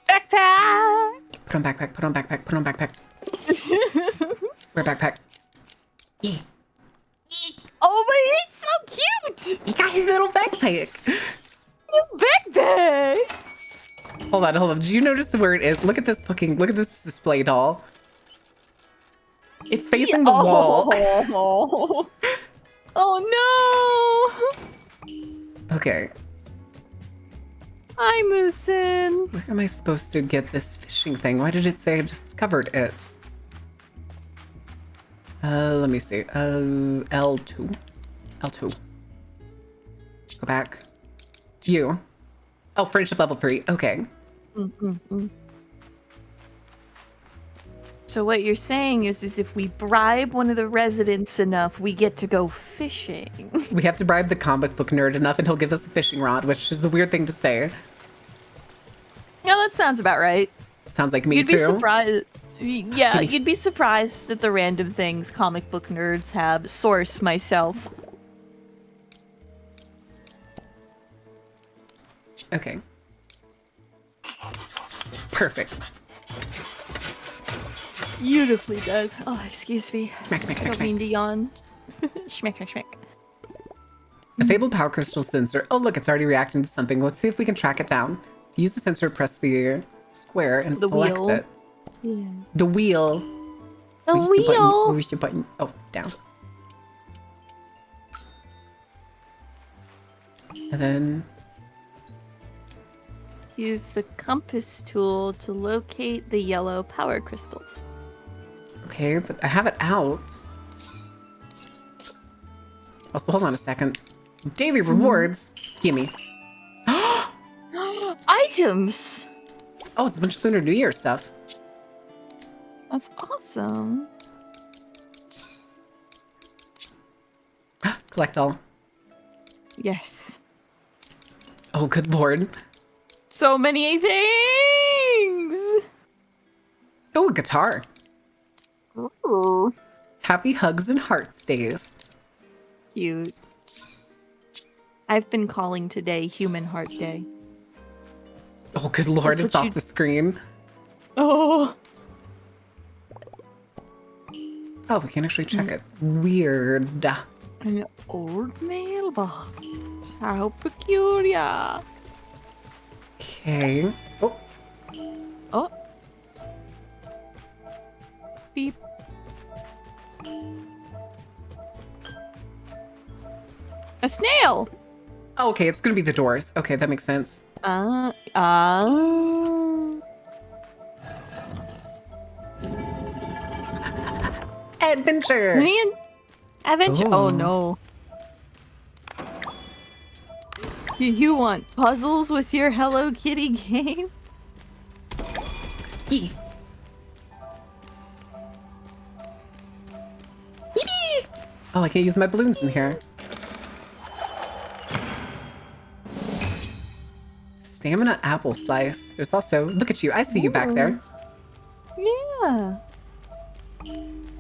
[SPEAKER 5] Backpack!
[SPEAKER 1] Put on backpack, put on backpack, put on backpack. Wear backpack. Yeah.
[SPEAKER 5] Oh my, it's so cute!
[SPEAKER 1] You got his little backpack.
[SPEAKER 5] You backpack!
[SPEAKER 1] Hold on, hold on. Did you notice where it is? Look at this look at this display doll. It's facing the wall.
[SPEAKER 5] Oh. Oh no!
[SPEAKER 1] Okay.
[SPEAKER 5] Hi, Moosin.
[SPEAKER 1] Where am I supposed to get this fishing thing? Why did it say I discovered it? Let me see. L2. L2. Go back. You. Oh, friendship level 3. Okay.
[SPEAKER 5] So what you're saying is if we bribe one of the residents enough, we get to go fishing.
[SPEAKER 1] We have to bribe the comic book nerd enough and he'll give us a fishing rod, which is a weird thing to say.
[SPEAKER 5] Yeah, that sounds about right.
[SPEAKER 1] Sounds like me
[SPEAKER 5] You'd
[SPEAKER 1] too.
[SPEAKER 5] be surprised. Yeah, you'd be surprised at the random things comic book nerds have. Source myself.
[SPEAKER 1] Okay. Perfect.
[SPEAKER 5] Beautifully done. Oh, excuse me.
[SPEAKER 1] Smack, smack,
[SPEAKER 5] I
[SPEAKER 1] smack,
[SPEAKER 5] don't
[SPEAKER 1] smack.
[SPEAKER 5] mean to yawn. Schmeck, schmeck, schmeck.
[SPEAKER 1] The fabled power crystal sensor. Oh, look, it's already reacting to something. Let's see if we can track it down. Use the sensor, press the square, and
[SPEAKER 5] The
[SPEAKER 1] select
[SPEAKER 5] wheel.
[SPEAKER 1] it.
[SPEAKER 5] Yeah.
[SPEAKER 1] The wheel.
[SPEAKER 5] The
[SPEAKER 1] Where's the button?
[SPEAKER 5] wheel!
[SPEAKER 1] Where's the button? Oh, down. And then...
[SPEAKER 5] Use the compass tool to locate the yellow power crystals.
[SPEAKER 1] Okay, but I have it out. Also, hold on a second. Daily rewards. Gimme.
[SPEAKER 5] Items!
[SPEAKER 1] Oh, it's a bunch of Lunar New Year stuff.
[SPEAKER 5] That's awesome.
[SPEAKER 1] Collect all.
[SPEAKER 5] Yes.
[SPEAKER 1] Oh, good lord.
[SPEAKER 5] So many things!
[SPEAKER 1] Oh, a guitar.
[SPEAKER 5] Ooh.
[SPEAKER 1] Happy hugs and heart stays.
[SPEAKER 5] Cute. I've been calling today Human Heart Day.
[SPEAKER 1] Oh, good lord,
[SPEAKER 5] That's
[SPEAKER 1] it's
[SPEAKER 5] what
[SPEAKER 1] off
[SPEAKER 5] you-
[SPEAKER 1] the screen.
[SPEAKER 5] Oh!
[SPEAKER 1] Oh, we can actually check it. Weird.
[SPEAKER 5] An old mailbox. How peculiar.
[SPEAKER 1] Okay. Oh,
[SPEAKER 5] Oh. Beep. A snail!
[SPEAKER 1] oh, okay, it's gonna be the doors. Okay, that makes sense. Adventure!
[SPEAKER 5] Man, adventure. Oh
[SPEAKER 1] Ooh.
[SPEAKER 5] no. You want puzzles with your Hello Kitty game?
[SPEAKER 1] Yeah. Yippee! Oh, I can't use my balloons in here. Stamina apple slice. There's also, look at you, I see you back there.
[SPEAKER 5] Yeah.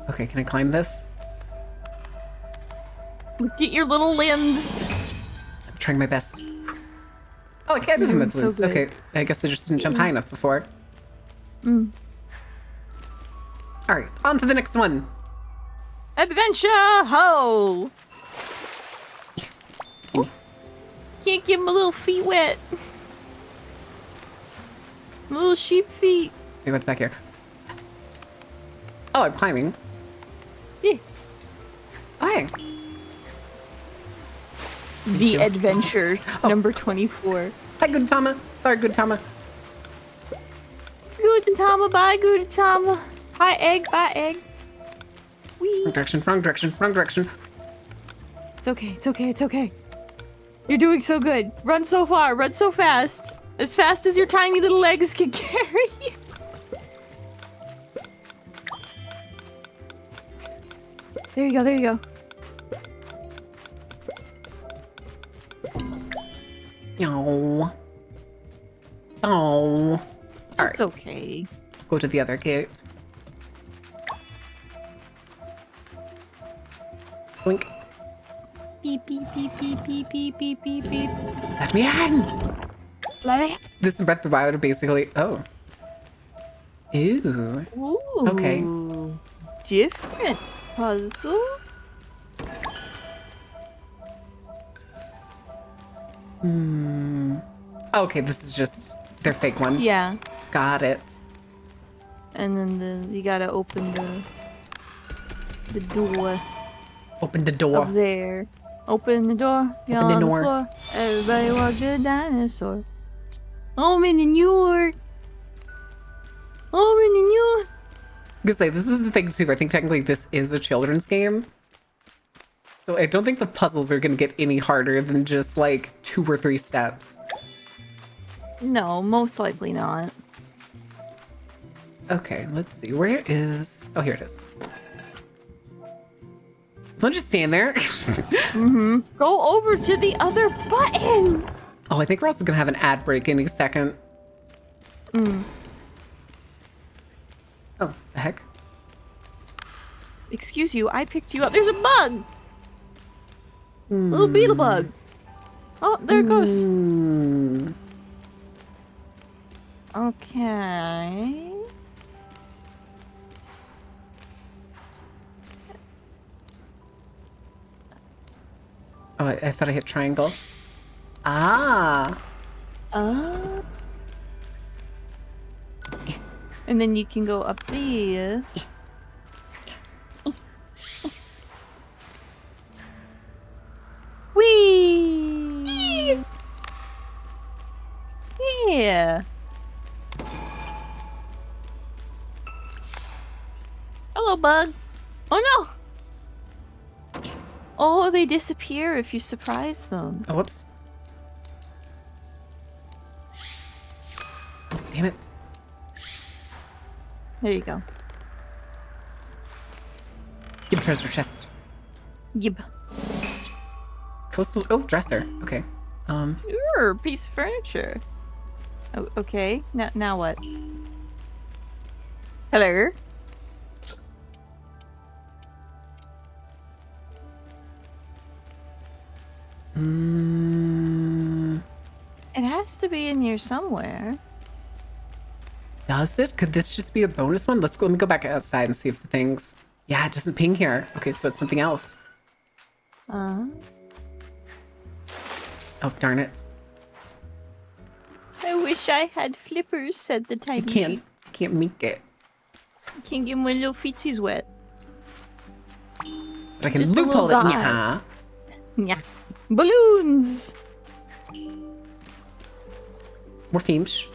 [SPEAKER 1] Okay, can I climb this?
[SPEAKER 5] Look at your little limbs.
[SPEAKER 1] I'm trying my best. Oh, I can't do my
[SPEAKER 5] so
[SPEAKER 1] balloons.
[SPEAKER 5] good.
[SPEAKER 1] Okay, I guess I just didn't jump high enough before. Alright, on to the next one.
[SPEAKER 5] Adventure ho! Can't get my little feet wet. My little sheep feet.
[SPEAKER 1] Hey, what's back here? Oh, I'm climbing.
[SPEAKER 5] Yeah.
[SPEAKER 1] Hi.
[SPEAKER 5] The Adventure,
[SPEAKER 1] Oh.
[SPEAKER 5] number 24.
[SPEAKER 1] Hi, Good Tama. Sorry, Good Tama.
[SPEAKER 5] Guten Tama, bye, Guten Tama. Hi, egg, bye, egg. Wee.
[SPEAKER 1] Wrong direction, wrong direction, wrong direction.
[SPEAKER 5] It's okay, it's okay, it's okay. You're doing so good. Run so far, run so fast. As fast as your tiny little legs can carry you. There you go. There you go.
[SPEAKER 1] Oh. Oh. All right.
[SPEAKER 5] It's okay.
[SPEAKER 1] Go to the other gate. Blink.
[SPEAKER 5] Beep beep beep beep beep beep beep beep beep.
[SPEAKER 1] Let me in.
[SPEAKER 5] Let me.
[SPEAKER 1] This is Breath of the Wild, basically. Oh. Ew.
[SPEAKER 5] Ooh.
[SPEAKER 1] Okay.
[SPEAKER 5] Different puzzle.
[SPEAKER 1] Okay, this is just they're fake ones.
[SPEAKER 5] Yeah.
[SPEAKER 1] Got it.
[SPEAKER 5] And then you gotta open the door
[SPEAKER 1] Open the door.
[SPEAKER 5] up there. Open the door. You're
[SPEAKER 1] Open the
[SPEAKER 5] on
[SPEAKER 1] door.
[SPEAKER 5] floor. Everybody watch a dinosaur. I'm in New York. I'm in New York.
[SPEAKER 1] Because like, this is the thing too. I think technically this is a children's game. So I don't think the puzzles are gonna get any harder than just like 2 or 3 steps.
[SPEAKER 5] No, most likely not.
[SPEAKER 1] Okay, let's see. Where is... Oh, here it is. Don't just stand there.
[SPEAKER 5] Go over to the other button.
[SPEAKER 1] Oh, I think we're also gonna have an ad break any second. Oh, the heck?
[SPEAKER 5] Excuse you, I picked you up. There's a bug. Little beetle bug. Oh, there it goes. Okay.
[SPEAKER 1] Oh, I thought I hit triangle. Ah.
[SPEAKER 5] And then you can go up there. Whee! Yeah. Hello, bug. Oh no! Oh, they disappear if you surprise them.
[SPEAKER 1] Oh, whoops. Damn it.
[SPEAKER 5] There you go.
[SPEAKER 1] Give me treasure chest.
[SPEAKER 5] Yib.
[SPEAKER 1] Coastal... Oh, dresser. Okay.
[SPEAKER 5] Sure, piece of furniture. Oh, okay. Now what? Hello? It has to be in here somewhere.
[SPEAKER 1] Does it? Could this just be a bonus one? Let me go back outside and see if the things... Yeah, it doesn't ping here. Okay, so it's something else. Oh, darn it.
[SPEAKER 5] I wish I had flippers, said the tiny sheep.
[SPEAKER 1] Can't make it.
[SPEAKER 5] Can't get my little feetsies wet.
[SPEAKER 1] But I can
[SPEAKER 5] Just a
[SPEAKER 1] loophole
[SPEAKER 5] little
[SPEAKER 1] it.
[SPEAKER 5] guy.
[SPEAKER 1] Yeah.
[SPEAKER 5] Yeah. Balloons!
[SPEAKER 1] More Feemsh.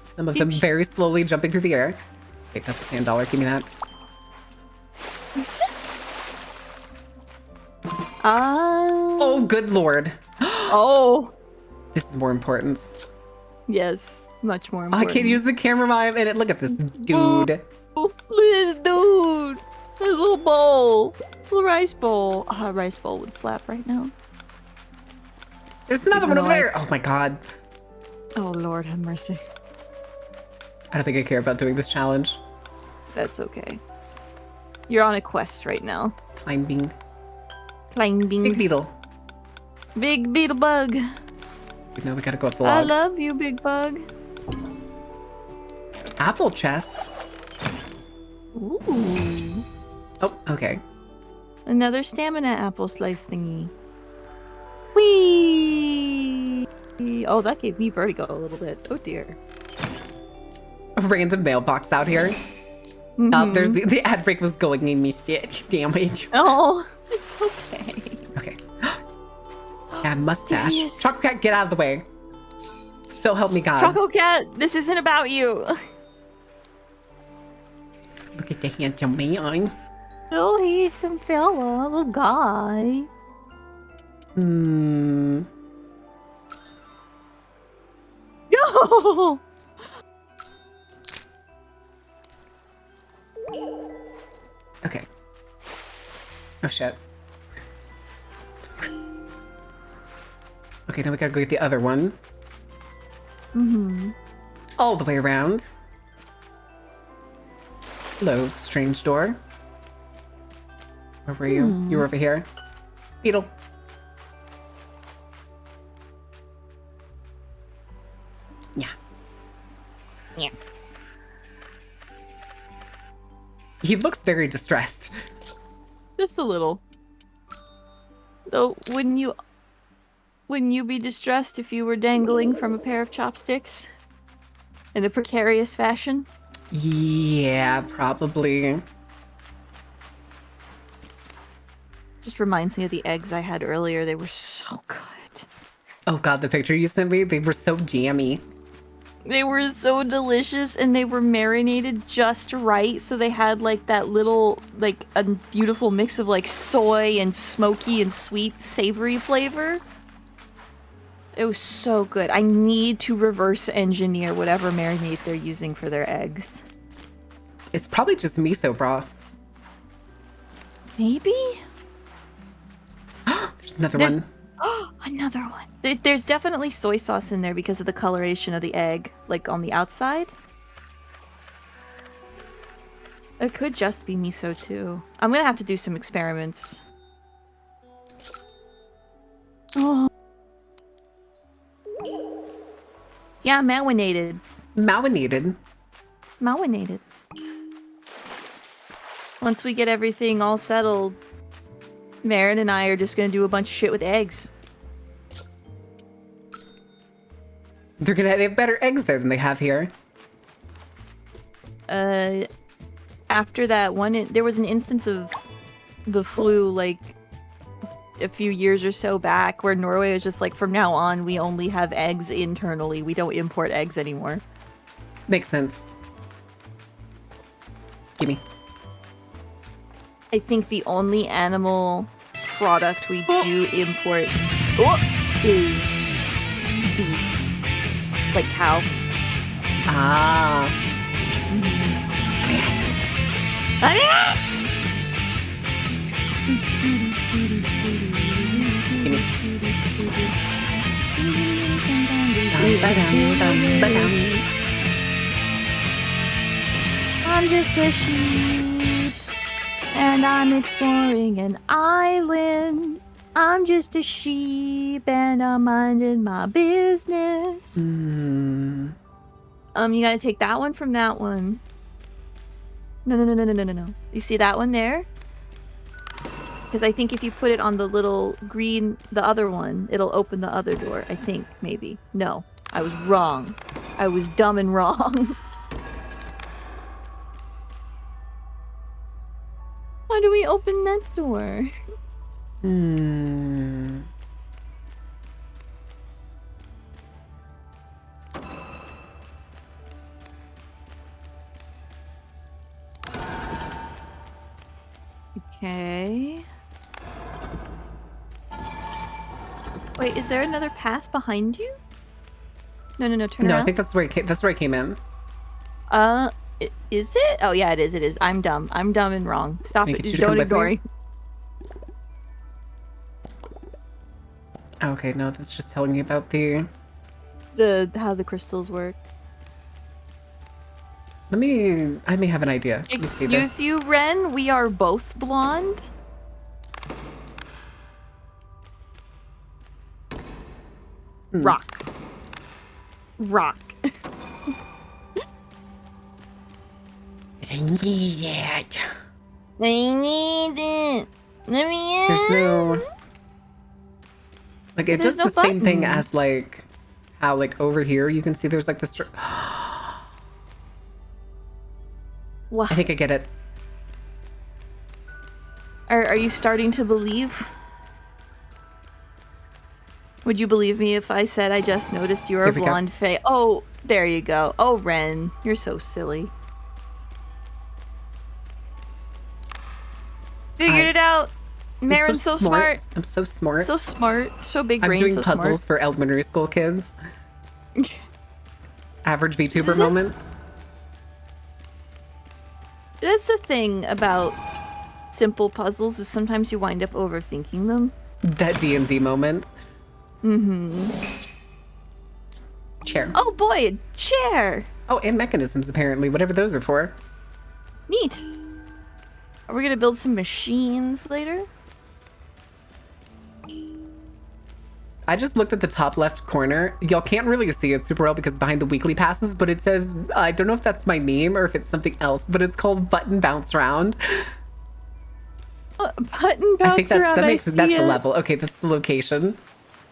[SPEAKER 1] Some of them
[SPEAKER 5] Feemsh.
[SPEAKER 1] very slowly jumping through the air. Wait, that's a sand dollar. Give me that. Oh, good lord.
[SPEAKER 5] Oh.
[SPEAKER 1] This is more important.
[SPEAKER 5] Yes, much more
[SPEAKER 1] Oh, I
[SPEAKER 5] important.
[SPEAKER 1] can't use the camera vibe in it. Look at this dude.
[SPEAKER 5] Oh, look at this dude! This little bowl! Little rice bowl. A rice bowl would slap right now.
[SPEAKER 1] There's another one over
[SPEAKER 5] Even though
[SPEAKER 1] there. Oh my god.
[SPEAKER 5] Oh, Lord have mercy.
[SPEAKER 1] I don't think I care about doing this challenge.
[SPEAKER 5] That's okay. You're on a quest right now.
[SPEAKER 1] Climbing.
[SPEAKER 5] Climbing.
[SPEAKER 1] Big beetle.
[SPEAKER 5] Big beetle bug.
[SPEAKER 1] Now we gotta go up the
[SPEAKER 5] I
[SPEAKER 1] log.
[SPEAKER 5] love you, big bug.
[SPEAKER 1] Apple chest.
[SPEAKER 5] Ooh.
[SPEAKER 1] Oh, okay.
[SPEAKER 5] Another stamina apple slice thingy. Whee! Oh, that gave me vertigo a little bit. Oh dear.
[SPEAKER 1] A random mailbox out here. Oh, there's the ad break was going in me shit. Damn it.
[SPEAKER 5] Oh, it's okay.
[SPEAKER 1] Okay. Yeah, mustache.
[SPEAKER 5] Yes.
[SPEAKER 1] Choco Cat, get out of the way. So help me God.
[SPEAKER 5] Choco Cat, this isn't about you.
[SPEAKER 1] Look at the handsome man.
[SPEAKER 5] Oh, he's some fella, little guy. No!
[SPEAKER 1] Okay. Oh shit. Okay, now we gotta go get the other one.
[SPEAKER 5] Mm-hmm.
[SPEAKER 1] All the way around. Hello, strange door. Where were you? You were over here. Beetle. Yeah.
[SPEAKER 5] Yeah.
[SPEAKER 1] He looks very distressed.
[SPEAKER 5] Just a little. Though, wouldn't you be distressed if you were dangling from a pair of chopsticks? In a precarious fashion?
[SPEAKER 1] Yeah, probably.
[SPEAKER 5] Just reminds me of the eggs I had earlier. They were so good.
[SPEAKER 1] Oh god, the picture you sent me, they were so jammy.
[SPEAKER 5] They were so delicious and they were marinated just right. So they had like that little, like a beautiful mix of like soy and smoky and sweet savory flavor. It was so good. I need to reverse engineer whatever marinade they're using for their eggs.
[SPEAKER 1] It's probably just miso broth.
[SPEAKER 5] Maybe?
[SPEAKER 1] There's another
[SPEAKER 5] There's-
[SPEAKER 1] one.
[SPEAKER 5] Oh, another one. There's definitely soy sauce in there because of the coloration of the egg, like on the outside. It could just be miso too. I'm gonna have to do some experiments. Oh. Yeah, marinated.
[SPEAKER 1] Malinated.
[SPEAKER 5] Marinated. Once we get everything all settled, Marin and I are just gonna do a bunch of shit with eggs.
[SPEAKER 1] They have better eggs there than they have here.
[SPEAKER 5] After that one, there was an instance of the flu, like, a few years or so back, where Norway was just like, from now on, we only have eggs internally. We don't import eggs anymore.
[SPEAKER 1] Makes sense. Gimme.
[SPEAKER 5] I think the only animal product we do import is beef. Like cow.
[SPEAKER 1] Ah. Gimme. Ba-dum.
[SPEAKER 5] I'm just a sheep, and I'm exploring an island. I'm just a sheep, and I'm minding my business.
[SPEAKER 1] Mm.
[SPEAKER 5] You gotta take that one from that one. No. You see that one there? Because I think if you put it on the little green, the other one, it'll open the other door. I think, maybe. No, I was wrong. I was dumb and wrong. How do we open that door?
[SPEAKER 1] Hmm.
[SPEAKER 5] Okay. Wait, is there another path behind you? No, turn
[SPEAKER 1] No,
[SPEAKER 5] around.
[SPEAKER 1] I think that's where I came in.
[SPEAKER 5] Is it? Oh, yeah, it is. I'm dumb. I'm dumb and wrong. Stop
[SPEAKER 1] Can I
[SPEAKER 5] it.
[SPEAKER 1] get you to
[SPEAKER 5] Don't
[SPEAKER 1] come with
[SPEAKER 5] ignore
[SPEAKER 1] me?
[SPEAKER 5] me.
[SPEAKER 1] Okay, no, that's just telling me about
[SPEAKER 5] How the crystals work.
[SPEAKER 1] I may have an idea. Let me see
[SPEAKER 5] Excuse
[SPEAKER 1] this.
[SPEAKER 5] you, Ren. We are both blonde. Rock.
[SPEAKER 1] I need it.
[SPEAKER 5] I need it. Let me in.
[SPEAKER 1] There's no... Like, it
[SPEAKER 5] There's
[SPEAKER 1] does
[SPEAKER 5] no
[SPEAKER 1] the same thing
[SPEAKER 5] button.
[SPEAKER 1] as, like, how, like, over here you can see there's, like, the...
[SPEAKER 5] What?
[SPEAKER 1] I think I get it.
[SPEAKER 5] Are you starting to believe? Would you believe me if I said I just noticed you're a
[SPEAKER 1] Here we go.
[SPEAKER 5] blonde fae? Oh, there you go. Oh, Ren, you're so silly. Figured it out.
[SPEAKER 1] I'm
[SPEAKER 5] Marin's so smart.
[SPEAKER 1] I'm so smart.
[SPEAKER 5] So smart. So big
[SPEAKER 1] I'm
[SPEAKER 5] brain.
[SPEAKER 1] doing
[SPEAKER 5] so
[SPEAKER 1] puzzles
[SPEAKER 5] smart.
[SPEAKER 1] for elementary school kids. Average VTuber moments.
[SPEAKER 5] That's the thing about simple puzzles is sometimes you wind up overthinking them.
[SPEAKER 1] That D&D moment.
[SPEAKER 5] Mm-hmm.
[SPEAKER 1] Chair.
[SPEAKER 5] Oh boy, a chair!
[SPEAKER 1] Oh, and mechanisms, apparently. Whatever those are for.
[SPEAKER 5] Neat. Are we gonna build some machines later?
[SPEAKER 1] I just looked at the top left corner. Y'all can't really see it super well because it's behind the weekly passes, but it says, I don't know if that's my name or if it's something else, but it's called Button Bounce Round.
[SPEAKER 5] Button bounce
[SPEAKER 1] I think that's
[SPEAKER 5] around,
[SPEAKER 1] that's
[SPEAKER 5] I
[SPEAKER 1] the
[SPEAKER 5] see it.
[SPEAKER 1] level. Okay, that's the location.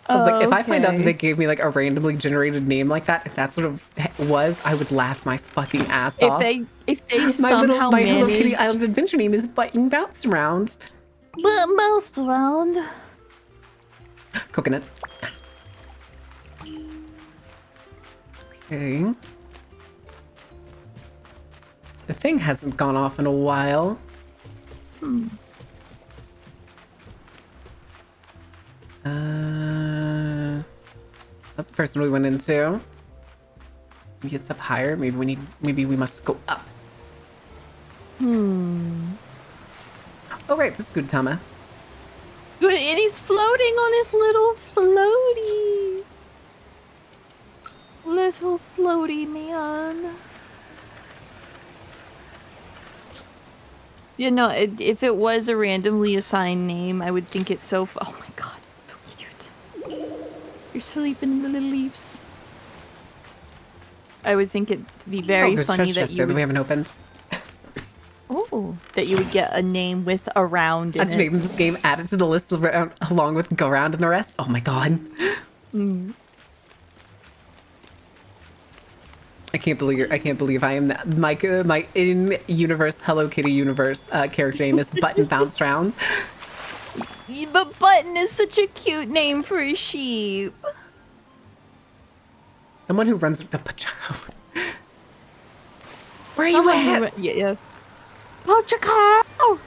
[SPEAKER 1] I was like, if I find out that
[SPEAKER 5] Okay.
[SPEAKER 1] they gave me like a randomly generated name like that, if that's what it was, I would laugh my fucking ass
[SPEAKER 5] If
[SPEAKER 1] off.
[SPEAKER 5] they
[SPEAKER 1] my
[SPEAKER 5] somehow
[SPEAKER 1] my Hello Kitty
[SPEAKER 5] managed
[SPEAKER 1] Island adventure name is Button Bounce Round.
[SPEAKER 5] bounce around.
[SPEAKER 1] Coconut. Okay. The thing hasn't gone off in a while. That's the first one we went into. Maybe it's up higher. Maybe we must go up. Oh wait, this is Gudetama.
[SPEAKER 5] Good, and he's floating on his little floaty. Little floaty man. You know, if it was a randomly assigned name, I would think it's so. Oh my god, so cute. You're sleeping in the little leaves. I would think it'd be very
[SPEAKER 1] there's
[SPEAKER 5] funny
[SPEAKER 1] treasure
[SPEAKER 5] that
[SPEAKER 1] chests
[SPEAKER 5] you
[SPEAKER 1] there that
[SPEAKER 5] would,
[SPEAKER 1] we haven't opened.
[SPEAKER 5] that you would get a name with a round in
[SPEAKER 1] Let's
[SPEAKER 5] it.
[SPEAKER 1] name this game added to the list along with Go Round and the rest. Oh my god. I can't believe I am that. My in-universe Hello Kitty universe character name is Button Bounce Round.
[SPEAKER 5] But Button is such a cute name for a sheep.
[SPEAKER 1] Someone who runs the Pachaco. Where are you
[SPEAKER 5] Someone
[SPEAKER 1] at?
[SPEAKER 5] who- yeah. Pochaco!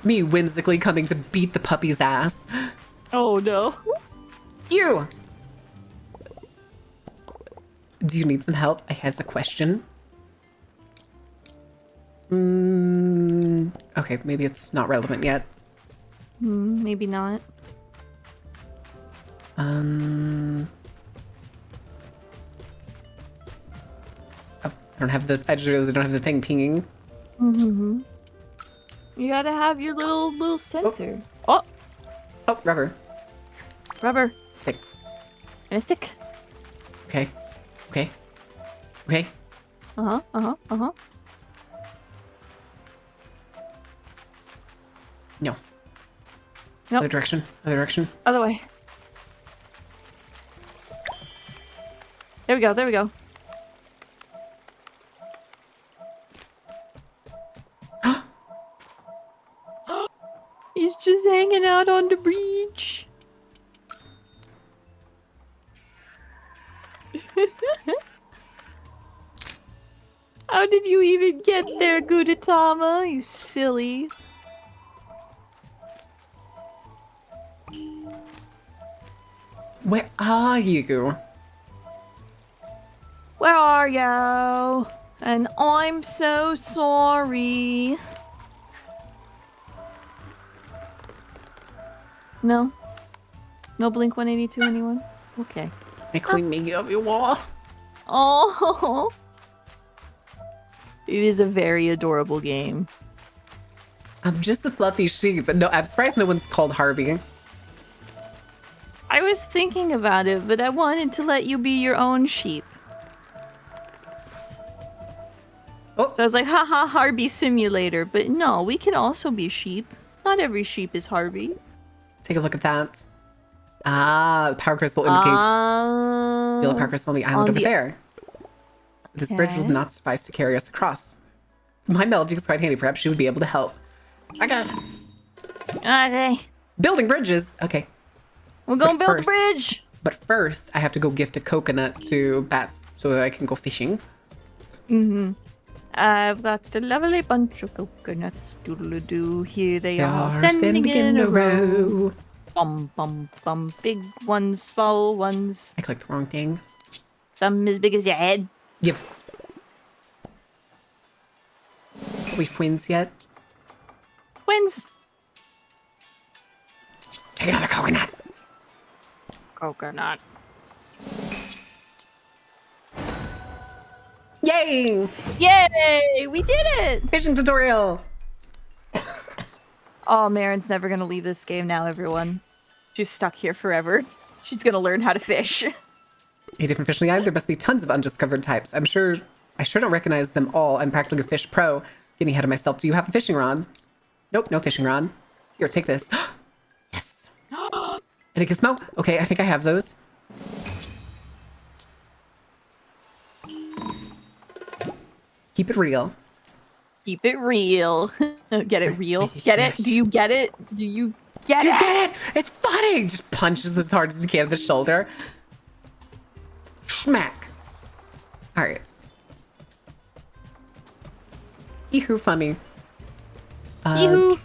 [SPEAKER 1] Me whimsically coming to beat the puppy's ass.
[SPEAKER 5] Oh no.
[SPEAKER 1] You! Do you need some help? I has a question. Okay, maybe it's not relevant yet.
[SPEAKER 5] Maybe not.
[SPEAKER 1] Oh, I just realized I don't have the thing pinging.
[SPEAKER 5] You gotta have your little sensor. Oh,
[SPEAKER 1] Oh, rubber.
[SPEAKER 5] rubber.
[SPEAKER 1] Stick.
[SPEAKER 5] And a stick.
[SPEAKER 1] Okay. Okay. Okay.
[SPEAKER 5] Uh-huh.
[SPEAKER 1] No.
[SPEAKER 5] Nope.
[SPEAKER 1] Other direction. Other direction.
[SPEAKER 5] Other way. There we go. He's just hanging out on the beach. How did you even get there, Gudetama? You silly.
[SPEAKER 1] Where are you?
[SPEAKER 5] Where are you? And I'm so sorry. No? No Blink 182 anyone? Okay.
[SPEAKER 1] My queen me of you all.
[SPEAKER 5] Oh. It is a very adorable game.
[SPEAKER 1] I'm just a fluffy sheep. No, I'm surprised no one's called Harvey.
[SPEAKER 5] I was thinking about it, but I wanted to let you be your own sheep.
[SPEAKER 1] Oh.
[SPEAKER 5] So I was like, haha, Harvey Simulator. But no, we can also be sheep. Not every sheep is Harvey.
[SPEAKER 1] Take a look at that. Ah, the power crystal indicates the yellow power crystal on the island over there. This bridge will
[SPEAKER 5] Okay.
[SPEAKER 1] not suffice to carry us across. My melody is quite handy. Perhaps she would be able to help. Okay.
[SPEAKER 5] Okay.
[SPEAKER 1] Building bridges. Okay.
[SPEAKER 5] We're gonna
[SPEAKER 1] But
[SPEAKER 5] build a
[SPEAKER 1] first-
[SPEAKER 5] bridge.
[SPEAKER 1] But first, I have to go gift a coconut to bats so that I can go fishing.
[SPEAKER 5] I've got a lovely bunch of coconuts. Doodle-doo. Here they
[SPEAKER 1] They
[SPEAKER 5] are, standing in a row.
[SPEAKER 1] row.
[SPEAKER 5] Bum, bum, bum. Big ones, small ones.
[SPEAKER 1] I clicked the wrong thing.
[SPEAKER 5] Some as big as your head.
[SPEAKER 1] Yep. Are we twins yet?
[SPEAKER 5] Twins.
[SPEAKER 1] Take another coconut.
[SPEAKER 5] Coconut.
[SPEAKER 1] Yay!
[SPEAKER 5] Yay! We did it!
[SPEAKER 1] Fishing tutorial.
[SPEAKER 5] Oh, Marin's never gonna leave this game now, everyone. She's stuck here forever. She's gonna learn how to fish.
[SPEAKER 1] 8 different fish in the island. There must be tons of undiscovered types. I sure don't recognize them all. I'm practically a fish pro. Getting ahead of myself. Do you have a fishing rod? Nope, no fishing rod. Here, take this. Yes. And a gizmo? Okay, I think I have those. Keep it real.
[SPEAKER 5] Keep it real. Get it real? Get it? Do you get it? Do you get
[SPEAKER 1] You
[SPEAKER 5] it?
[SPEAKER 1] get it? It's funny! Just punches as hard as you can at the shoulder. Smack. Alright. Eehoo, funny.
[SPEAKER 5] Yoo-hoo.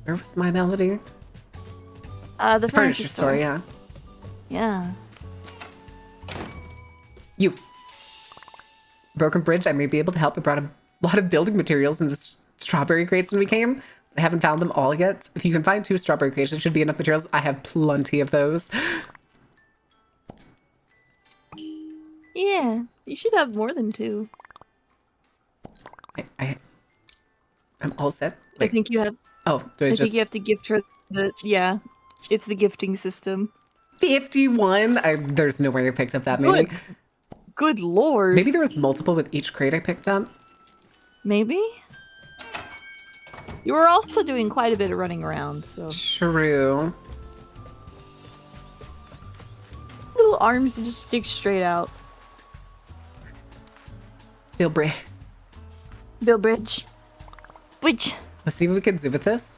[SPEAKER 1] Where was my melody?
[SPEAKER 5] The furniture store.
[SPEAKER 1] yeah.
[SPEAKER 5] Yeah.
[SPEAKER 1] You. Broken bridge, I may be able to help. I brought a lot of building materials in the strawberry crates when we came. I haven't found them all yet. If you can find 2 strawberry crates, it should be enough materials. I have plenty of those.
[SPEAKER 5] Yeah. You should have more than 2.
[SPEAKER 1] I'm all set.
[SPEAKER 5] I
[SPEAKER 1] Wait.
[SPEAKER 5] think you have.
[SPEAKER 1] Oh, do I
[SPEAKER 5] I
[SPEAKER 1] just...
[SPEAKER 5] think you have to gift her the. Yeah. It's the gifting system.
[SPEAKER 1] 51? There's no way I picked up that many.
[SPEAKER 5] Good lord.
[SPEAKER 1] Maybe there was multiple with each crate I picked up.
[SPEAKER 5] Maybe? You were also doing quite a bit of running around, so.
[SPEAKER 1] True.
[SPEAKER 5] Little arms that just stick straight out.
[SPEAKER 1] Bilbray.
[SPEAKER 5] Bill Bridge. Bridge.
[SPEAKER 1] Let's see if we can zoom with this.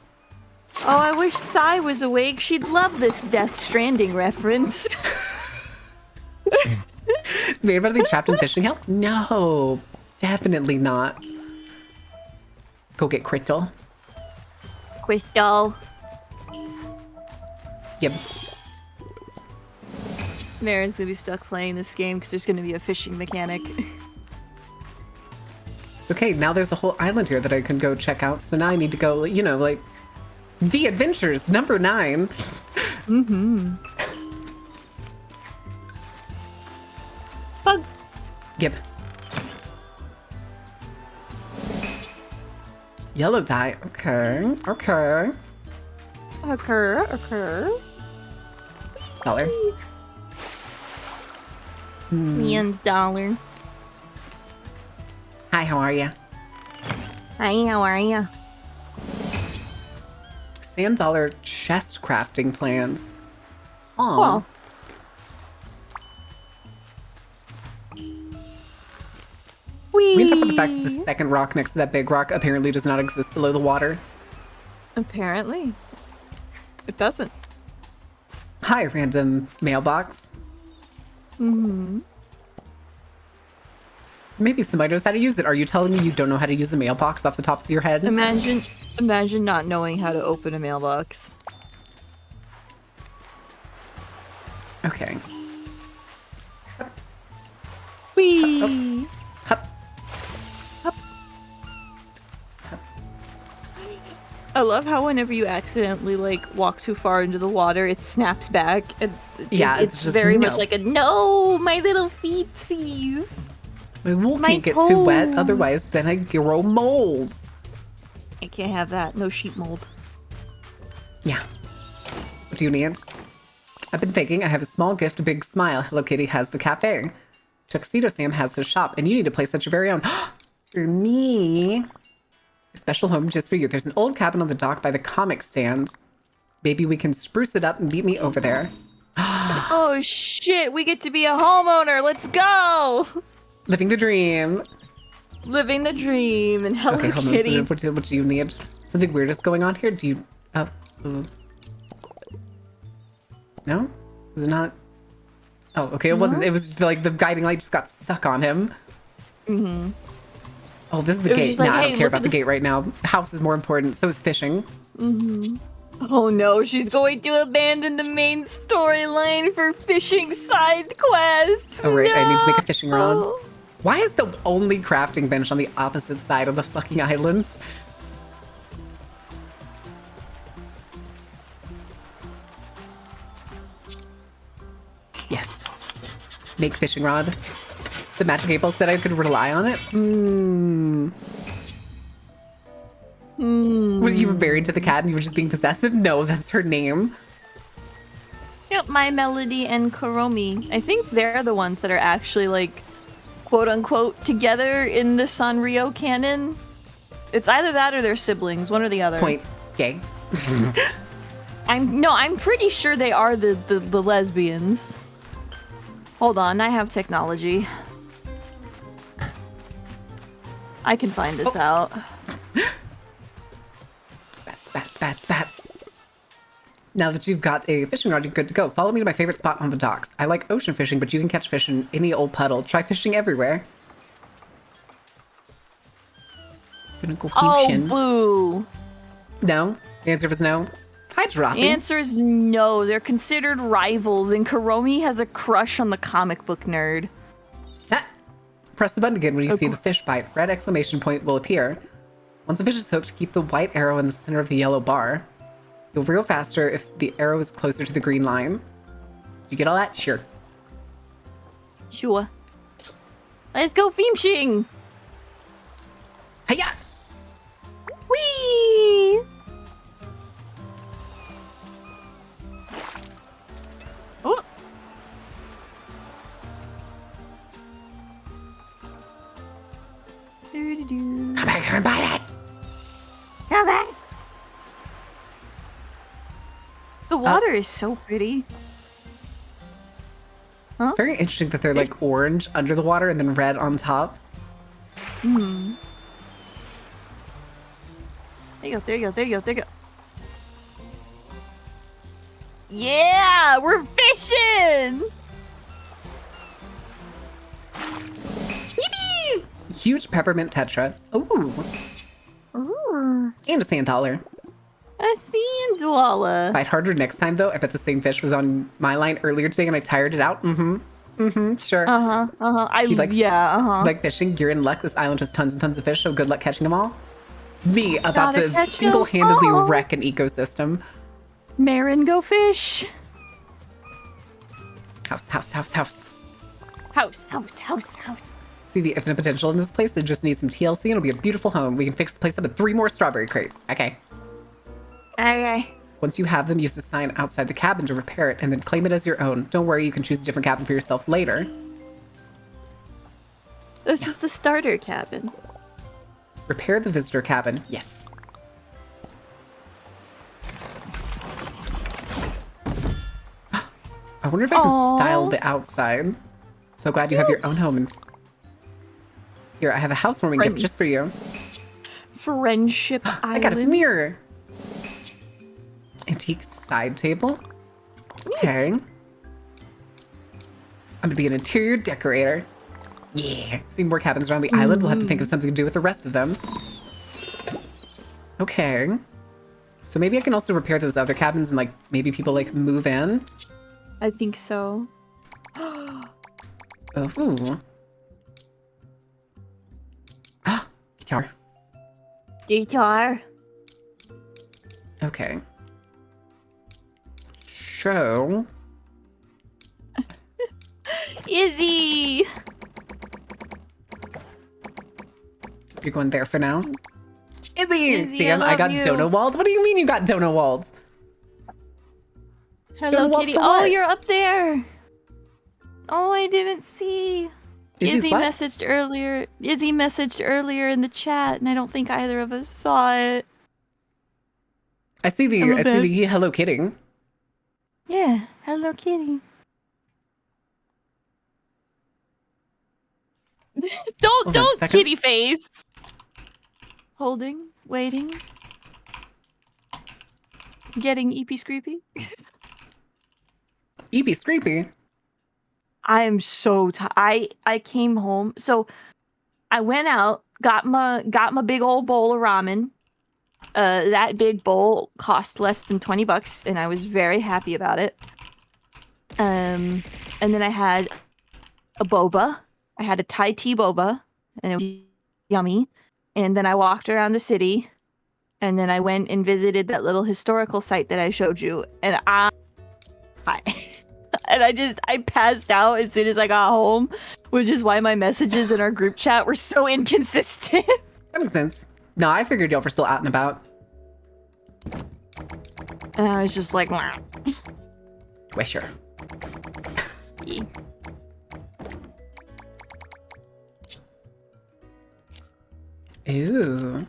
[SPEAKER 5] Oh, I wish Sai was awake. She'd love this Death Stranding reference.
[SPEAKER 1] Is made about to be trapped in fishing hell? No, definitely not. Go get Crystal.
[SPEAKER 5] Crystal.
[SPEAKER 1] Yep.
[SPEAKER 5] Marin's gonna be stuck playing this game because there's gonna be a fishing mechanic.
[SPEAKER 1] It's okay. Now there's a whole island here that I can go check out. So now I need to go, you know, like The Adventures, number 9.
[SPEAKER 5] Mm-hmm. Bug.
[SPEAKER 1] Yep. Yellow dye. Okay. Okay.
[SPEAKER 5] Occur.
[SPEAKER 1] Dollar.
[SPEAKER 5] Me and $1.
[SPEAKER 1] Hi, how are ya?
[SPEAKER 5] Hi, how are ya?
[SPEAKER 1] Sand dollar chest crafting plans. Aw.
[SPEAKER 5] Well,
[SPEAKER 1] We can talk about the fact that the second rock next to that big rock apparently does not exist below the water.
[SPEAKER 5] Apparently. It doesn't.
[SPEAKER 1] Hi, random mailbox.
[SPEAKER 5] Mm-hmm.
[SPEAKER 1] Maybe somebody knows how to use it. Are you telling me you don't know how to use a mailbox off the top of your head?
[SPEAKER 5] Imagine not knowing how to open a mailbox.
[SPEAKER 1] Okay.
[SPEAKER 5] Whee!
[SPEAKER 1] Hup.
[SPEAKER 5] I love how whenever you accidentally like walk too far into the water, it snaps back. It's
[SPEAKER 1] just
[SPEAKER 5] very
[SPEAKER 1] no.
[SPEAKER 5] much like a no, my little feetsies.
[SPEAKER 1] My wool
[SPEAKER 5] My
[SPEAKER 1] can't get too wet,
[SPEAKER 5] toes.
[SPEAKER 1] otherwise then I grow mold.
[SPEAKER 5] I can't have that. No sheep mold.
[SPEAKER 1] Yeah. What do you need? I've been thinking I have a small gift, a big smile. Hello Kitty has the cafe. Tuxedo Sam has his shop, and you need a place that's your very own. For me. A special home just for you. There's an old cabin on the dock by the comic stand. Maybe we can spruce it up and meet me over there.
[SPEAKER 5] Oh shit, we get to be a homeowner. Let's go.
[SPEAKER 1] Living the dream.
[SPEAKER 5] Living the dream and Hello
[SPEAKER 1] Okay, hold
[SPEAKER 5] Kitty.
[SPEAKER 1] on. What do you need? Something weird is going on here? Do you... No? Was it not? Oh, okay, it wasn't. It was like the guiding light just got stuck on him.
[SPEAKER 5] Mm-hmm.
[SPEAKER 1] Oh, this is the
[SPEAKER 5] It was
[SPEAKER 1] gate.
[SPEAKER 5] just like,
[SPEAKER 1] Nah, I
[SPEAKER 5] hey,
[SPEAKER 1] don't care
[SPEAKER 5] look
[SPEAKER 1] about
[SPEAKER 5] at
[SPEAKER 1] the
[SPEAKER 5] this-
[SPEAKER 1] gate right now. House is more important. So is fishing.
[SPEAKER 5] Mm-hmm. Oh no, she's going to abandon the main storyline for fishing side quests.
[SPEAKER 1] Oh, right, I need to make a
[SPEAKER 5] No!
[SPEAKER 1] fishing rod. Why is the only crafting bench on the opposite side of the fucking islands? Yes. Make fishing rod. The magic cable said I could rely on it. Was you married to the cat and you were just being possessive? No, that's her name.
[SPEAKER 5] Yep, My Melody and Kuromi. I think they're the ones that are actually like, quote unquote, together in the Sanrio canon. It's either that or they're siblings, one or the other.
[SPEAKER 1] Point. Gay.
[SPEAKER 5] I'm pretty sure they are the lesbians. Hold on, I have technology. I can find this out.
[SPEAKER 1] Bats. Now that you've got a fishing rod, you're good to go. Follow me to my favorite spot on the docks. I like ocean fishing, but you can catch fish in any old puddle. Try fishing everywhere. Gonna go fishing.
[SPEAKER 5] Oh, boo.
[SPEAKER 1] No? The answer was no? Hi, Drophy.
[SPEAKER 5] The answer is no. They're considered rivals, and Kuromi has a crush on the comic book nerd.
[SPEAKER 1] Ah. Press the button again when you see the fish bite. Red exclamation point will appear. Once the fish is hooked, keep the white arrow in the center of the yellow bar. You'll reel faster if the arrow is closer to the green line. Did you get all that? Sure.
[SPEAKER 5] Sure. Let's go fishing!
[SPEAKER 1] Hiya!
[SPEAKER 5] Whee! Oh!
[SPEAKER 1] Come back here and bite it!
[SPEAKER 5] Come back! The water is so pretty. Huh?
[SPEAKER 1] Very interesting that they're like orange under the water and then red on top.
[SPEAKER 5] Hmm. There you go. Yeah! We're fishing!
[SPEAKER 1] Yippee! Huge peppermint tetra. Ooh. And a sand dollar.
[SPEAKER 5] A sand dollar.
[SPEAKER 1] Bite harder next time, though. I bet the same fish was on my line earlier today and I tired it out. Sure. Like fishing, you're in luck. This island has tons and tons of fish, so good luck catching them all. Me, about
[SPEAKER 5] Gotta
[SPEAKER 1] to
[SPEAKER 5] catch 'em
[SPEAKER 1] single-handedly
[SPEAKER 5] all.
[SPEAKER 1] wreck an ecosystem.
[SPEAKER 5] Marin, go fish.
[SPEAKER 1] House.
[SPEAKER 5] House.
[SPEAKER 1] See the infinite potential in this place? It just needs some TLC and it'll be a beautiful home. We can fix the place up with 3 more strawberry crates. Okay.
[SPEAKER 5] Okay.
[SPEAKER 1] Once you have them, use the sign outside the cabin to repair it and then claim it as your own. Don't worry, you can choose a different cabin for yourself later.
[SPEAKER 5] This is the starter cabin.
[SPEAKER 1] Repair the visitor cabin. Yes. I wonder if I can
[SPEAKER 5] Aw.
[SPEAKER 1] style the outside. So glad you have your own home. And here, I have a housewarming gift just for you.
[SPEAKER 5] Friendship Island.
[SPEAKER 1] I got a mirror. Antique side table. Okay. I'm gonna be an interior decorator. Yeah. See more cabins around the island. We'll have to think of something to do with the rest of them. Okay. So maybe I can also repair those other cabins and like maybe people like move in.
[SPEAKER 5] I think so.
[SPEAKER 1] Oh. Guitar.
[SPEAKER 5] Guitar.
[SPEAKER 1] Okay. So.
[SPEAKER 5] Izzy!
[SPEAKER 1] You're going there for now? Izzy!
[SPEAKER 5] Izzy,
[SPEAKER 1] Damn,
[SPEAKER 5] I
[SPEAKER 1] I got
[SPEAKER 5] love you.
[SPEAKER 1] Dono Walled? What do you mean you got Dono Walled?
[SPEAKER 5] Hello,
[SPEAKER 1] What
[SPEAKER 5] Kitty.
[SPEAKER 1] for
[SPEAKER 5] Oh,
[SPEAKER 1] what?
[SPEAKER 5] you're up there. Oh, I didn't see.
[SPEAKER 1] Izzy's
[SPEAKER 5] Izzy
[SPEAKER 1] what?
[SPEAKER 5] messaged earlier. Izzy messaged earlier in the chat, and I don't think either of us saw it.
[SPEAKER 1] I see the Hello Kitty.
[SPEAKER 5] Yeah. Hello, Kitty.
[SPEAKER 1] Hold on a
[SPEAKER 5] don't
[SPEAKER 1] second.
[SPEAKER 5] kitty face. Holding, waiting. Getting EP Screepy.
[SPEAKER 1] EP Screepy.
[SPEAKER 5] I am so tired. I came home. So I went out, got my big old bowl of ramen. That big bowl cost less than $20, and I was very happy about it. And then I had a boba, I had a Thai tea boba, and it was yummy. And then I walked around the city, and then I went and visited that little historical site that I showed you. And hi. And I passed out as soon as I got home, which is why my messages in our group chat were so inconsistent.
[SPEAKER 1] That makes sense. No, I figured y'all were still out and about.
[SPEAKER 5] And I was just like, wow.
[SPEAKER 1] Well, sure. Ooh.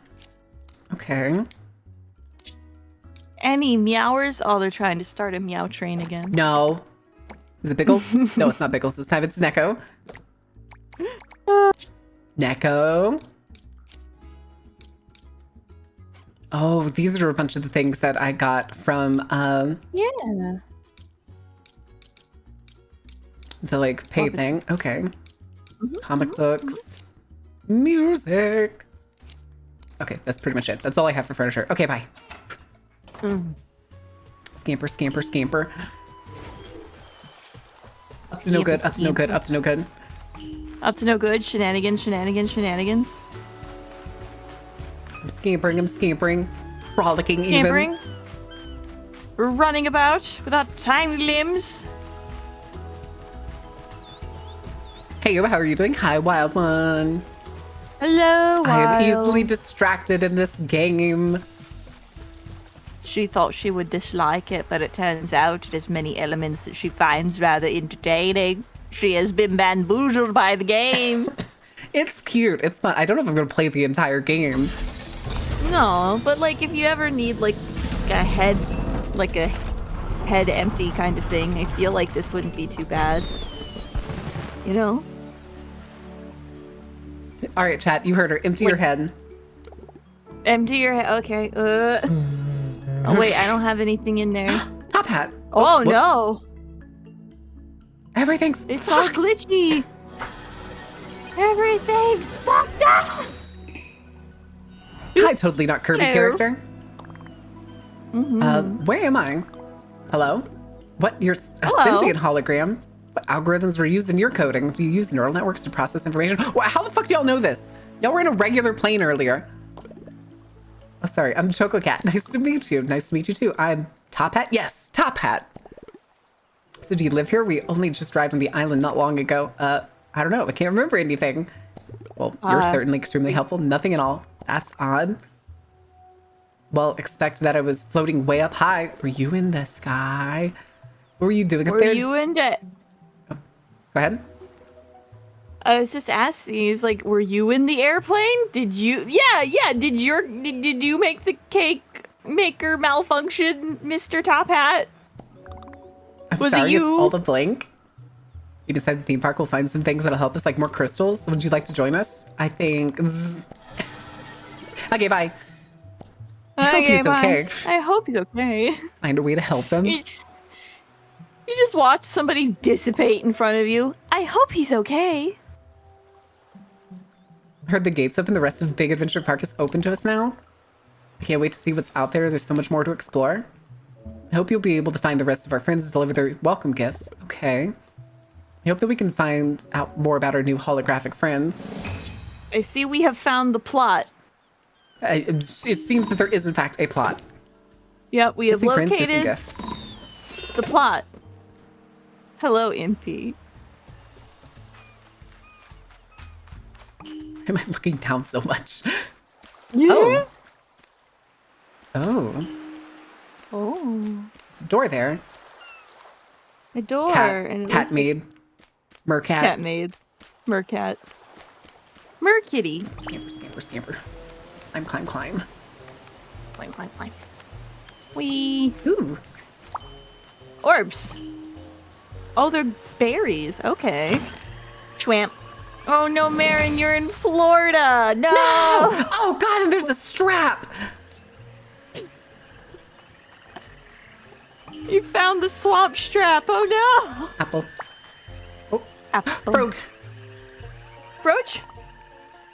[SPEAKER 1] Okay.
[SPEAKER 5] Any meowers? Oh, they're trying to start a meow train again.
[SPEAKER 1] No. Is it Biggles? No, it's not Biggles this time. It's Neko. Neko. Oh, these are a bunch of the things that I got from
[SPEAKER 5] Yeah.
[SPEAKER 1] the like pay thing. Okay. Comic books. Music. Okay, that's pretty much it. That's all I have for furniture. Okay, bye. Scamper, scamper, scamper. Up to no good, up to no good, up to no good.
[SPEAKER 5] Up to no good. Shenanigans, shenanigans, shenanigans.
[SPEAKER 1] I'm scampering. Frolicking
[SPEAKER 5] Scampering.
[SPEAKER 1] even.
[SPEAKER 5] Running about without tiny limbs.
[SPEAKER 1] Hey, how are you doing? Hi, Wild One.
[SPEAKER 5] Hello,
[SPEAKER 1] I am
[SPEAKER 5] Wild.
[SPEAKER 1] easily distracted in this game.
[SPEAKER 5] She thought she would dislike it, but it turns out it has many elements that she finds rather entertaining. She has been bamboozled by the game.
[SPEAKER 1] It's cute. It's fun. I don't know if I'm going to play the entire game.
[SPEAKER 5] No, but like if you ever need like a head empty kind of thing, I feel like this wouldn't be too bad. You know?
[SPEAKER 1] All right, chat. You heard her. Empty your head.
[SPEAKER 5] Empty your head. Okay. Oh wait, I don't have anything in there.
[SPEAKER 1] Top hat.
[SPEAKER 5] Oh
[SPEAKER 1] whoops.
[SPEAKER 5] no!
[SPEAKER 1] Everything's
[SPEAKER 5] It's all
[SPEAKER 1] fucked.
[SPEAKER 5] glitchy. Everything's fucked up.
[SPEAKER 1] Hi, totally not Kirby
[SPEAKER 5] Hello.
[SPEAKER 1] character. Where am I? Hello? What? You're a
[SPEAKER 5] Hello.
[SPEAKER 1] sentient hologram? What algorithms were used in your coding? Do you use neural networks to process information? Well, how the fuck do y'all know this? Y'all were in a regular plane earlier. Oh, sorry. I'm Choco Cat. Nice to meet you. Nice to meet you too. I'm Top Hat. Yes, Top Hat. So do you live here? We only just arrived on the island not long ago. I don't know. I can't remember anything. Well, you're certainly extremely helpful. Nothing at all. That's odd. Well, expect that I was floating way up high. Were you in the sky? What were you doing up
[SPEAKER 5] Were
[SPEAKER 1] there?
[SPEAKER 5] you in it?
[SPEAKER 1] Go ahead.
[SPEAKER 5] I was just asking. He was like, "Were you in the airplane? Did you? Yeah. Did you make the cake maker malfunction, Mr. Top Hat?
[SPEAKER 1] I'm
[SPEAKER 5] Was it
[SPEAKER 1] sorry,
[SPEAKER 5] you?
[SPEAKER 1] it's all the blank. You decided the theme park will find some things that'll help us, like more crystals. Would you like to join us? I think. Okay, bye. I hope he's
[SPEAKER 5] bye.
[SPEAKER 1] okay.
[SPEAKER 5] I hope he's okay.
[SPEAKER 1] Find a way to help him.
[SPEAKER 5] You just watched somebody dissipate in front of you. I hope he's okay.
[SPEAKER 1] Heard the gates open. The rest of Big Adventure Park is open to us now. I can't wait to see what's out there. There's so much more to explore. I hope you'll be able to find the rest of our friends to deliver their welcome gifts. Okay. I hope that we can find out more about our new holographic friend.
[SPEAKER 5] I see we have found the plot.
[SPEAKER 1] It seems that there is, in fact, a plot.
[SPEAKER 5] Yep, we have
[SPEAKER 1] Missing friends, missing
[SPEAKER 5] located
[SPEAKER 1] gifts.
[SPEAKER 5] the plot. Hello, MP.
[SPEAKER 1] Why am I looking down so much?
[SPEAKER 5] Yeah.
[SPEAKER 1] Oh. Oh.
[SPEAKER 5] Oh.
[SPEAKER 1] There's a door there.
[SPEAKER 5] A door.
[SPEAKER 1] Cat,
[SPEAKER 5] and it
[SPEAKER 1] cat
[SPEAKER 5] looks like-
[SPEAKER 1] maid. Mercat.
[SPEAKER 5] Cat maid. Mercat. Merkitty.
[SPEAKER 1] Scamper, scamper, scamper. Climb.
[SPEAKER 5] Climb. Wee.
[SPEAKER 1] Ooh.
[SPEAKER 5] Orbs. Oh, they're berries. Okay. Schwamp. Oh no, Marin, you're in Florida. No.
[SPEAKER 1] Oh god, and there's a strap.
[SPEAKER 5] You found the swamp strap. Oh no.
[SPEAKER 1] Apple. Oh,
[SPEAKER 5] Apple.
[SPEAKER 1] Frog.
[SPEAKER 5] Froach.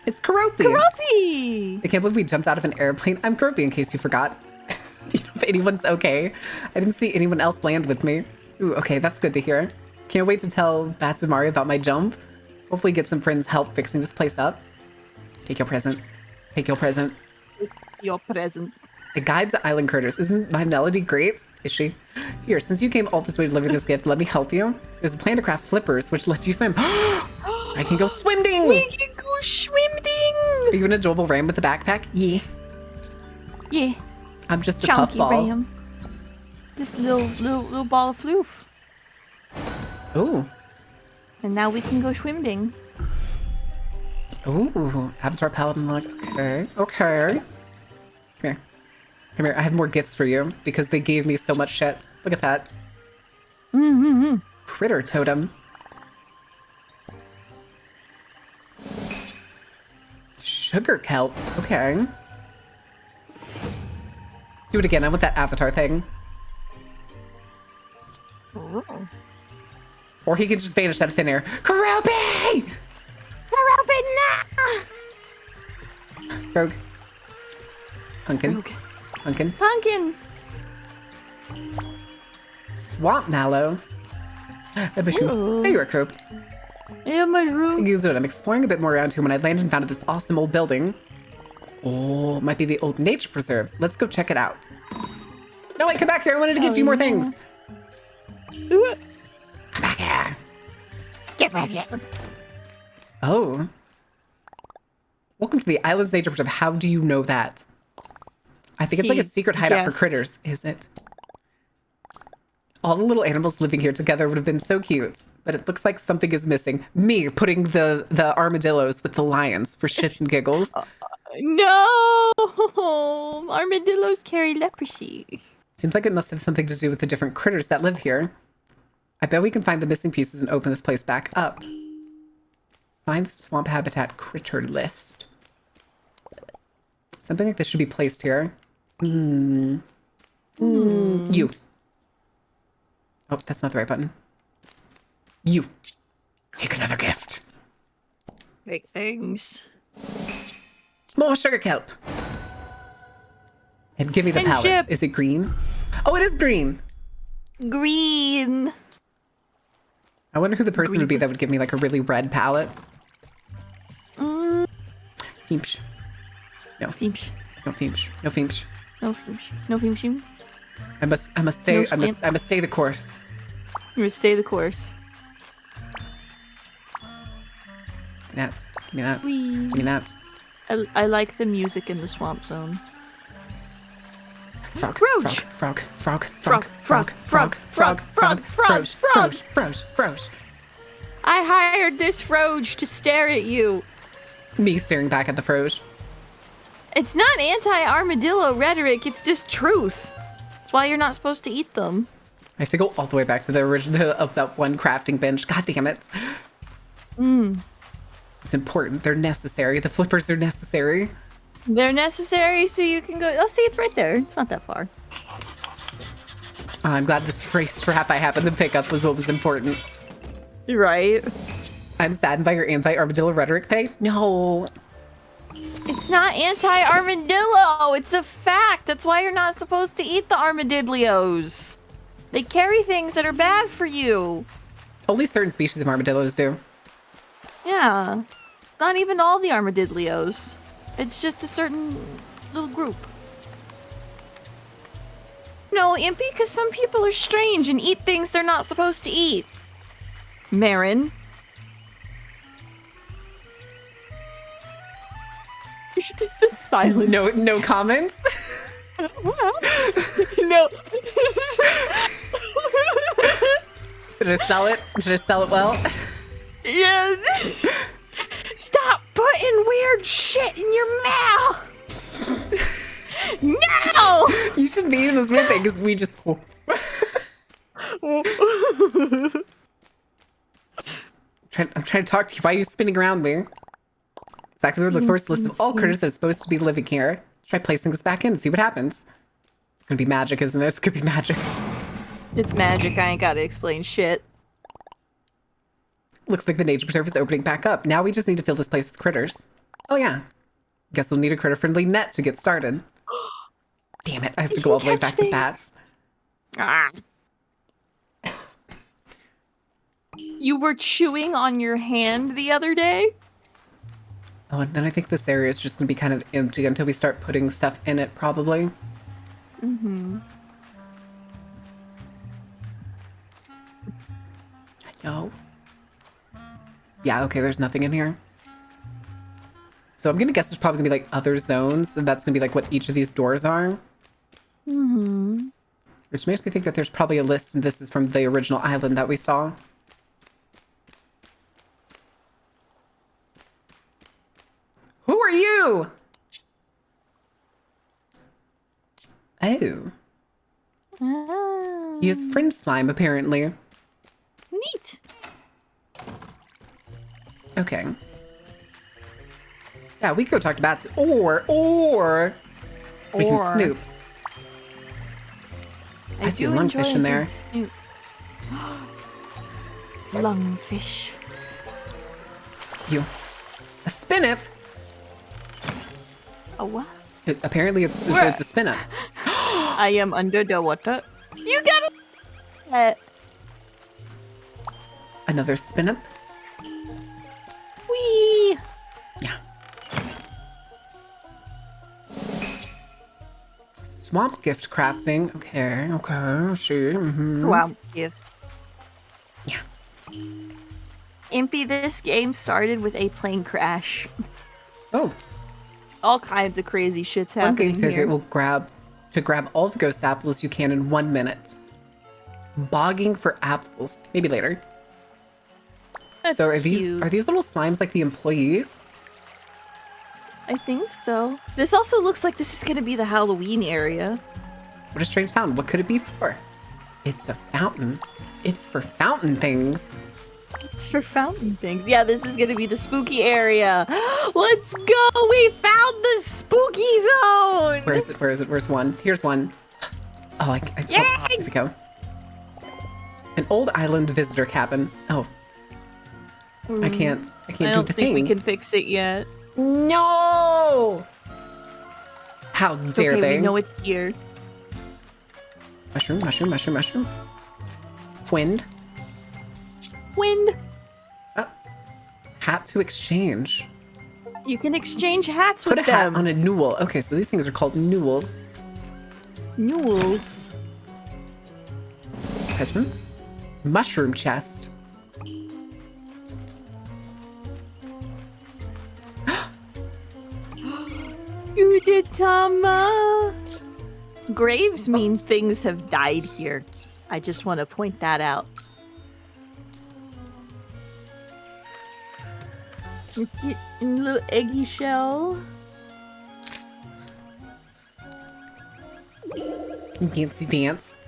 [SPEAKER 1] It's Karopi.
[SPEAKER 5] Karopi.
[SPEAKER 1] I can't believe we jumped out of an airplane. I'm Karopi, in case you forgot. Do you know if anyone's okay? I didn't see anyone else land with me. Ooh, okay, that's good to hear. Can't wait to tell Batsumari about my jump. Hopefully get some friends help fixing this place up. Take your present. Take your present.
[SPEAKER 5] Your present.
[SPEAKER 1] A guide to island critters. Isn't my melody great? Is she? Here, since you came all this way to deliver this gift, let me help you. There's a plan to craft flippers, which lets you swim. I can go swimming!
[SPEAKER 5] We can go swimming!
[SPEAKER 1] Are you an adorable ram with a backpack? Yeah.
[SPEAKER 5] Yeah.
[SPEAKER 1] I'm just a
[SPEAKER 5] Chunky
[SPEAKER 1] puffball.
[SPEAKER 5] ram. This little ball of floof.
[SPEAKER 1] Ooh.
[SPEAKER 5] And now we can go swimming.
[SPEAKER 1] Ooh. Avatar palette unlocked. Okay. Okay. Come here. Come here. I have more gifts for you because they gave me so much shit. Look at that.
[SPEAKER 5] Mm-hmm.
[SPEAKER 1] Critter totem. Sugar kelp. Okay. Do it again. I want that avatar thing. Or he can just vanish out of thin air. Karopi! Rogue. Pumpkin. Pumpkin.
[SPEAKER 5] Pumpkin.
[SPEAKER 1] Swamp mallow. A mushroom.
[SPEAKER 5] Ooh.
[SPEAKER 1] There you are, Croak.
[SPEAKER 5] Yeah, mushroom.
[SPEAKER 1] Here's what I'm exploring a bit more around here when I landed and found this awesome old building. Oh, might be the old nature preserve. Let's go check it out. No, wait, come back here. I wanted to give you more things. Come back here.
[SPEAKER 5] Get back here.
[SPEAKER 1] Oh. Welcome to the island's nature preserve. How do you know that? I think it's like a secret hideout for
[SPEAKER 5] guessed.
[SPEAKER 1] critters, is it? All the little animals living here together would have been so cute, but it looks like something is missing. Me putting the armadillos with the lions for shits and giggles.
[SPEAKER 5] No! Armadillos carry leprosy.
[SPEAKER 1] Seems like it must have something to do with the different critters that live here. I bet we can find the missing pieces and open this place back up. Find the swamp habitat critter list. Something like this should be placed here. You. Oh, that's not the right button. You. Take another gift.
[SPEAKER 5] Big things.
[SPEAKER 1] More sugar kelp. And give me the
[SPEAKER 5] And
[SPEAKER 1] palette.
[SPEAKER 5] ship.
[SPEAKER 1] Is it green? Oh, it is green.
[SPEAKER 5] Green.
[SPEAKER 1] I wonder who the person would be that would give me like a really red palette. Feemsh. No.
[SPEAKER 5] Feemsh.
[SPEAKER 1] No Feemsh. No Feemsh.
[SPEAKER 5] No Feemsh. No Feemsh.
[SPEAKER 1] I must say
[SPEAKER 5] No
[SPEAKER 1] I must say the course.
[SPEAKER 5] You must stay the course.
[SPEAKER 1] Give me that. Give me that.
[SPEAKER 5] Whee.
[SPEAKER 1] Give me that.
[SPEAKER 5] I like the music in the swamp zone.
[SPEAKER 1] Frog.
[SPEAKER 5] Roach.
[SPEAKER 1] Frog. Frog.
[SPEAKER 5] Frog, frog, frog, frog, frog, frog, frog.
[SPEAKER 1] Froge.
[SPEAKER 5] I hired this Froge to stare at you.
[SPEAKER 1] Me staring back at the Froge.
[SPEAKER 5] It's not anti-armadillo rhetoric, it's just truth. That's why you're not supposed to eat them.
[SPEAKER 1] I have to go all the way back to the original of that one crafting bench. God damn it. It's important. They're necessary. The flippers are necessary.
[SPEAKER 5] They're necessary so you can go... Oh, see, it's right there. It's not that far.
[SPEAKER 1] I'm glad the stray strap I happened to pick up was what was important.
[SPEAKER 5] Right.
[SPEAKER 1] I'm saddened by your anti-armadillo rhetoric, Faye. No.
[SPEAKER 5] It's not anti-armadillo. It's a fact. That's why you're not supposed to eat the armadillos. They carry things that are bad for you.
[SPEAKER 1] Only certain species of armadillos do.
[SPEAKER 5] Yeah. Not even all the armadillos. It's just a certain little group. No, Impy, because some people are strange and eat things they're not supposed to eat. Marin. The silence.
[SPEAKER 1] No comments?
[SPEAKER 5] No.
[SPEAKER 1] Did I sell it? Did I sell it well?
[SPEAKER 5] Yeah. Stop putting weird shit in your mouth. No.
[SPEAKER 1] You should be in this weird thing because we just... I'm trying to talk to you. Why are you spinning around me? Exactly what we look for is a list of all critters that are supposed to be living here. Try placing this back in and see what happens. It's gonna be magic, isn't it? It's gonna be magic.
[SPEAKER 5] It's magic. I ain't gotta explain shit.
[SPEAKER 1] Looks like the nature preserve is opening back up. Now we just need to fill this place with critters. Oh yeah. Guess we'll need a critter-friendly net to get started. Damn it, I have to go all the way back to bats.
[SPEAKER 5] Ah. You were chewing on your hand the other day?
[SPEAKER 1] Oh, and then I think this area is just gonna be kind of empty until we start putting stuff in it, probably.
[SPEAKER 5] Mm-hmm.
[SPEAKER 1] Yo. Yeah, okay, there's nothing in here. So I'm gonna guess there's probably gonna be like other zones, and that's gonna be like what each of these doors are.
[SPEAKER 5] Mm-hmm.
[SPEAKER 1] Which makes me think that there's probably a list, and this is from the original island that we saw. Who are you? Oh.
[SPEAKER 5] Ah,
[SPEAKER 1] He is friend slime, apparently.
[SPEAKER 5] neat.
[SPEAKER 1] Okay. Yeah, we could go talk to bats. Or we can
[SPEAKER 5] Or-
[SPEAKER 1] snoop. I see a
[SPEAKER 5] do
[SPEAKER 1] lungfish
[SPEAKER 5] enjoy
[SPEAKER 1] in
[SPEAKER 5] a
[SPEAKER 1] there.
[SPEAKER 5] good snoop. Lungfish.
[SPEAKER 1] You. A spinip?
[SPEAKER 5] Oh, what?
[SPEAKER 1] Apparently it's a spinip.
[SPEAKER 5] I am under the water. You got it.
[SPEAKER 1] Another spinip?
[SPEAKER 5] Wee.
[SPEAKER 1] Yeah. Swamp gift crafting. Okay, sure.
[SPEAKER 5] Wow, gifts.
[SPEAKER 1] Yeah.
[SPEAKER 5] Impy, this game started with a plane crash.
[SPEAKER 1] Oh,
[SPEAKER 5] All kinds of crazy shit's
[SPEAKER 1] one game
[SPEAKER 5] happening
[SPEAKER 1] ticket
[SPEAKER 5] here.
[SPEAKER 1] will grab all the ghost apples you can in 1 minute. Bogging for apples. Maybe later.
[SPEAKER 5] That's
[SPEAKER 1] so are
[SPEAKER 5] cute.
[SPEAKER 1] these little slimes like the employees?
[SPEAKER 5] I think so. This also looks like this is gonna be the Halloween area.
[SPEAKER 1] What a strange fountain. What could it be for? It's a fountain. It's for fountain things.
[SPEAKER 5] It's for fountain things. Yeah, this is gonna be the spooky area. Let's go! We found the spooky zone!
[SPEAKER 1] Where is it? Where is it? Where's one? Here's one. Oh,
[SPEAKER 5] Yay!
[SPEAKER 1] here we go. An old island visitor cabin. Oh. I can't
[SPEAKER 5] I
[SPEAKER 1] do
[SPEAKER 5] don't
[SPEAKER 1] the
[SPEAKER 5] think we
[SPEAKER 1] thing.
[SPEAKER 5] can fix it yet.
[SPEAKER 1] No! How
[SPEAKER 5] It's
[SPEAKER 1] dare
[SPEAKER 5] okay,
[SPEAKER 1] they?
[SPEAKER 5] we know it's here.
[SPEAKER 1] Mushroom, mushroom, mushroom, mushroom. Fwind.
[SPEAKER 5] Wind.
[SPEAKER 1] Hat to exchange.
[SPEAKER 5] You can exchange hats
[SPEAKER 1] Put
[SPEAKER 5] with
[SPEAKER 1] a hat
[SPEAKER 5] them.
[SPEAKER 1] on a newel. Okay, so these things are called newels.
[SPEAKER 5] Newels.
[SPEAKER 1] Present. Mushroom chest.
[SPEAKER 5] Uditama. Graves mean things have died here. I just want to point that out. Little eggy shell.
[SPEAKER 1] Dancy dance.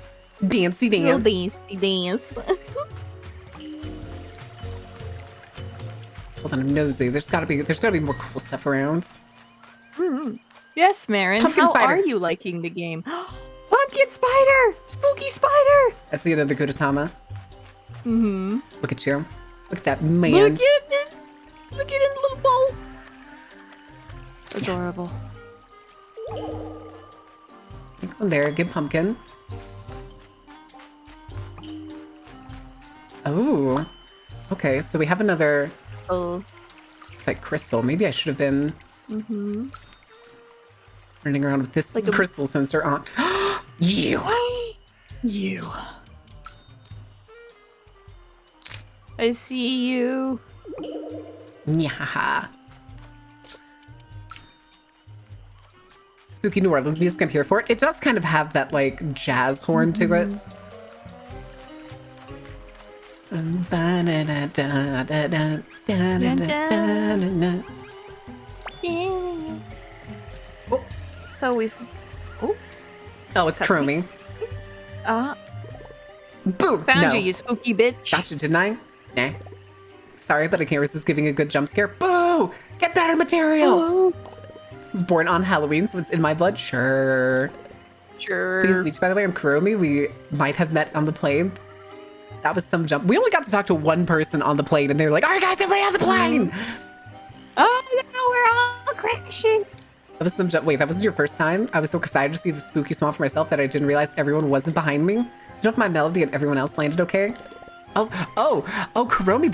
[SPEAKER 1] Dancy
[SPEAKER 5] Little
[SPEAKER 1] dance.
[SPEAKER 5] dancey dance.
[SPEAKER 1] Hold on, I'm nosy. There's gotta be more cool stuff around.
[SPEAKER 5] Yes, Marin.
[SPEAKER 1] Pumpkin
[SPEAKER 5] How
[SPEAKER 1] spider.
[SPEAKER 5] are you liking the game? Pumpkin spider! Spooky spider!
[SPEAKER 1] That's the end of the Gudetama.
[SPEAKER 5] Mm-hmm.
[SPEAKER 1] Look at you. Look at that man.
[SPEAKER 5] Look at it! Look at it, little bowl! Adorable.
[SPEAKER 1] Go on there, give pumpkin. Oh. Okay, so we have another,
[SPEAKER 5] Oh.
[SPEAKER 1] looks like crystal. Maybe I should have been running around with this
[SPEAKER 5] Like a-
[SPEAKER 1] crystal sensor on. You.
[SPEAKER 5] You. I see you.
[SPEAKER 1] Yeah. Spooky New Orleans music, I'm here for it. It does kind of have that like jazz horn to it. Oh,
[SPEAKER 5] So we've. Oh.
[SPEAKER 1] oh, it's
[SPEAKER 5] Cutscene.
[SPEAKER 1] Chromie. Boom!
[SPEAKER 5] Found
[SPEAKER 1] no.
[SPEAKER 5] you, you spooky bitch.
[SPEAKER 1] Gotcha, didn't I? Nah. Sorry, but I can't resist giving a good jump scare. Boo! Get better material!
[SPEAKER 5] Oh,
[SPEAKER 1] I was born on Halloween, so it's in my blood. Sure.
[SPEAKER 5] sure.
[SPEAKER 1] Please meet you, by the way. I'm Kuromi. We might have met on the plane. That was some jump. We only got to talk to one person on the plane, and they were like, all right, guys, everybody on the plane!
[SPEAKER 5] Oh, no, we're all crashing.
[SPEAKER 1] That was some jump. Wait, that wasn't your first time? I was so excited to see the spooky swamp for myself that I didn't realize everyone wasn't behind me. Do you know if my melody and everyone else landed okay? Oh, Kuromi,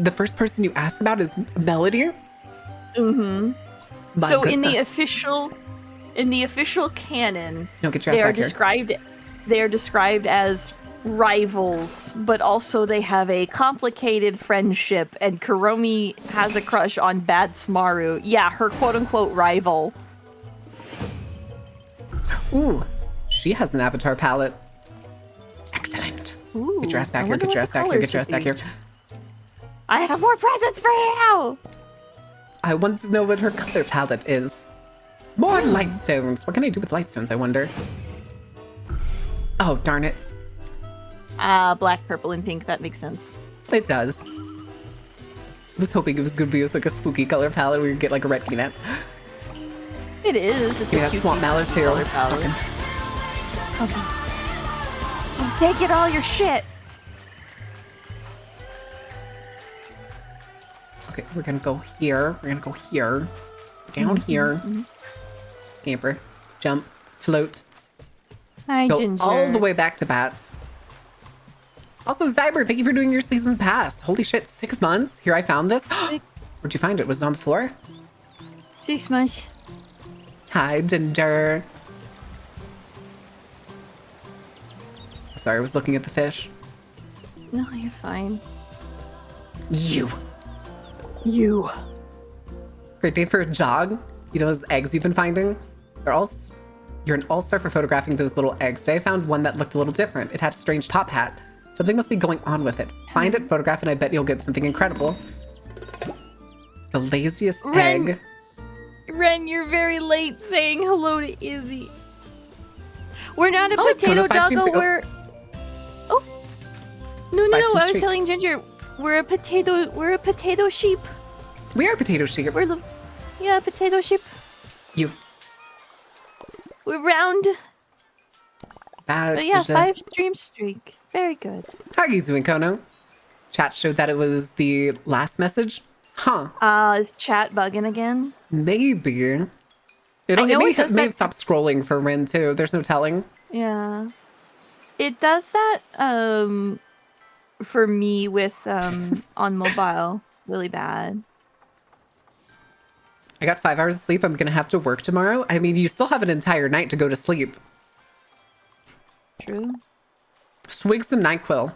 [SPEAKER 1] the first person you asked about is Melody?
[SPEAKER 5] Mm-hmm.
[SPEAKER 1] My
[SPEAKER 5] So
[SPEAKER 1] goodness.
[SPEAKER 5] in the official canon,
[SPEAKER 1] No, get your ass back here.
[SPEAKER 5] they are described as rivals, but also they have a complicated friendship, and Kuromi has a crush on Bad Smaru. Yeah, her quote-unquote rival.
[SPEAKER 1] Ooh, she has an avatar palette. Excellent.
[SPEAKER 5] Ooh,
[SPEAKER 1] Get your ass back
[SPEAKER 5] I
[SPEAKER 1] here,
[SPEAKER 5] wonder
[SPEAKER 1] get your
[SPEAKER 5] what
[SPEAKER 1] ass
[SPEAKER 5] the
[SPEAKER 1] back here,
[SPEAKER 5] colors
[SPEAKER 1] get your ass
[SPEAKER 5] would
[SPEAKER 1] back
[SPEAKER 5] be.
[SPEAKER 1] here.
[SPEAKER 5] I have more presents for you!
[SPEAKER 1] I want to know what her color palette is. More light stones. What can I do with light stones, I wonder? Oh, darn it.
[SPEAKER 5] Black, purple, and pink. That makes sense.
[SPEAKER 1] It does. I was hoping it was going to be like a spooky color palette where you get like a red peanut.
[SPEAKER 5] It is. It's
[SPEAKER 1] Yeah,
[SPEAKER 5] a cute
[SPEAKER 1] swamp mallow too.
[SPEAKER 5] color palette. Okay. I'm taking all your shit.
[SPEAKER 1] Okay, we're gonna go here. We're gonna go here. Down here. Scamper. Jump. Float.
[SPEAKER 5] Hi,
[SPEAKER 1] Go
[SPEAKER 5] Ginger.
[SPEAKER 1] all the way back to bats. Also, Zyber, thank you for doing your season pass. Holy shit, 6 months? Here, I found this. Where'd you find it? Was it on the floor?
[SPEAKER 5] 6 months.
[SPEAKER 1] Hi, Ginger. Sorry, I was looking at the fish.
[SPEAKER 5] No, you're fine.
[SPEAKER 1] You.
[SPEAKER 5] You.
[SPEAKER 1] Great day for a jog. You know those eggs you've been finding? You're an all-star for photographing those little eggs. Today I found one that looked a little different. It had a strange top hat. Something must be going on with it. Find it, photograph, and I bet you'll get something incredible. The laziest egg.
[SPEAKER 5] Ren, you're very late saying hello to Izzy. We're not a
[SPEAKER 1] Oh, it's
[SPEAKER 5] potato
[SPEAKER 1] Kona, 5 streams
[SPEAKER 5] doggo,
[SPEAKER 1] ago.
[SPEAKER 5] we're... Oh. No,
[SPEAKER 1] 5
[SPEAKER 5] I
[SPEAKER 1] streams
[SPEAKER 5] was
[SPEAKER 1] straight.
[SPEAKER 5] telling Ginger, we're a potato sheep.
[SPEAKER 1] We are potato sheep.
[SPEAKER 5] Yeah, potato sheep.
[SPEAKER 1] You.
[SPEAKER 5] We're round.
[SPEAKER 1] Bad.
[SPEAKER 5] But yeah, 5 stream streak. Very good.
[SPEAKER 1] How are you doing, Kono? Chat showed that it was the last message. Huh.
[SPEAKER 5] Is chat bugging again?
[SPEAKER 1] Maybe.
[SPEAKER 5] I
[SPEAKER 1] It
[SPEAKER 5] know
[SPEAKER 1] may
[SPEAKER 5] it does
[SPEAKER 1] have
[SPEAKER 5] that-
[SPEAKER 1] stopped scrolling for Rin, too. There's no telling.
[SPEAKER 5] Yeah. It does that, for me with, on mobile. Really bad.
[SPEAKER 1] I got 5 hours of sleep. I'm going to have to work tomorrow. I mean, you still have an entire night to go to sleep.
[SPEAKER 5] True.
[SPEAKER 1] Swig some NyQuil.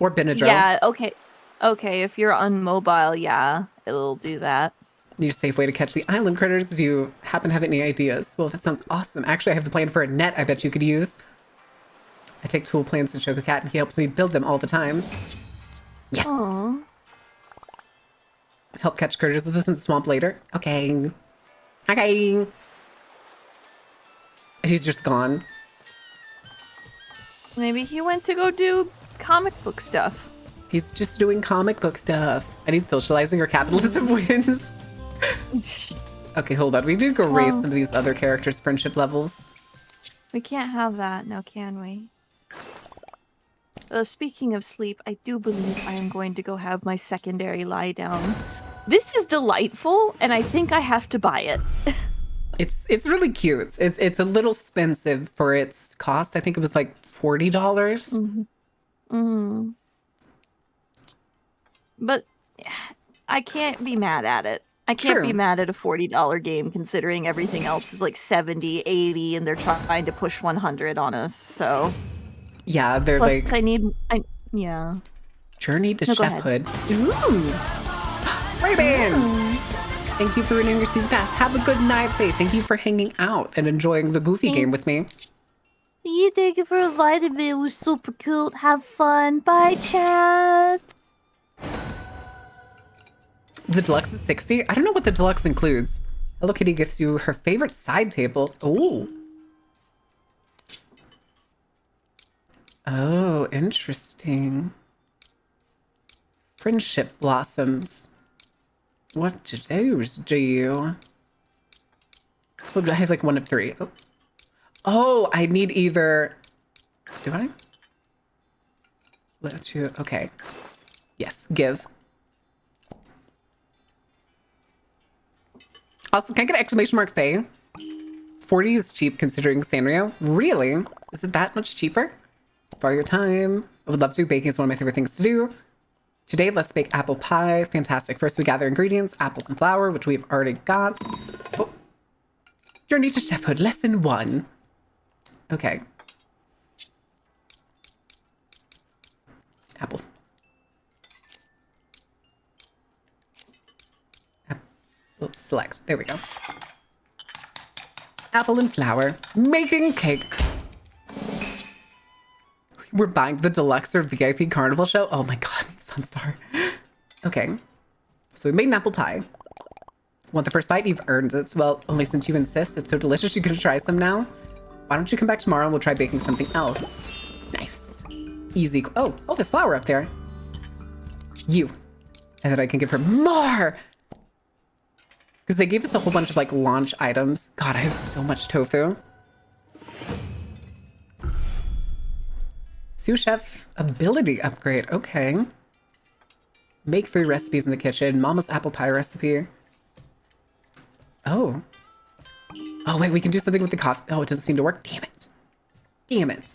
[SPEAKER 1] Or Benadryl.
[SPEAKER 5] Yeah, okay. Okay, if you're on mobile, yeah, it'll do that.
[SPEAKER 1] Need a safe way to catch the island critters. Do you happen to have any ideas? Well, that sounds awesome. Actually, I have the plan for a net I bet you could use. I take tool plans to Choco Cat, and he helps me build them all the time. Yes!
[SPEAKER 5] Aww.
[SPEAKER 1] Help catch critters with us in the swamp later. Okay. Okay. And he's just gone.
[SPEAKER 5] Maybe he went to go do comic book stuff.
[SPEAKER 1] He's just doing comic book stuff. I need socializing or capitalism wins. Okay, hold on. We do go raise
[SPEAKER 5] Well-
[SPEAKER 1] some of these other characters' friendship levels.
[SPEAKER 5] We can't have that now, can we? Speaking of sleep, I do believe I am going to go have my secondary lie down. This is delightful, and I think I have to buy it.
[SPEAKER 1] It's really cute. It's a little expensive for its cost. I think it was like $40.
[SPEAKER 5] But I can't be mad at it. I can't be
[SPEAKER 1] True.
[SPEAKER 5] mad at a $40 game considering everything else is like 70, 80, and they're trying to push 100 on us. So
[SPEAKER 1] Yeah, they're
[SPEAKER 5] plus
[SPEAKER 1] like
[SPEAKER 5] yeah.
[SPEAKER 1] Journey to
[SPEAKER 5] No, go ahead.
[SPEAKER 1] Chefhood. Ooh. Ray-Ban! Thank you for renewing your season pass. Have a good night, Faith. Thank you for hanging out and enjoying the Goofy game with me.
[SPEAKER 5] Thank you for inviting me. It was super cute. Have fun. Bye, chat.
[SPEAKER 1] The deluxe is 60. I don't know what the deluxe includes. Hello Kitty gives you her favorite side table. Ooh. Oh, interesting. Friendship blossoms. What do those do? Oh, I have like 1 of 3. Oh, I need either. Do I? Let you. Okay. Yes, give. Also, can I get an exclamation mark Faye? 40 is cheap considering Sanrio. Really? Is it that much cheaper? borrow your time. I would love to. Baking is one of my favorite things to do. Today, let's bake apple pie. Fantastic. First, we gather ingredients, apples and flour, which we've already got. Oh. Journey to chefhood, lesson 1. Okay. Apple. Apple. Select. There we go. Apple and flour. Making cake. We're buying the deluxe or VIP carnival show. Oh my god, Sunstar. Okay. So we made an apple pie. Want the first bite? You've earned it. Well, only since you insist. It's so delicious. You're gonna try some now? Why don't you come back tomorrow and we'll try baking something else? Nice. Easy. Oh, there's flour up there. You. And then I can give her more. Because they gave us a whole bunch of like launch items. God, I have so much tofu. Sous chef ability upgrade. Okay. Make 3 recipes in the kitchen. Mama's apple pie recipe. Oh. Oh, wait, we can do something with the coffee. Oh, it doesn't seem to work. Damn it. Damn it.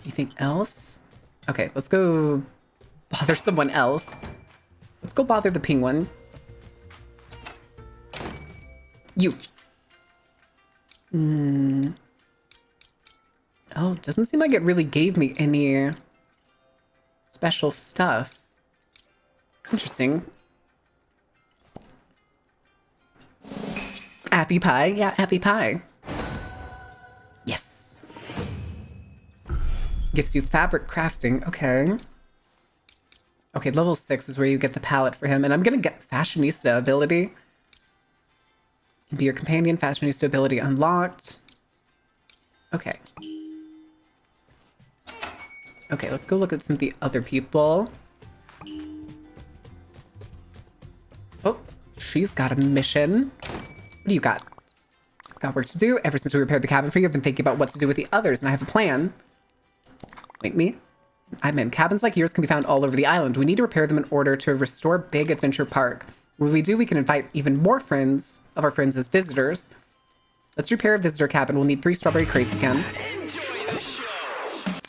[SPEAKER 1] Anything else? Okay, let's go bother someone else. Let's go bother the penguin. You. Oh, doesn't seem like it really gave me any special stuff. Interesting. Appy pie. Yeah, appy pie. Yes. Gives you fabric crafting. Okay. Okay, level 6 is where you get the palette for him. And I'm going to get fashionista ability. Be your companion. Fashionista ability unlocked. Okay. Okay, let's go look at some of the other people. Oh, she's got a mission. What do you got? Got work to do. Ever since we repaired the cabin for you, I've been thinking about what to do with the others, and I have a plan. Wait, me? I'm in. Cabins like yours can be found all over the island. We need to repair them in order to restore Big Adventure Park. When we do, we can invite even more friends of our friends as visitors. Let's repair a visitor cabin. We'll need 3 strawberry crates again.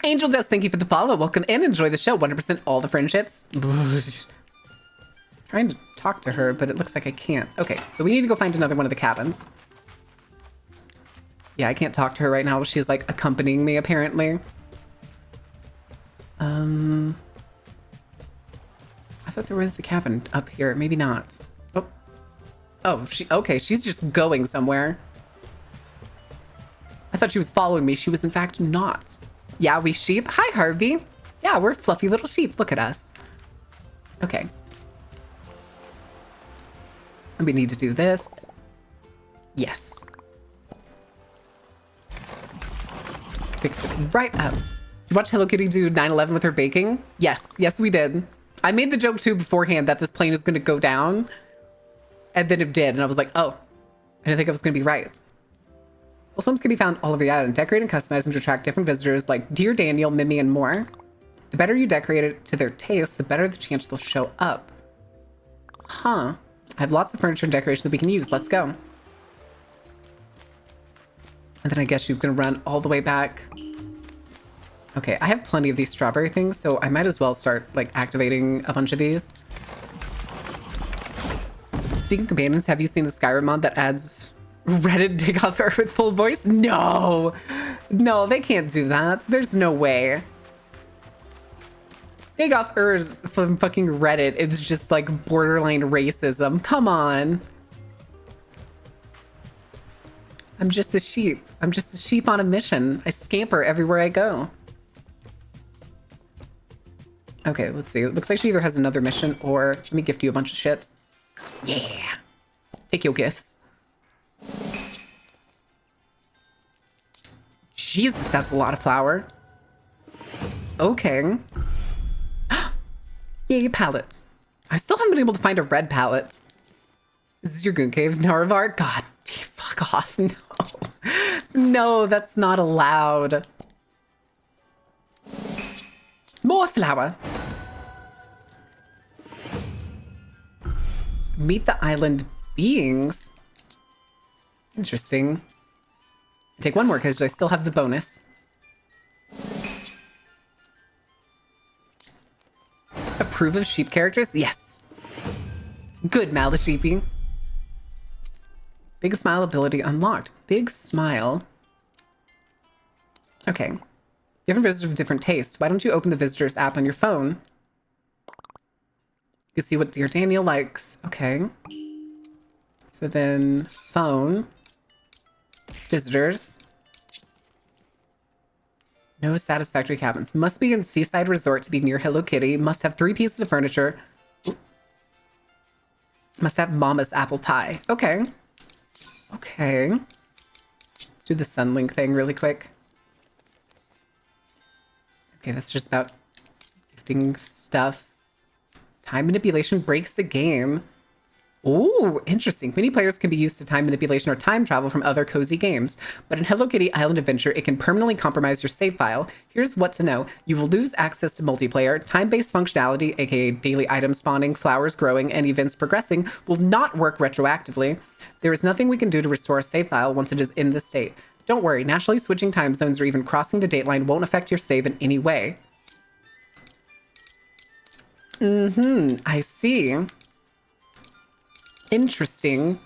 [SPEAKER 1] Angel Dust, thank you for the follow. Welcome in. Enjoy the show. 100% all the friendships. Trying to talk to her, but it looks like I can't. Okay, so we need to go find another one of the cabins. Yeah, I can't talk to her right now. She's like accompanying me, apparently. I thought there was a cabin up here. Maybe not. Oh. Oh, okay, she's just going somewhere. I thought she was following me. She was in fact not. Yeah, we sheep. Hi, Harvey. Yeah, we're fluffy little sheep. Look at us. Okay. And we need to do this. Yes. Fix it right up. You watch Hello Kitty do 9/11 with her baking? Yes. Yes, we did. I made the joke too beforehand that this plane is going to go down. And then it did. And I was like, oh, I didn't think I was going to be right. Well, homes can be found all over the island. Decorate and customize them to attract different visitors like Dear Daniel, Mimi, and more. The better you decorate it to their taste, the better the chance they'll show up. Huh. I have lots of furniture and decorations that we can use. Let's go. And then I guess she's going to run all the way back. Okay, I have plenty of these strawberry things, so I might as well start, like, activating a bunch of these. Speaking of companions, have you seen the Skyrim mod that adds Reddit dig off her with full voice? No! No, they can't do that. There's no way. Dig off her from fucking Reddit. It's just, like, borderline racism. Come on. I'm just a sheep. I'm just a sheep on a mission. I scamper everywhere I go. Okay, let's see. It looks like she either has another mission or let me gift you a bunch of shit. Yeah. Take your gifts. Jesus, that's a lot of flour. Okay. Yay, palette. I still haven't been able to find a red palette. Is this your goon cave, Naravar? God, fuck off. No. No, that's not allowed. More flour. Meet the island beings. Interesting. Take one more because I still have the bonus. approve of sheep characters? Yes. Good, Malashiepi. Big smile ability unlocked. Big smile. Okay. Different visitors with different tastes. Why don't you open the visitors app on your phone? You see what Dear Daniel likes. Okay. So then phone. Visitors. No satisfactory cabins. Must be in seaside resort to be near Hello Kitty. Must have 3 pieces of furniture. Must have mama's apple pie. Okay. Okay. Let's do the Sunlink thing really quick. Okay, that's just about gifting stuff. Time manipulation breaks the game. Ooh, interesting. Many players can be used to time manipulation or time travel from other cozy games. But in Hello Kitty Island Adventure, it can permanently compromise your save file. Here's what to know. You will lose access to multiplayer. Time-based functionality, aka daily item spawning, flowers growing, and events progressing, will not work retroactively. There is nothing we can do to restore a save file once it is in this state. Don't worry, naturally switching time zones or even crossing the dateline won't affect your save in any way. I see. Interesting.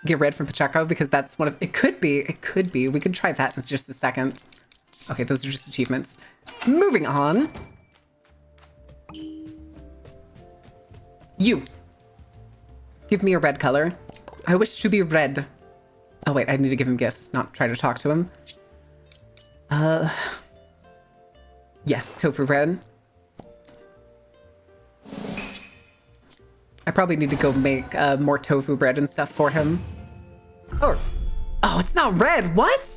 [SPEAKER 1] Get red from Pacheco because that's one of... It could be. We could try that in just a second. Okay, those are just achievements. Moving on. You. Give me a red color. I wish to be red. Oh, wait. I need to give him gifts, not try to talk to him. Yes, tofu bread. I probably need to go make more tofu bread and stuff for him. Oh, it's not red. What?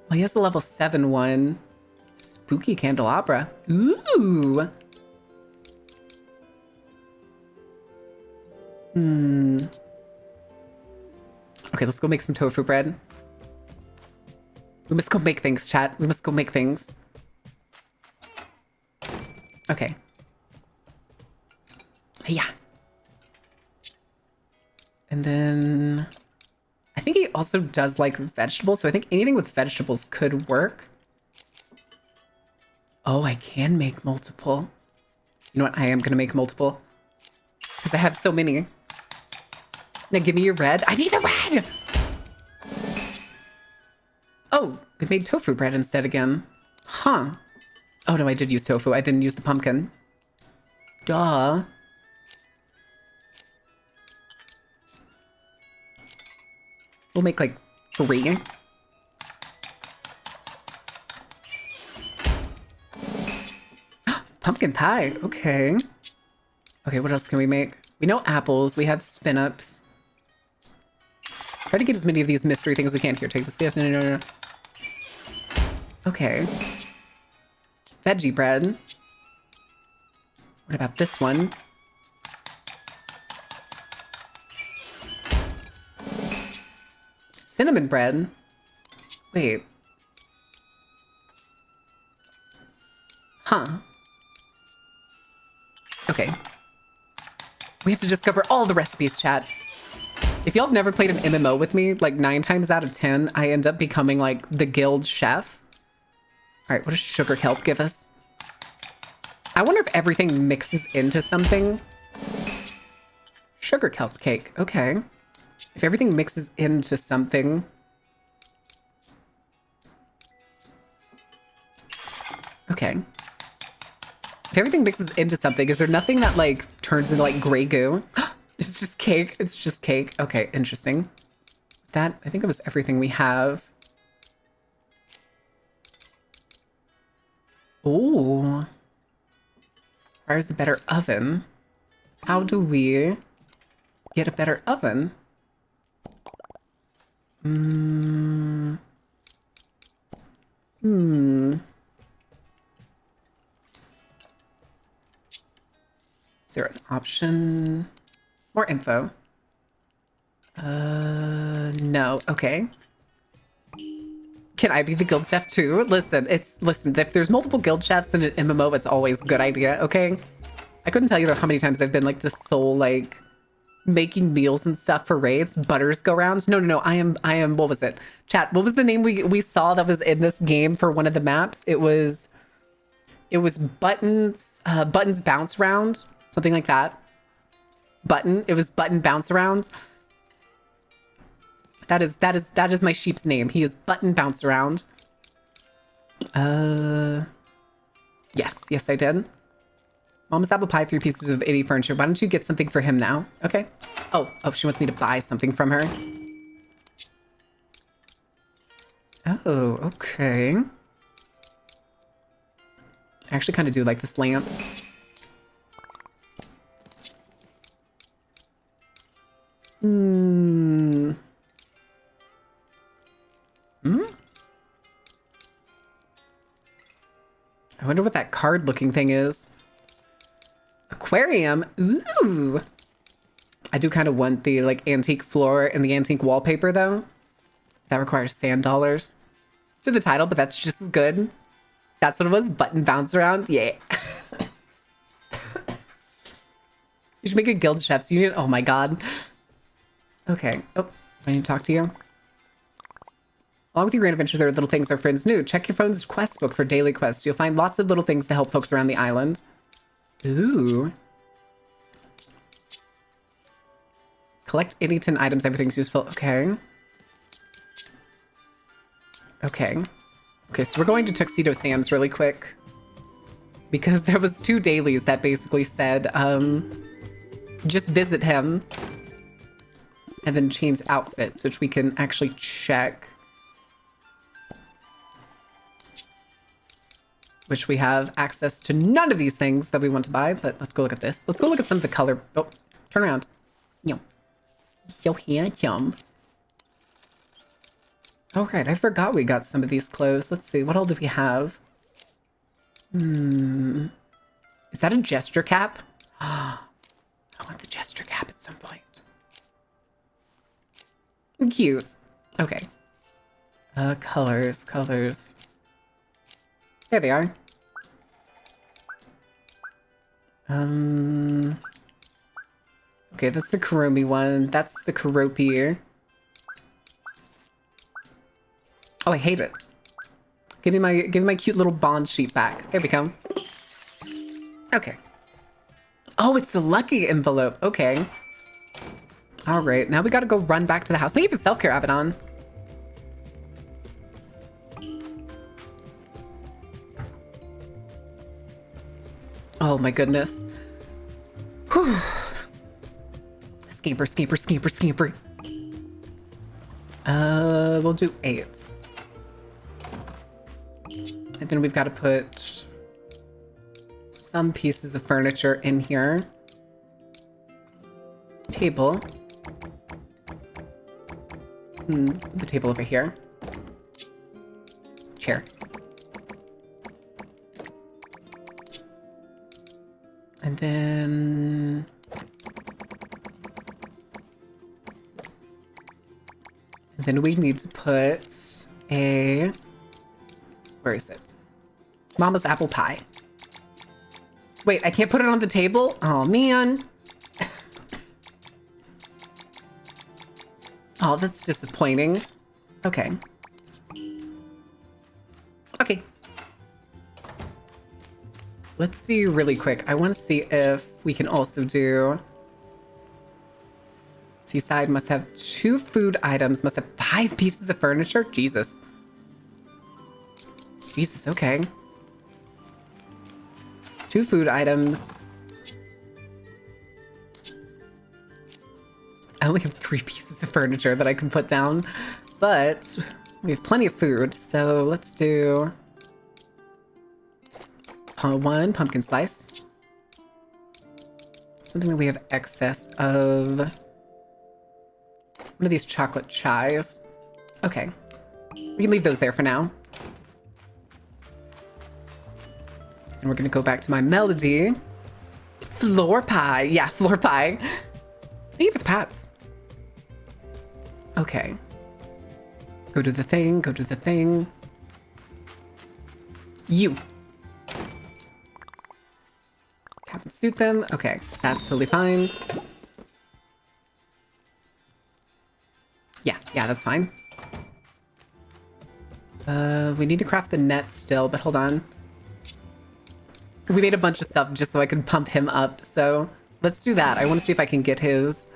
[SPEAKER 1] Well, he has a level 7 one. Spooky candelabra. Ooh. Okay, let's go make some tofu bread. We must go make things, chat. We must go make things. Okay. Yeah. And then I think he also does like vegetables. So I think anything with vegetables could work. Oh, I can make multiple. You know what? I am going to make multiple. Because I have so many. Now give me your red. I need the red! Oh, it made tofu bread instead again. Huh. Oh no, I did use tofu. I didn't use the pumpkin. Duh. We'll make like 3. Pumpkin pie. Okay. Okay, what else can we make? We know apples. We have spin-ups. Try to get as many of these mystery things as we can. Here, take this gift. No. Okay. Veggie bread. What about this one? Cinnamon bread. Wait. Huh. Okay. We have to discover all the recipes, chat. If y'all have never played an MMO with me, like 9 times out of 10, I end up becoming like the guild chef. All right, what does sugar kelp give us? I wonder if everything mixes into something. Sugar kelp cake. Okay. If everything mixes into something. Okay. If everything mixes into something, is there nothing that like turns into like gray goo? It's just cake. It's just cake. Okay, interesting. That, I think it was everything we have. Ooh. Requires a better oven. How do we get a better oven? Is there an option? More info. No. Okay. Can I be the guild chef too? Listen, if there's multiple guild chefs in an MMO, it's always a good idea, okay? I couldn't tell you how many times I've been like the sole, like, making meals and stuff for raids. Butters go round. No. I am, what was it? Chat, what was the name we saw that was in this game for one of the maps? It was It was buttons, buttons bounce around, something like that. Button. It was button bounce around. That is my sheep's name. He is Button Bounce Around. Yes, I did. Mama's apple pie, 3 pieces of 80 furniture. Why don't you get something for him now? Okay. Oh, she wants me to buy something from her. Oh, okay. I actually kind of do like this lamp. I wonder what that card looking thing is. Aquarium. Ooh. I do kind of want the like antique floor and the antique wallpaper though. That requires sand dollars. To the title, but that's just as good. That's what it was. Button bounce around. Yeah. You should make a guild chef's union. Oh my god. Okay. Oh, I need to talk to you. Along with your grand adventures, there are little things our friends knew. Check your phone's quest book for daily quests. You'll find lots of little things to help folks around the island. Ooh. Collect 80 items. Everything's useful. Okay. Okay, so we're going to Tuxedo Sam's really quick. Because there was 2 dailies that basically said, just visit him. And then change outfits, which we can actually check. Which we have access to none of these things that we want to buy, but let's go look at this. Let's go look at some of the color. Oh, turn around. Yo. Yo, handsome. All right, I forgot we got some of these clothes. Let's see, what all do we have? Is that a gesture cap? I want the gesture cap at some point. Cute. Okay. Colors. There they are. Okay, that's the Kuromi one. That's the Kuropi. Oh, I hate it. Give me my cute little bond sheet back. There we go. Okay. Oh, it's the lucky envelope. Okay. All right, now we gotta go run back to the house. They even self-care Abaddon. Oh my goodness. Whew. Scamper. We'll do 8. And then we've got to put some pieces of furniture in here. Table. The table over here. Chair. And then... we need to put a... Where is it? Mama's apple pie. Wait, I can't put it on the table? Oh, man. Oh, that's disappointing. Okay. Okay. Let's see really quick. I want to see if we can also do... Seaside must have 2 food items, must have 5 pieces of furniture. Jesus, okay. 2 food items. I only have 3 pieces of furniture that I can put down, but we have plenty of food. So let's do 1 pumpkin slice. Something that we have excess of. One of these chocolate chais. Okay. We can leave those there for now. And we're gonna go back to my melody. Floor pie. Yeah, floor pie. Thank you for the pats. Okay. Go to the thing. You. Haven't suit them. Okay, that's totally fine. Yeah, that's fine. We need to craft the net still, but hold on. We made a bunch of stuff just so I could pump him up. So let's do that. I want to see if I can get his.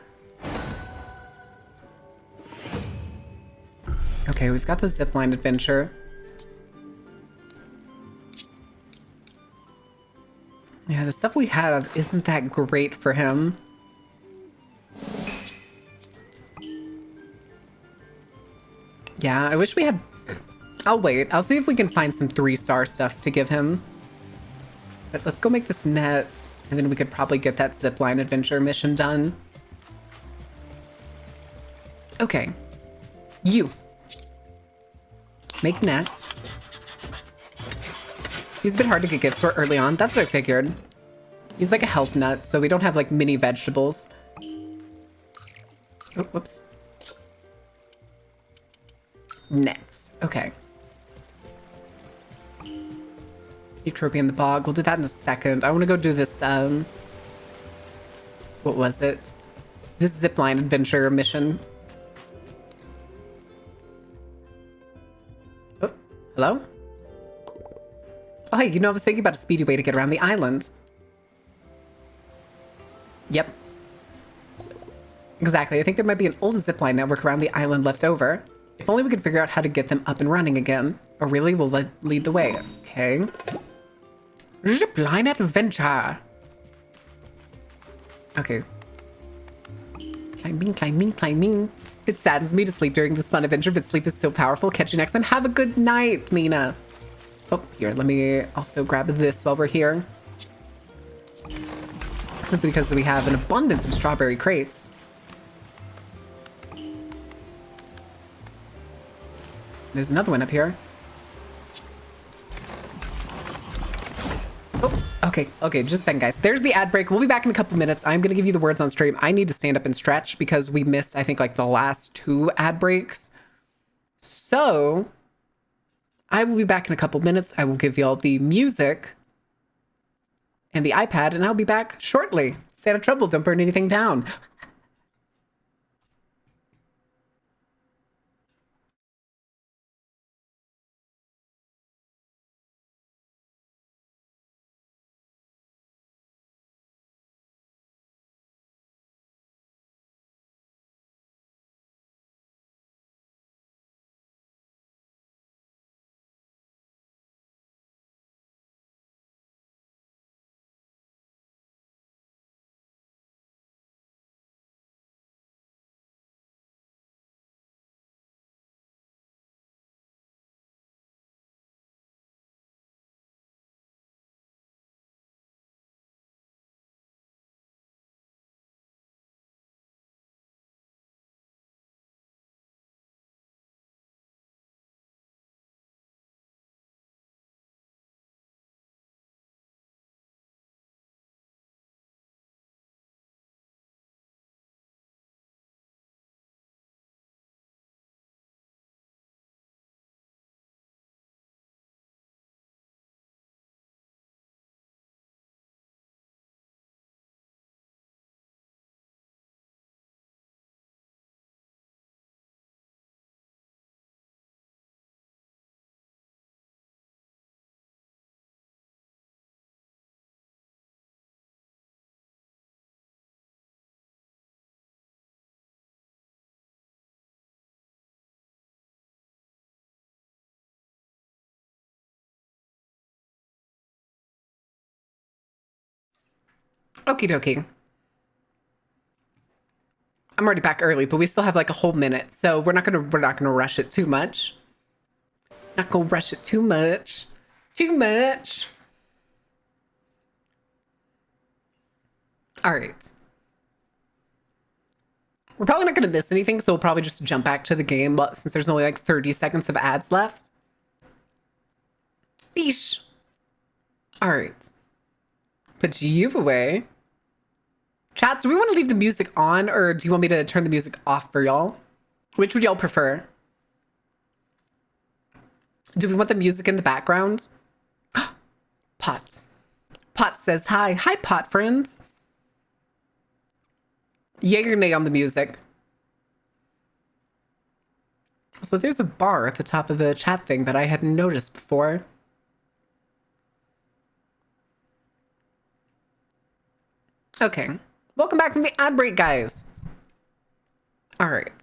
[SPEAKER 1] Okay, we've got the zipline adventure. Yeah, the stuff we have isn't that great for him. Yeah, I wish we had... I'll wait. I'll see if we can find some 3-star stuff to give him. But let's go make this net, and then we could probably get that zipline adventure mission done. Okay. You. Make net. He's a bit hard to get gifts for early on. That's what I figured. He's like a health nut, so we don't have like mini vegetables. Oh, whoops. Nets. Okay. Eutrope in the bog. We'll do that in a second. I want to go do this, what was it? This zipline adventure mission. Oh, hello? Oh, hey, you know, I was thinking about a speedy way to get around the island. Yep. Exactly. I think there might be an old zipline network around the island left over. If only we could figure out how to get them up and running again. Or really, we'll lead the way. Okay. Zipline adventure. Okay. Climbing, climbing, climbing. It saddens me to sleep during this fun adventure, but sleep is so powerful. Catch you next time. Have a good night, Mina. Oh, here, let me also grab this while we're here. Simply because we have an abundance of strawberry crates. There's another one up here. Oh, okay, just a second, guys. There's the ad break. We'll be back in a couple minutes. I'm gonna give you the words on stream. I need to stand up and stretch because we missed, I think, like the last 2 ad breaks. So, I will be back in a couple minutes. I will give you all the music and the iPad, and I'll be back shortly. Stay out of trouble. Don't burn anything down. Okie dokie. I'm already back early, but we still have like a whole minute, so we're not gonna rush it too much. Not gonna rush it too much. Too much. All right. We're probably not gonna miss anything, so we'll probably just jump back to the game, but since there's only like 30 seconds of ads left. Beesh. All right. Put you away. Chat, do we want to leave the music on, or do you want me to turn the music off for y'all? Which would y'all prefer? Do we want the music in the background? Potts. Pot says hi. Hi, Pot friends. Yay or nay on the music? So there's a bar at the top of the chat thing that I hadn't noticed before. Okay. Welcome back from the ad break, guys. All right.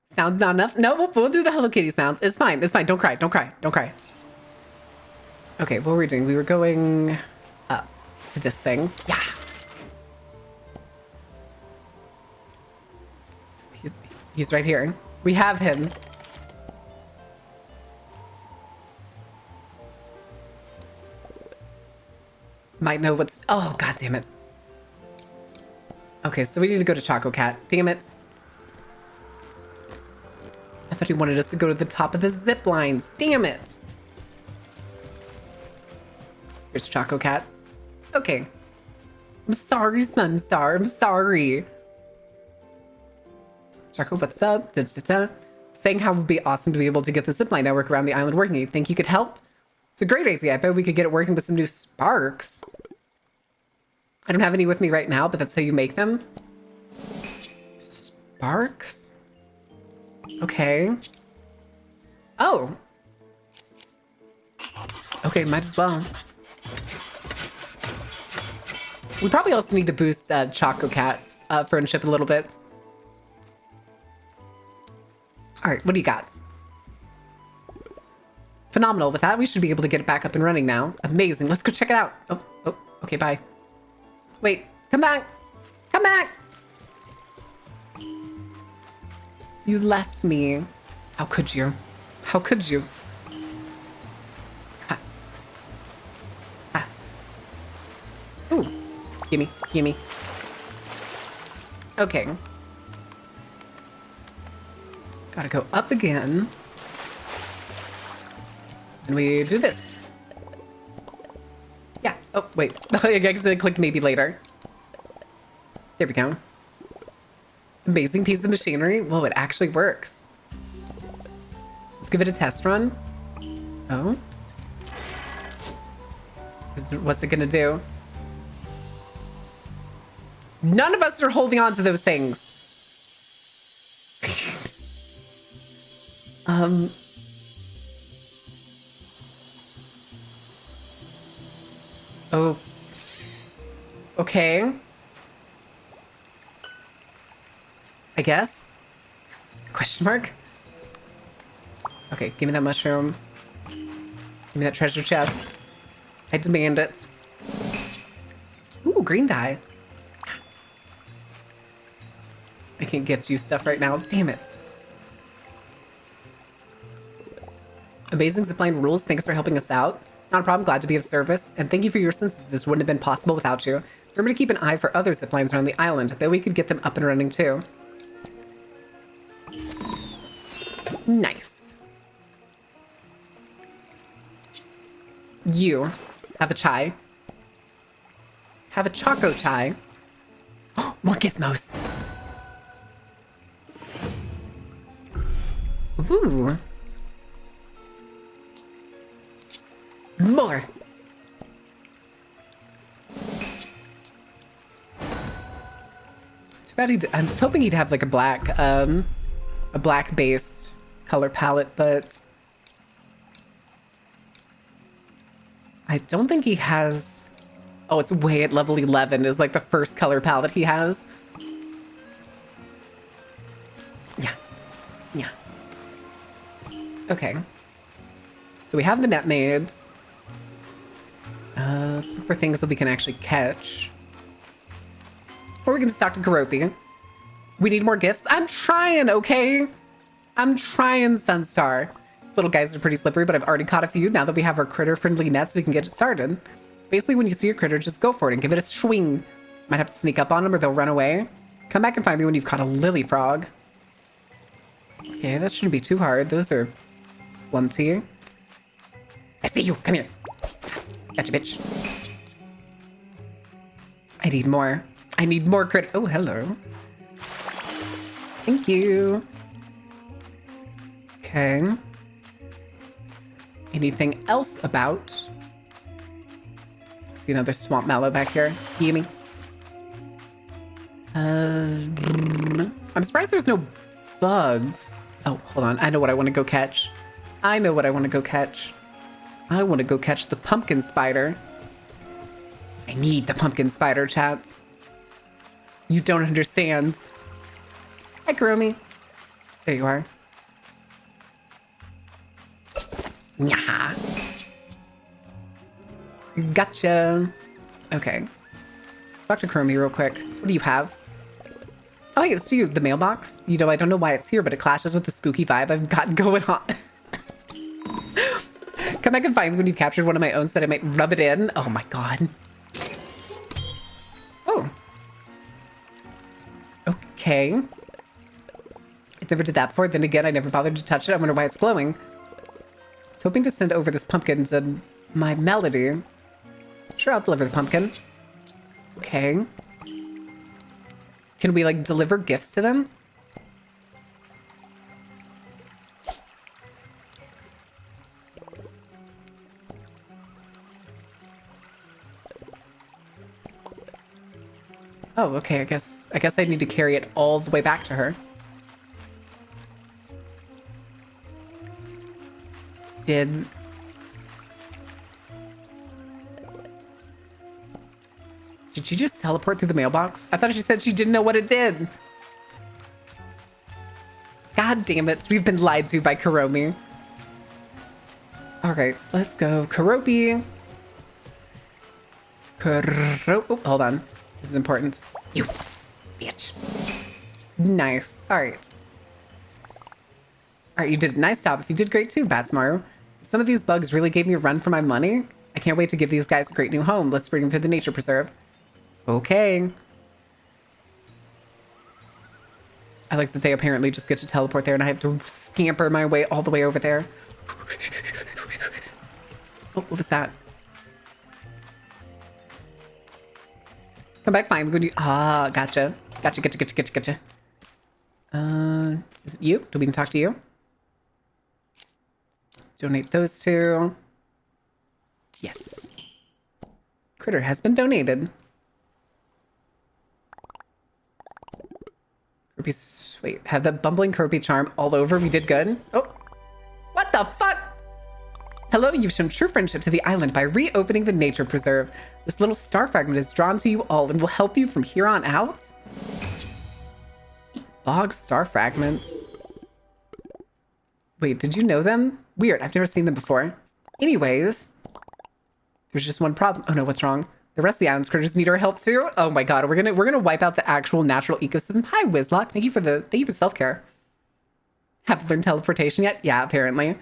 [SPEAKER 1] Sounds not enough? No, we'll do the Hello Kitty sounds. It's fine. It's fine. Don't cry. Don't cry. Don't cry. Okay, what were we doing? We were going up to this thing. Yeah. He's right here. We have him. Might know what's... Oh, god damn it. Okay, so we need to go to Choco Cat. Damn it. I thought he wanted us to go to the top of the zip lines. Damn it. Here's Choco Cat. Okay. I'm sorry, Sunstar. I'm sorry. Choco, what's up? Saying how it would be awesome to be able to get the zipline network around the island working. You think you could help? It's a great idea. I bet we could get it working with some new sparks. I don't have any with me right now, but that's how you make them. Sparks? Okay. Oh. Okay, might as well. We probably also need to boost Choco Cat's friendship a little bit. All right, what do you got? Phenomenal. With that, we should be able to get it back up and running now. Amazing. Let's go check it out. Oh, okay, bye. Wait, come back. Come back. You left me. How could you? How could you? Ooh, gimme, gimme. Okay. Gotta go up again. And we do this. Yeah. Oh, wait. I accidentally clicked maybe later. There we go. Amazing piece of machinery. Whoa, it actually works. Let's give it a test run. Oh. What's it gonna do? None of us are holding on to those things. Oh. Okay. I guess? Question mark? Okay, give me that mushroom. Give me that treasure chest. I demand it. Ooh, green dye. I can't gift you stuff right now. Damn it. Amazing zipline rules. Thanks for helping us out. Not a problem. Glad to be of service. And thank you for your assistance. This wouldn't have been possible without you. Remember to keep an eye for other ziplines around the island. I bet we could get them up and running too. Nice. You have a chai. Have a choco chai. Oh, more gizmos. Ooh. More. Too bad I was hoping he'd have like a black based color palette, but I don't think he has. Oh, it's way at level 11 is like the first color palette he has. Yeah. Yeah. Okay. So we have the net made. Let's look for things that we can actually catch. Or we can just talk to Karothi. We need more gifts. I'm trying, okay? I'm trying, Sunstar. Little guys are pretty slippery, but I've already caught a few. Now that we have our critter-friendly nets, we can get it started. Basically, when you see a critter, just go for it and give it a swing. Might have to sneak up on them or they'll run away. Come back and find me when you've caught a lily frog. Okay, that shouldn't be too hard. Those are plenty. I see you. Come here. Gotcha, bitch. I need more. I need more critter. Oh, hello. Thank you. Okay. Anything else about? See another swamp mallow back here. Gimme. I'm surprised there's no bugs. Oh, hold on. I know what I want to go catch. I know what I want to go catch. I want to go catch the pumpkin spider. I need the pumpkin spider, chat. You don't understand. Hi, Kuromi. There you are. Yeah. Gotcha. Okay. Talk to Kuromi real quick. What do you have? Oh, hey, it's you, the mailbox. You know, I don't know why it's here, but it clashes with the spooky vibe I've got going on. Come back and find me when you've captured one of my own so that I might rub it in. Oh my god. Oh. Okay. I never did that before. Then again, I never bothered to touch it. I wonder why it's glowing. I was hoping to send over this pumpkin to my melody. Sure, I'll deliver the pumpkin. Okay. Can we, like, deliver gifts to them? Oh, okay, I guess I need to carry it all the way back to her. Did she just teleport through the mailbox? I thought she said she didn't know what it did. God damn it, we've been lied to by Kuromi. All right, so let's go. Kuropi. Oh, hold on. This is important. You bitch. Nice. All right. All right, you did a nice job. If you did great too, Batsmaru. Some of these bugs really gave me a run for my money. I can't wait to give these guys a great new home. Let's bring them to the nature preserve. Okay. I like that they apparently just get to teleport there and I have to scamper my way all the way over there. Oh, what was that? Come back fine. When you, gotcha. Gotcha. Is it you? Do we can talk to you? Donate those two. Yes. Critter has been donated. Wait, have the bumbling Kirby charm all over? We did good. Oh, what the fuck? Hello, you've shown true friendship to the island by reopening the nature preserve. This little star fragment is drawn to you all and will help you from here on out. Bog star fragment. Wait, did you know them? Weird, I've never seen them before. Anyways, there's just one problem. Oh no, what's wrong? The rest of the island's critters need our help too. Oh my god, we're gonna wipe out the actual natural ecosystem. Hi, Wizlock. Thank you for self-care. Haven't learned teleportation yet? Yeah, apparently.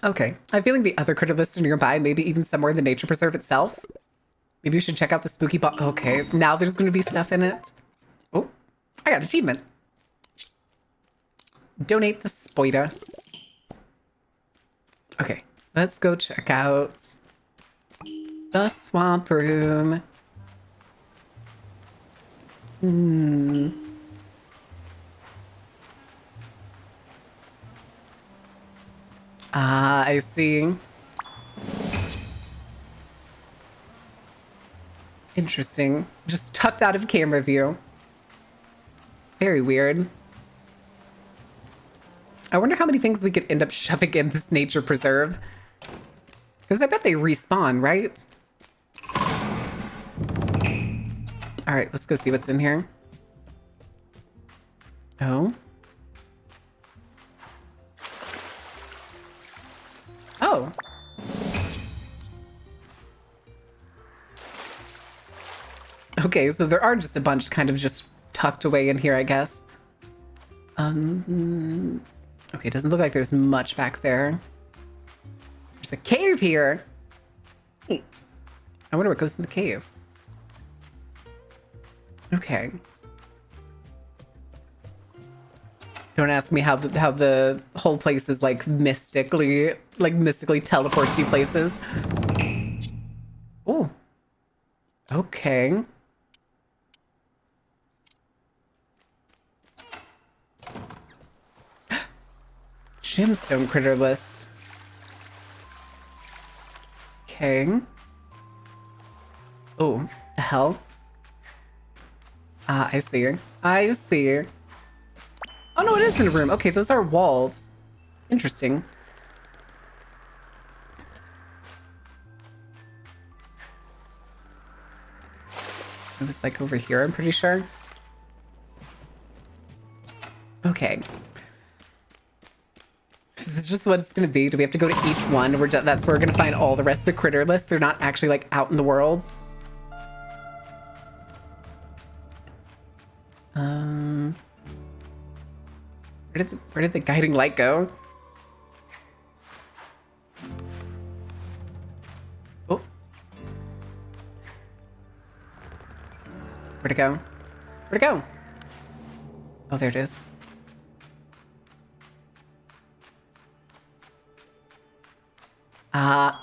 [SPEAKER 1] Okay, I'm feeling the other critter lists are nearby, maybe even somewhere in the nature preserve itself. Maybe we should check out the spooky box. Okay, now there's gonna be stuff in it. Oh, I got achievement. Donate the spoida. Okay, let's go check out the swamp room. Ah, I see. Interesting. Just tucked out of camera view. Very weird. I wonder how many things we could end up shoving in this nature preserve. Because I bet they respawn, right? All right, let's go see what's in here. Oh. Oh. Okay, so there are just a bunch kind of just tucked away in here, I guess. Okay, doesn't look like there's much back there. There's a cave here. Neat. I wonder what goes in the cave. Okay. Don't ask me how the whole place is like mystically teleports you places. Oh. Okay. Gemstone critter list. Okay. Oh, the hell? Ah, I see. I see. Oh no, it is in a room. Okay, those are walls. Interesting. It was like over here, I'm pretty sure. Okay. This is just what it's gonna be. Do we have to go to each one? That's where we're gonna find all the rest of the critter list. They're not actually like out in the world. Where did the guiding light go? Oh. Where'd it go? Where'd it go? Oh, there it is.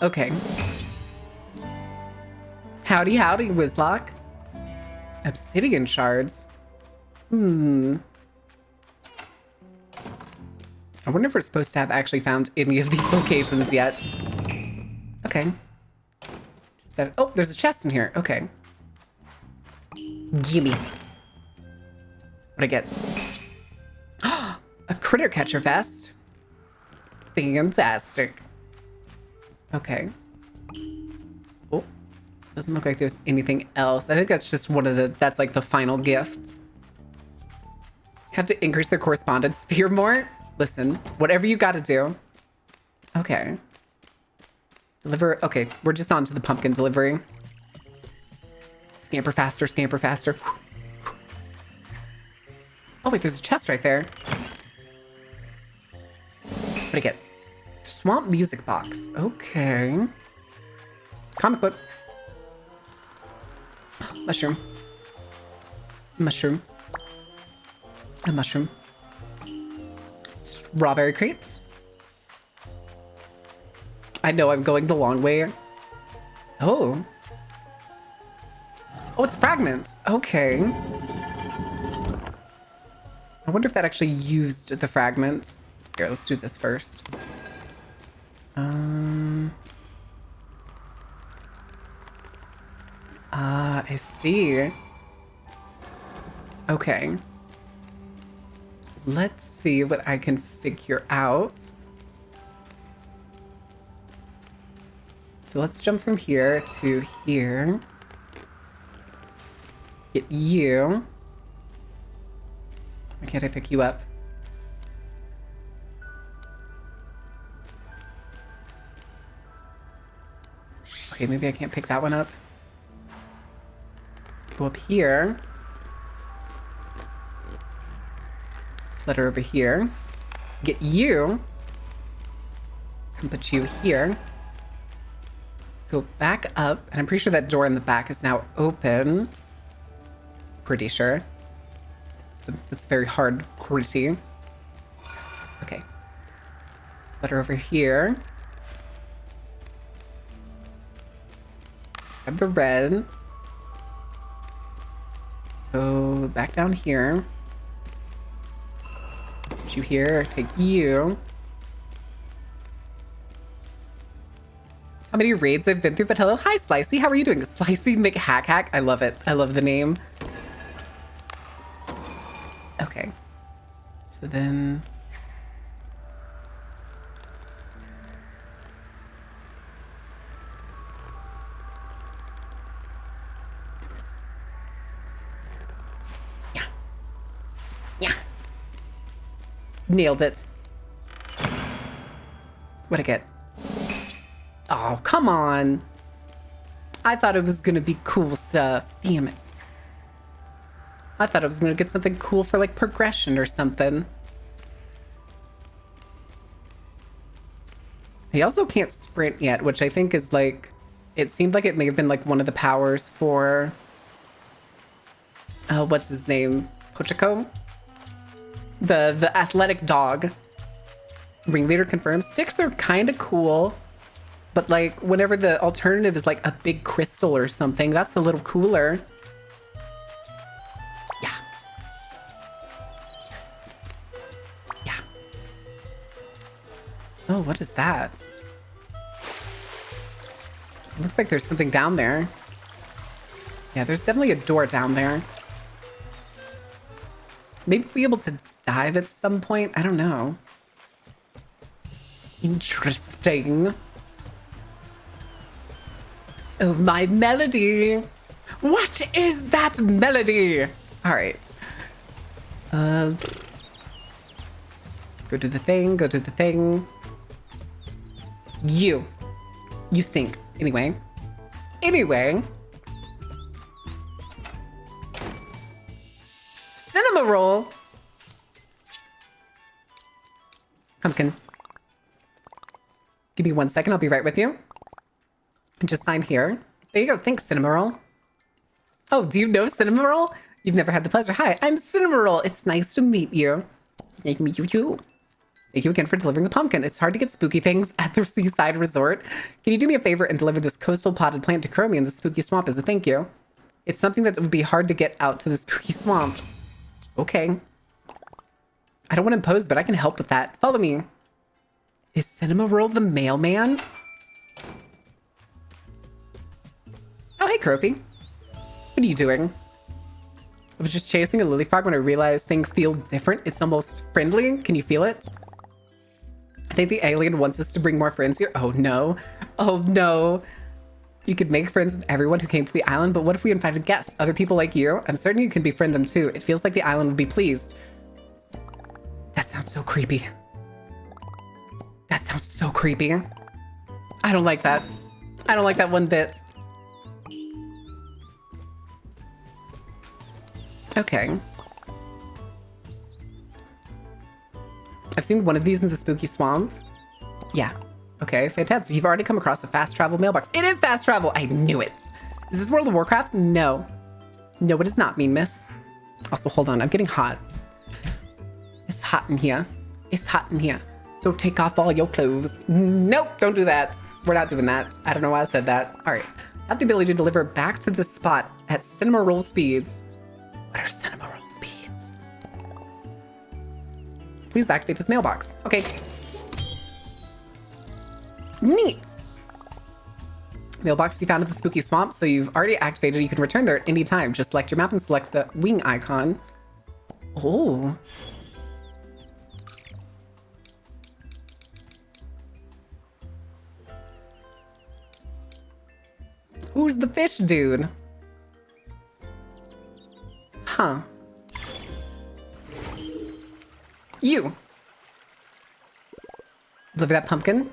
[SPEAKER 1] Okay. Howdy, howdy, Wizlock. Obsidian shards. I wonder if we're supposed to have actually found any of these locations yet. Okay. Oh, there's a chest in here. Okay. Gimme. What'd I get? A critter catcher vest. Fantastic. Okay. Oh, doesn't look like there's anything else. I think that's just that's like the final gift. Have to increase their correspondence sphere more? Listen, whatever you gotta do. Okay. Deliver, okay, we're just on to the pumpkin delivery. Scamper faster, scamper faster. Oh wait, there's a chest right there. What'd I get? Swamp music box. Okay. Comic book. Mushroom. Mushroom. A mushroom. Strawberry crates. I know I'm going the long way. Oh. Oh, it's fragments. Okay. I wonder if that actually used the fragments. Here, let's do this first. I see. Okay. Let's see what I can figure out. So let's jump from here to here. Get you. Why can't I pick you up? Okay, maybe I can't pick that one up. Go up here. Flutter over here. Get you. And put you here. Go back up. And I'm pretty sure that door in the back is now open. Pretty sure. It's very hard, gritty. Okay. Flutter over here. Grab the red. Go back down here. Put you here. Take you. How many raids I've been through, but hello. Hi, Slicey. How are you doing? Slicey McHack. I love it. I love the name. Okay. So then... Yeah. Nailed it. What'd I get? Oh, come on. I thought it was gonna be cool stuff. Damn it. I thought I was gonna get something cool for like progression or something. He also can't sprint yet, which I think is like, it seemed like it may have been like one of the powers for, what's his name? Pochako? The athletic dog. Ringleader confirms. Sticks are kind of cool, but like whenever the alternative is like a big crystal or something, that's a little cooler. Yeah. Yeah. Oh, what is that? It looks like there's something down there. Yeah, there's definitely a door down there. Maybe we'll be able to dive at some point. I don't know. Interesting. Oh, my melody. What is that melody? All right. Go do the thing, go do the thing. You stink. Anyway. Cinema roll. Pumpkin. Give me 1 second. I'll be right with you. And just sign here. There you go. Thanks, Cinema Roll. Oh, do you know Cinema Roll? You've never had the pleasure. Hi, I'm Cinema Roll. It's nice to meet you. Nice to meet you too. Thank you again for delivering the pumpkin. It's hard to get spooky things at the seaside resort. Can you do me a favor and deliver this coastal potted plant to Chromie in the spooky swamp as a thank you? It's something that would be hard to get out to the spooky swamp. Okay. I don't want to impose, but I can help with that. Follow me. Is Cinema Roll the mailman? Oh, hey, Cropy. What are you doing? I was just chasing a lily frog when I realized things feel different. It's almost friendly. Can you feel it? I think the alien wants us to bring more friends here. Oh, no. Oh, no. You could make friends with everyone who came to the island, but what if we invited guests? Other people like you? I'm certain you can befriend them, too. It feels like the island would be pleased. That sounds so creepy. That sounds so creepy. I don't like that. I don't like that one bit. Okay. I've seen one of these in the spooky swamp. Yeah. Okay, fantastic. You've already come across a fast travel mailbox. It is fast travel. I knew it. Is this World of Warcraft? No. No, it is not, mean miss. Also, hold on. I'm getting hot. It's hot in here. It's hot in here. Don't take off all your clothes. Nope, don't do that. We're not doing that. I don't know why I said that. All right. I have the ability to deliver back to the spot at cinema roll speeds. What are cinema roll speeds? Please activate this mailbox. Okay. Neat. Mailbox you found at the spooky swamp, so you've already activated. You can return there at any time. Just select your map and select the wing icon. Oh. Who's the fish dude? Huh. You. Deliver that pumpkin.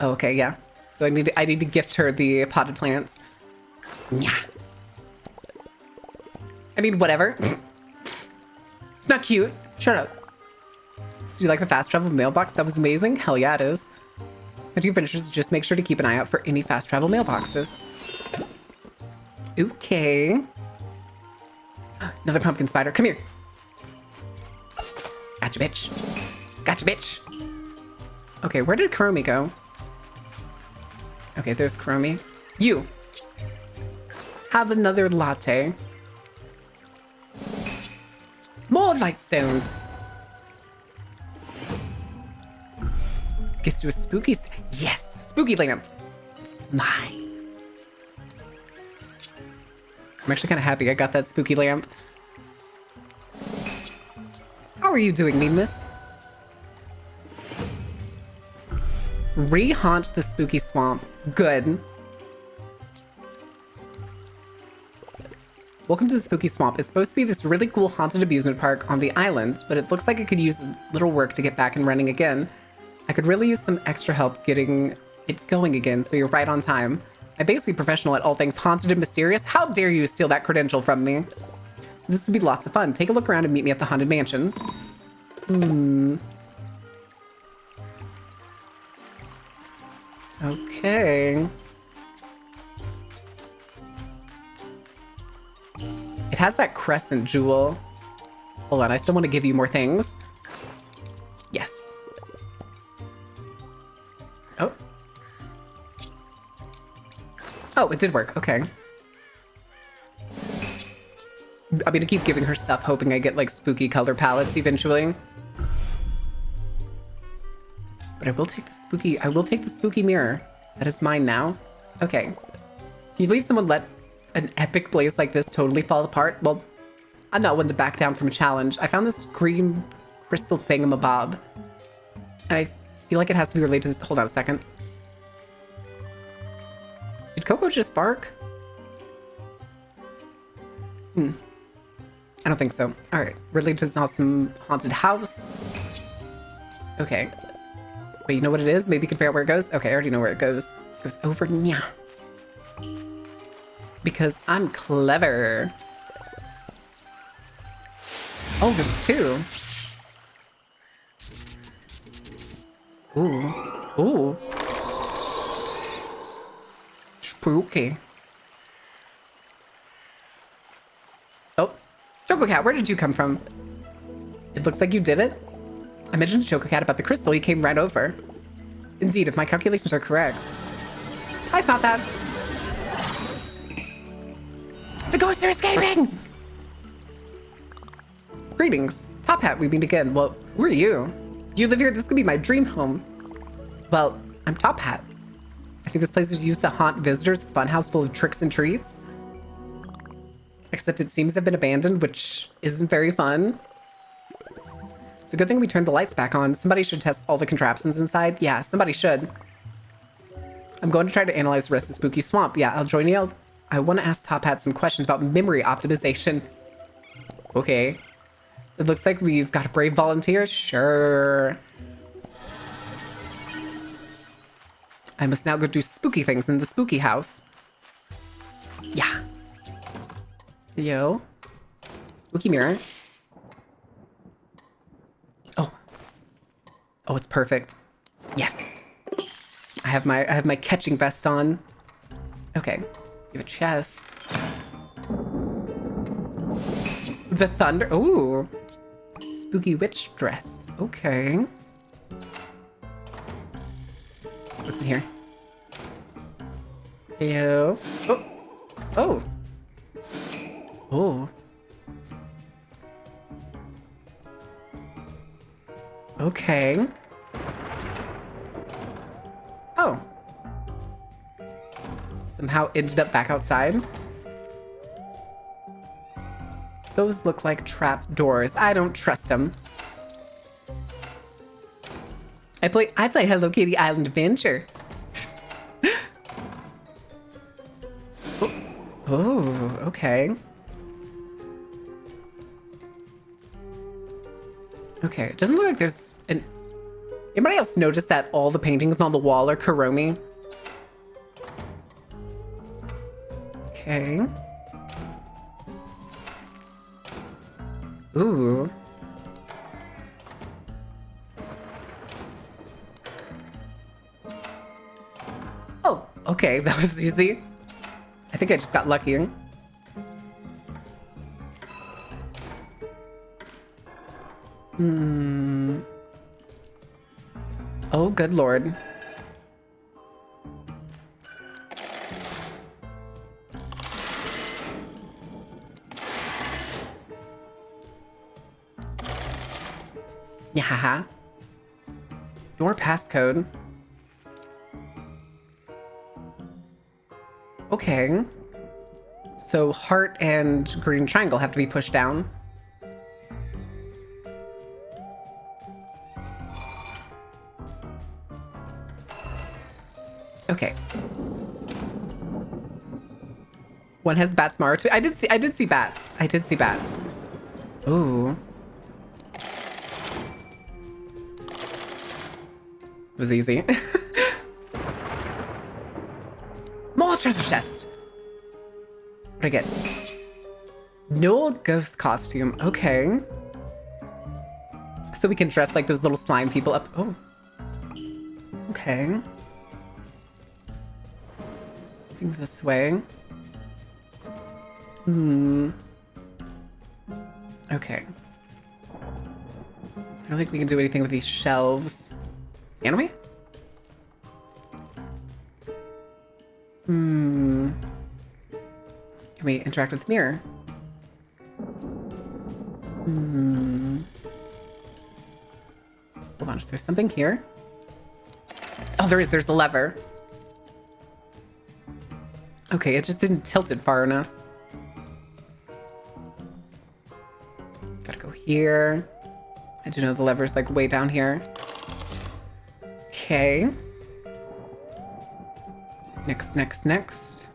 [SPEAKER 1] Oh, okay, yeah. So I need to gift her the potted plants. Yeah. I mean, whatever. It's not cute. Shut up. So you like the fast travel mailbox? That was amazing. Hell yeah, it is. If you're finished, just make sure to keep an eye out for any fast travel mailboxes. Okay. Another pumpkin spider. Come here. Gotcha, bitch. Gotcha, bitch. Okay, where did Chromie go? Okay, there's Chromie. You. Have another latte. More light stones. Gifts to a spooky... Yes! Spooky lamp. It's mine. I'm actually kind of happy I got that spooky lamp. How are you doing, mean miss? Re-haunt the spooky swamp. Good. Welcome to the spooky swamp. It's supposed to be this really cool haunted amusement park on the island, but it looks like it could use a little work to get back and running again. I could really use some extra help getting it going again, so you're right on time. I'm basically professional at all things haunted and mysterious. How dare you steal that credential from me? So this would be lots of fun. Take a look around and meet me at the haunted mansion. Okay. It has that crescent jewel. Hold on, I still want to give you more things. Yes. Oh. Oh, it did work. Okay. I'm gonna keep giving her stuff, hoping I get like spooky color palettes eventually. But I will take the spooky mirror. That is mine now. Okay. Can you believe someone let an epic place like this totally fall apart? Well, I'm not one to back down from a challenge. I found this green crystal thingamabob. And I feel like it has to be related to this. Hold on a second. Did Coco just bark? I don't think so. All right, related to this awesome haunted house. Okay. Wait, you know what it is? Maybe you can figure out where it goes? Okay, I already know where it goes. It goes over nya. Because I'm clever. Oh, there's two. Ooh. Ooh. Spooky. Oh, Choco Cat, where did you come from? It looks like you did it. I mentioned to Choco Cat about the crystal. He came right over. Indeed, if my calculations are correct. I thought that. The ghosts are escaping! Greetings. Top Hat, we meet again. Well, who are you? Do you live here? This could be my dream home. Well, I'm Top Hat. I think this place was used to haunt visitors, a funhouse full of tricks and treats. Except it seems to have been abandoned, which isn't very fun. It's a good thing we turned the lights back on. Somebody should test all the contraptions inside. Yeah, somebody should. I'm going to try to analyze the rest of Spooky Swamp. Yeah, I'll join you. I want to ask Top Hat some questions about memory optimization. Okay. It looks like we've got a brave volunteer. Sure. I must now go do spooky things in the spooky house. Yeah. Yo. Spooky mirror. Oh. Oh, it's perfect. Yes. I have my catching vest on. Okay. You have a chest. The thunder. Ooh. Spooky witch dress. Okay. What's in here? Yo. Oh. Oh. Oh. Okay. Oh. Somehow ended up back outside. Those look like trap doors. I don't trust them. I play Hello Kitty Island Adventure. Oh, okay. Okay, it doesn't look like there's an... Anybody else notice that all the paintings on the wall are Kuromi? Okay. Ooh. Oh, okay, that was easy. I think I just got lucky. Oh, good lord. Yeah. Your passcode. Okay. So heart and green triangle have to be pushed down. Okay. One has bats Mara too. I did see bats. I did see bats. Ooh. It was easy. More treasure chest. What did I get? No ghost costume. Okay. So we can dress like those little slime people up. Oh. Okay. I think this way. Okay. I don't think we can do anything with these shelves. Can we? Can we interact with the mirror? Hold on, is there something here? Oh, there is. There's the lever. Okay, it just didn't tilt it far enough. Gotta go here. I do know the lever's like way down here. Okay. Next.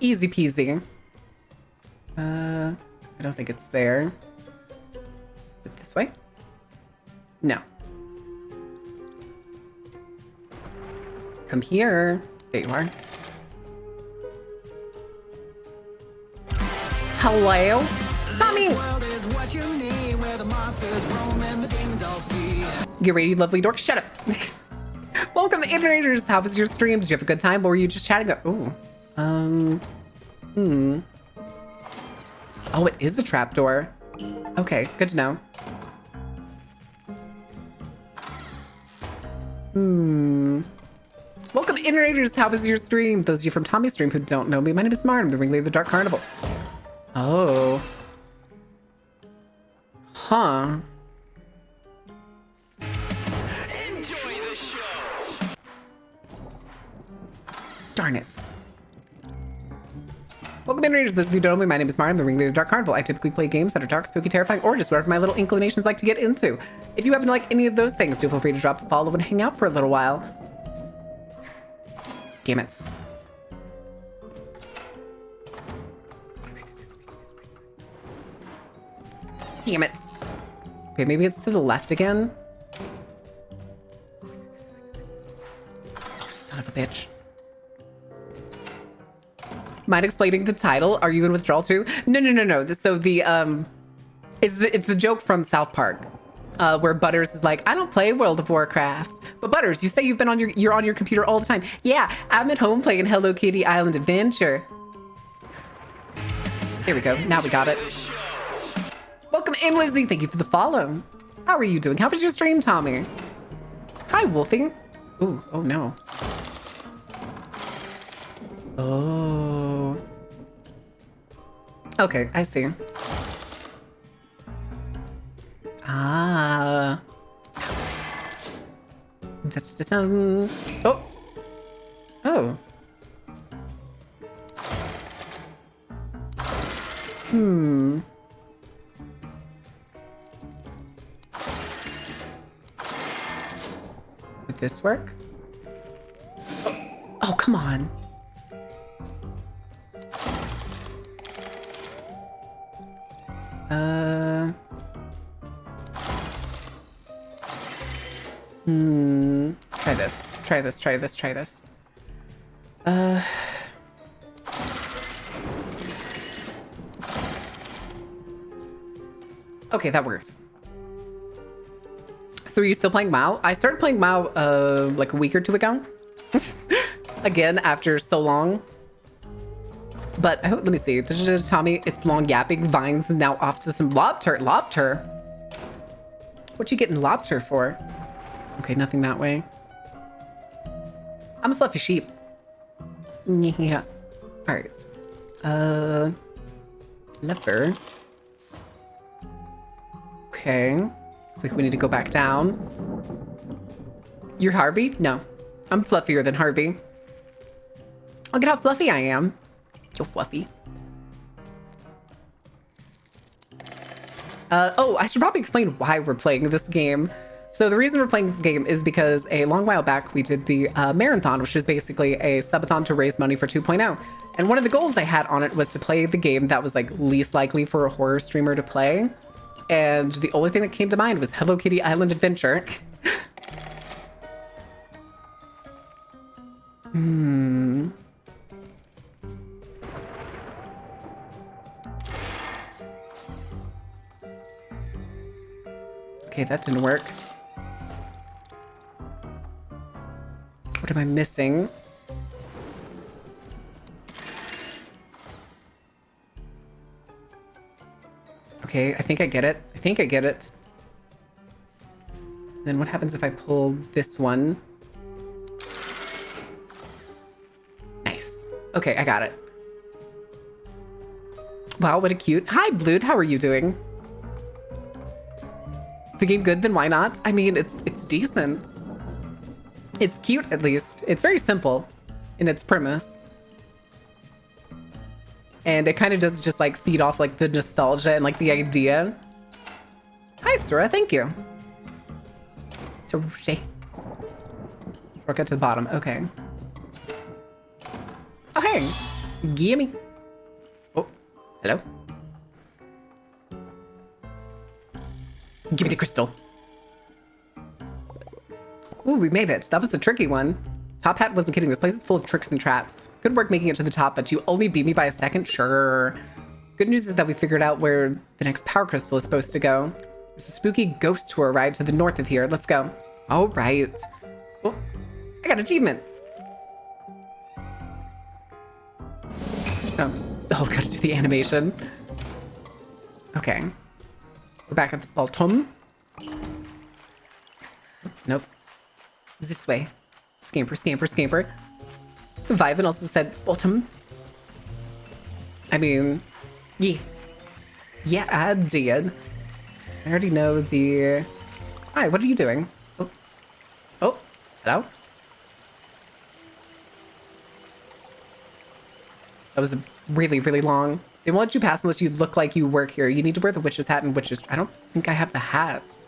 [SPEAKER 1] Easy peasy. I don't think it's there. Is it this way? No. Come here. There you are. Hello? Tommy!
[SPEAKER 4] World is what you need, where the monsters roam and the demons all feed.
[SPEAKER 1] Get ready, lovely dork. Shut up. Welcome, Interneters. How was your stream? Did you have a good time? Or were you just chatting? Ooh. Oh, it is a trapdoor. Okay, good to know. Welcome, Interneters. How was your stream? Those of you from Tommy's stream who don't know me, my name is Martin. I'm the ringleader of the Dark Carnival. Oh. Huh.
[SPEAKER 2] Enjoy the show.
[SPEAKER 1] Darn it. Welcome, Interneters. Those of you who don't know me, my name is Martin. I'm the ringleader of the Dark Carnival. I typically play games that are dark, spooky, terrifying, or just whatever my little inclinations like to get into. If you happen to like any of those things, do feel free to drop a follow and hang out for a little while. Damn it. Damn it. Okay, maybe it's to the left again. Oh, son of a bitch. Mind explaining the title? Are you in withdrawal too? No. So the it's the joke from South Park, where Butters is like, I don't play World of Warcraft. But Butters, you say you've been on your computer all the time. Yeah, I'm at home playing Hello Kitty Island Adventure. There we go. Now we got it. Welcome in, Lizzie. Thank you for the follow. How are you doing? How was your stream, Tommy? Hi, Wolfie. Ooh, oh no. Oh. Okay, I see. Ah. Oh. Oh. Would this work? Oh, come on. Try this. Okay, that works. So are you still playing WoW? I started playing WoW like a week or two ago. Again, after so long. But let me see. Tommy, it's long yapping. Vines now off to some lobster. What you getting lobster for? Okay, nothing that way. I'm a fluffy sheep. Yeah. All right. Lever. Okay. Looks like we need to go back down. You're Harvey? No. I'm fluffier than Harvey. Look at how fluffy I am. So fluffy. Oh, I should probably explain why we're playing this game. So the reason we're playing this game is because a long while back we did the marathon, which is basically a subathon to raise money for 2.0. And one of the goals I had on it was to play the game that was like least likely for a horror streamer to play. And the only thing that came to mind was Hello Kitty Island Adventure. Okay, that didn't work. What am I missing? Okay, I think I get it. Then what happens if I pull this one? Nice. Okay, I got it. Wow, what a cute. Hi, Blood. How are you doing? The game good? Then why not? I mean, it's decent. It's cute, at least. It's very simple in its premise. And it kind of does just like feed off like the nostalgia and like the idea. Hi, Sura. Thank you. Shortcut to the bottom. Okay. Oh, hey. Gimme. Oh, hello. Give me the crystal. Ooh, we made it. That was a tricky one. Top Hat wasn't kidding. This place is full of tricks and traps. Good work making it to the top, but you only beat me by a second? Sure. Good news is that we figured out where the next power crystal is supposed to go. There's a spooky ghost tour ride to the north of here. Let's go. All right. Oh, I got an achievement. Oh, gotta do the animation. Okay. We're back at the bottom. Nope. This way. Scamper, scamper, scamper. The Vivan also said bottom. I mean, yeah. Yeah, I did. I already know the... Hi, what are you doing? Oh. Oh, hello? That was really, really long. They won't let you pass unless you look like you work here. You need to wear the witch's hat and witch's... I don't think I have the hat.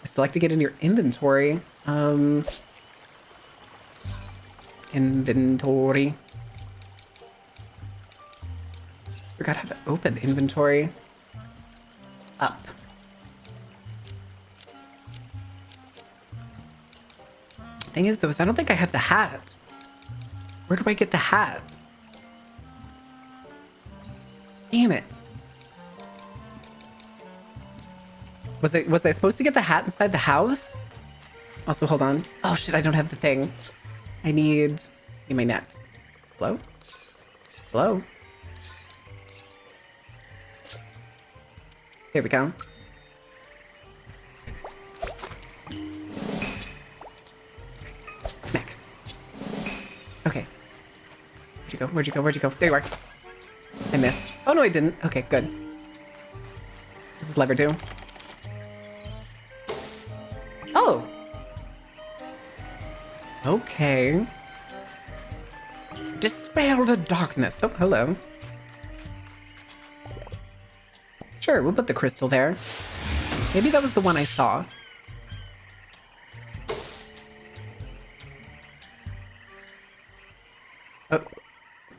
[SPEAKER 1] I select to get in your inventory. Inventory. Forgot how to open inventory. Up. Thing is, though, is I don't think I have the hat. Where do I get the hat? Damn it. Was I supposed to get the hat inside the house? Also, hold on. Oh shit, I don't have the thing. I need my net. Hello? Hello? There we go. Smack. Okay. Where'd you go? Where'd you go? Where'd you go? There you are. I missed. Oh no, I didn't. Okay, good. This is lever 2. Oh! Okay. Dispel the darkness. Oh, hello. Sure, we'll put the crystal there. Maybe that was the one I saw. Oh,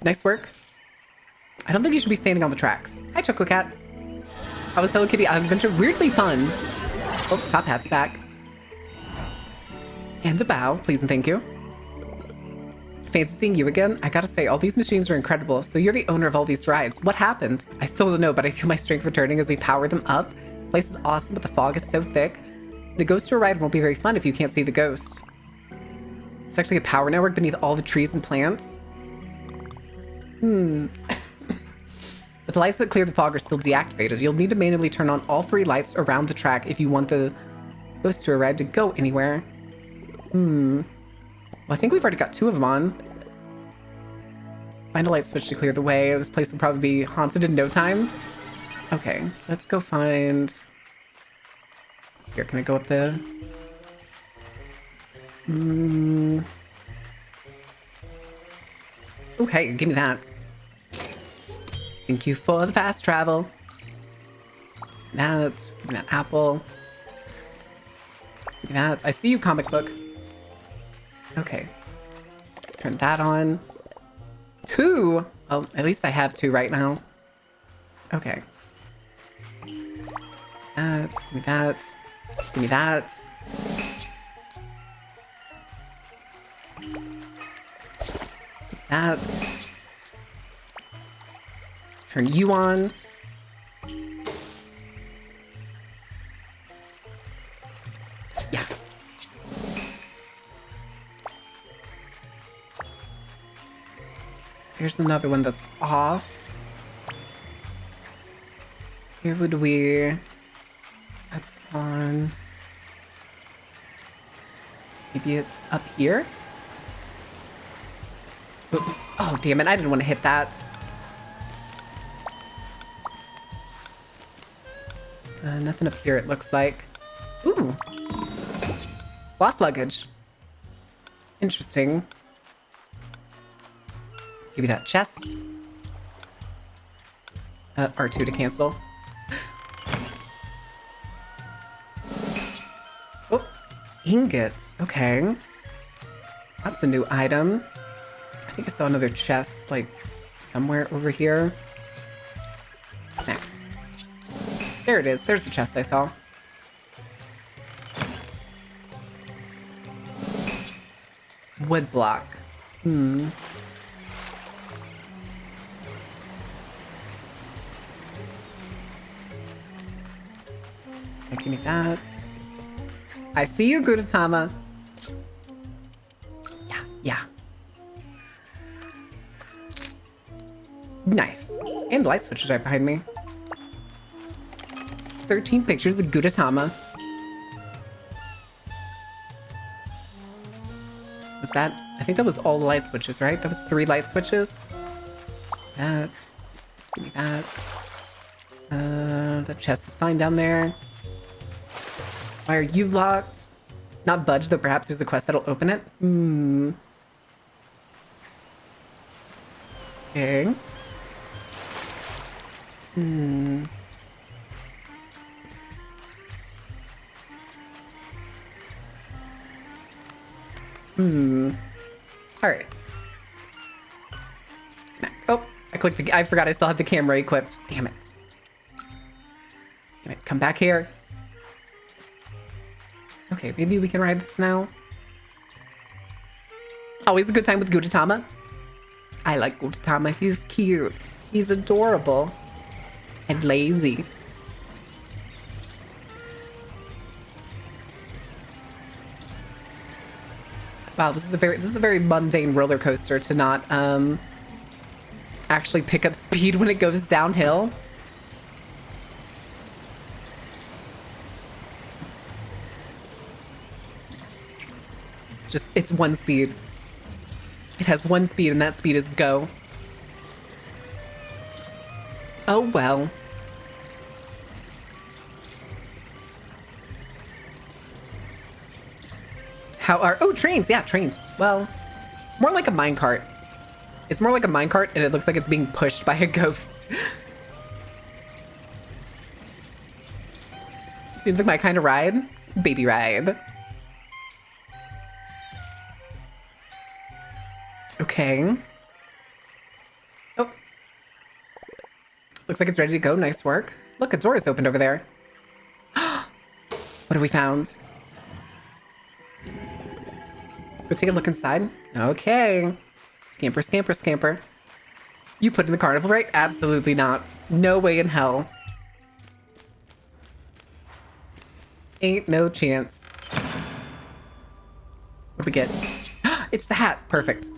[SPEAKER 1] nice work. I don't think you should be standing on the tracks. Hi, Choco Cat. How was Hello Kitty Island Adventure? Weirdly fun. Oh, Top Hat's back. And a bow, please and thank you. Fancy seeing you again. I gotta say, all these machines are incredible. So you're the owner of all these rides. What happened? I still don't know, but I feel my strength returning as we power them up. The place is awesome, but the fog is so thick. The ghost tour ride won't be very fun if you can't see the ghost. It's actually a power network beneath all the trees and plants. But the lights that clear the fog are still deactivated. You'll need to manually turn on all 3 lights around the track if you want the ghost tour ride to go anywhere. Well, I think we've already got 2 of them on. Find a light switch to clear the way. This place will probably be haunted in no time. Okay, let's go find... Here, can I go up there? Okay, give me that. Thank you for the fast travel. Give me that apple. Give me that. I see you, comic book. Okay. Turn that on. 2? Well, at least I have 2 right now. Okay. Give me that. Give me that. That. Turn you on. Yeah. Here's another one that's off. Here would we... That's on... Maybe it's up here? Oh, damn it. I didn't want to hit that. Nothing up here, it looks like. Ooh. Lost luggage. Interesting. Give me that chest. R2 to cancel. Oh, ingots. Okay. That's a new item. I think I saw another chest, like, somewhere over here. Snack. There it is. There's the chest I saw. Wood block. Hmm. I can eat that. I see you, Gudetama. Yeah, yeah. Nice. And the light switch is right behind me. 13 pictures of Gudetama. Was that? I think that was all the light switches, right? That was 3 light switches. That. Give me that. The chest is fine down there. Why are you locked? Not budge, though perhaps there's a quest that'll open it. Hmm. Okay. Hmm. Hmm. Alright. Smack. Oh, I clicked the... I forgot I still had the camera equipped. Damn it. Damn it. Come back here. Okay, maybe we can ride this now. Always a good time with Gudetama. I like Gudetama. He's cute. He's adorable. And lazy. Wow, this is a very mundane roller coaster to not actually pick up speed when it goes downhill. Just, it's one speed. It has one speed, and that speed is go. Oh well. How are... Oh, trains. Yeah, trains. Well, more like a minecart. It's more like a minecart, and it looks like it's being pushed by a ghost. Seems like my kind of ride. Baby ride. Okay. Oh. Looks like it's ready to go. Nice work. Look, a door is opened over there. What have we found? Go take a look inside. Okay. Scamper, scamper, scamper. You put in the carnival, right? Absolutely not. No way in hell. Ain't no chance. What do we get? It's the hat. Perfect.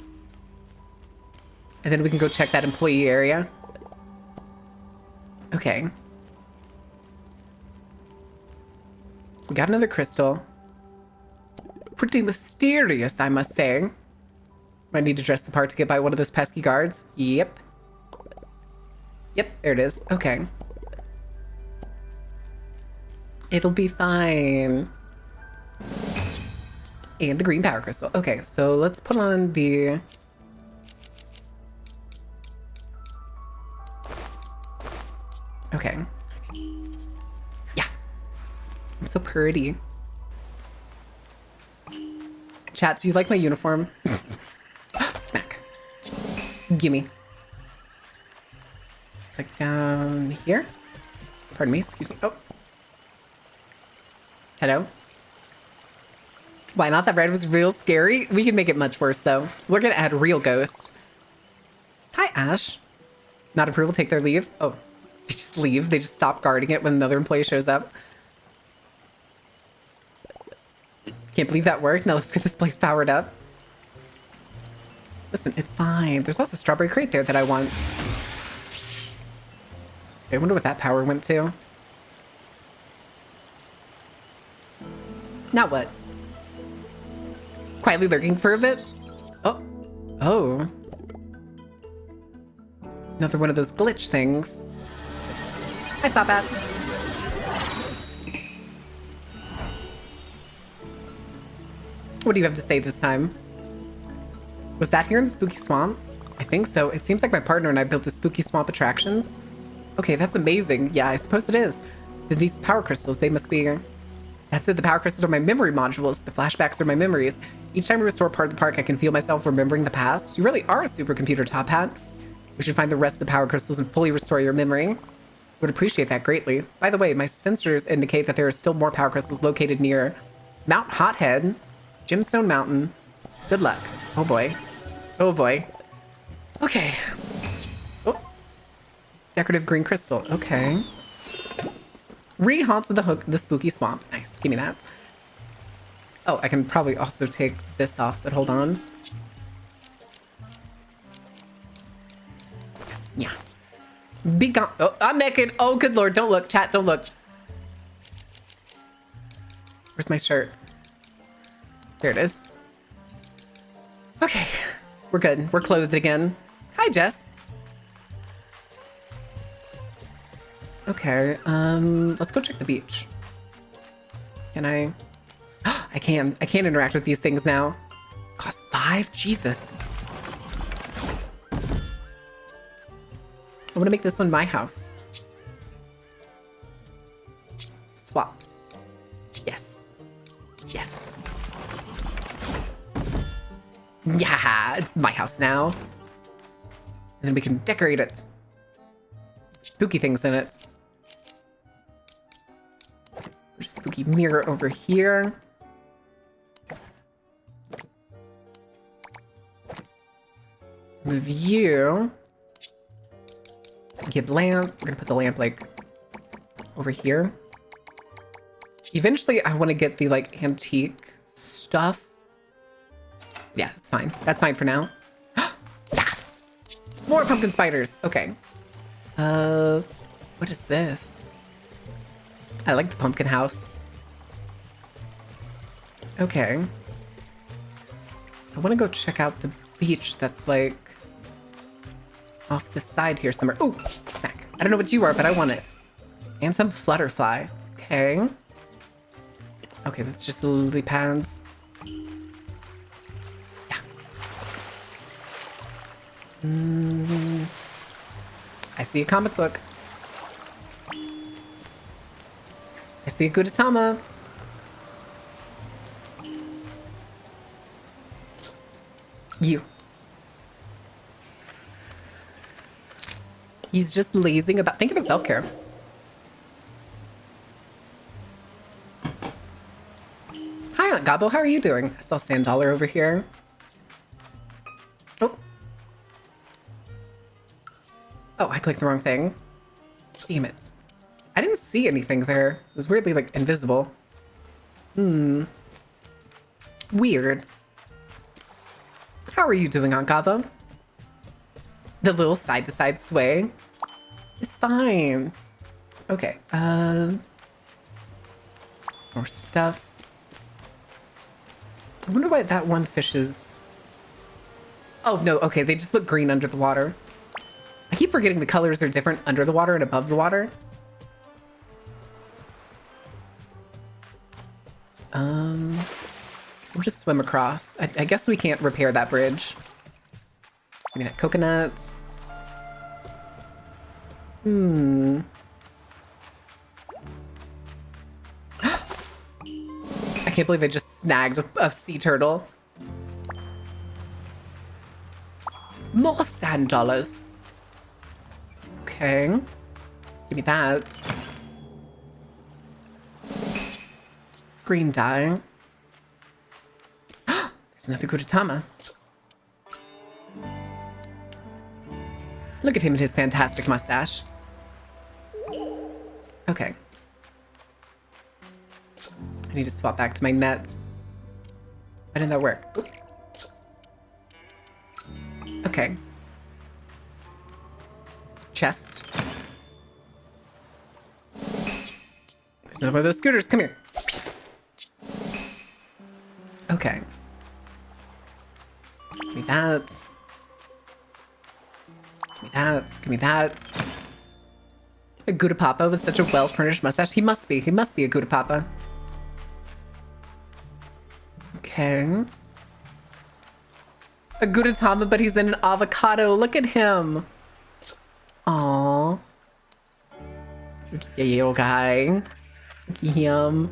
[SPEAKER 1] And then we can go check that employee area. Okay. We got another crystal. Pretty mysterious, I must say. Might need to dress the part to get by one of those pesky guards. Yep. Yep, there it is. Okay. It'll be fine. And the green power crystal. Okay, so let's put on the... Okay. Yeah. I'm so pretty. Chat, do you like my uniform? Snack. Gimme. It's like down here. Pardon me, excuse me. Oh. Hello? Why not? That red was real scary. We can make it much worse, though. We're gonna add real ghost. Hi, Ash. Not approval, take their leave. Oh, they just leave. They just stop guarding it when another employee shows up. Can't believe that worked. Now let's get this place powered up. Listen, it's fine. There's also a strawberry crate there that I want. I wonder what that power went to. Now what? Quietly lurking for a bit? Oh. Oh. Another one of those glitch things. I saw that. What do you have to say this time? Was that here in the Spooky Swamp? I think so. It seems like my partner and I built the Spooky Swamp attractions. Okay, that's amazing. Yeah, I suppose it is. Then these power crystals, they must be... That's it, the power crystals are my memory modules. The flashbacks are my memories. Each time we restore part of the park, I can feel myself remembering the past. You really are a supercomputer, Top Hat. We should find the rest of the power crystals and fully restore your memory. Would appreciate that greatly. By the way, my sensors indicate that there are still more power crystals located near Mount Hothead, Gemstone Mountain. Good luck. Oh boy. Oh boy. Okay. Oh. Decorative green crystal. Okay. Re-haunts of the hook, the spooky swamp. Nice. Give me that. Oh, I can probably also take this off, but hold on. Yeah. Be gone. Oh, I'm naked. Oh, good lord. Don't look. Chat, don't look. Where's my shirt? There it is. Okay. We're good. We're clothed again. Hi, Jess. Okay. Let's go check the beach. Can I? I can. I can't interact with these things now. Cost 5? Jesus. I want to make this one my house. Swap. Yes. Yes. Yeah, it's my house now. And then we can decorate it. Spooky things in it. There's a spooky mirror over here. Move you. Get lamp. We're gonna put the lamp like over here. Eventually I want to get the like antique stuff. Yeah, that's fine. That's fine for now. Yeah. More pumpkin spiders. Okay. What is this? I like the pumpkin house. Okay. I want to go check out the beach that's like off the side here somewhere. Oh, snack. I don't know what you are, but I want it. And some flutterfly. Okay. Okay, that's just the lily pads. Yeah. I see a comic book. I see a Gudetama. You. He's just lazing about. Think of his self-care. Hi, Aunt Gabo. How are you doing? I saw Sand Dollar over here. Oh. Oh, I clicked the wrong thing. Damn it. I didn't see anything there. It was weirdly, like, invisible. Weird. How are you doing, Aunt Gabo? The little side-to-side sway is fine. Okay, more stuff. I wonder why that one fish is... Oh, no, okay, they just look green under the water. I keep forgetting the colors are different under the water and above the water. We'll just swim across. I guess we can't repair that bridge. Give me that coconut. I can't believe I just snagged a sea turtle. More sand dollars. Okay. Give me that. Green dye. There's another Gudetama. Look at him and his fantastic mustache. Okay. I need to swap back to my net. Why didn't that work? Oop. Okay. Chest. There's another one of those scooters. Come here. Okay. Give me that. Give me that. Give me that. A Gudapapa with such a well-furnished mustache. He must be. He must be a Gudapapa. Okay. A Gudetama, but he's in an avocado. Look at him. Aww. Yeah, little guy. Yum.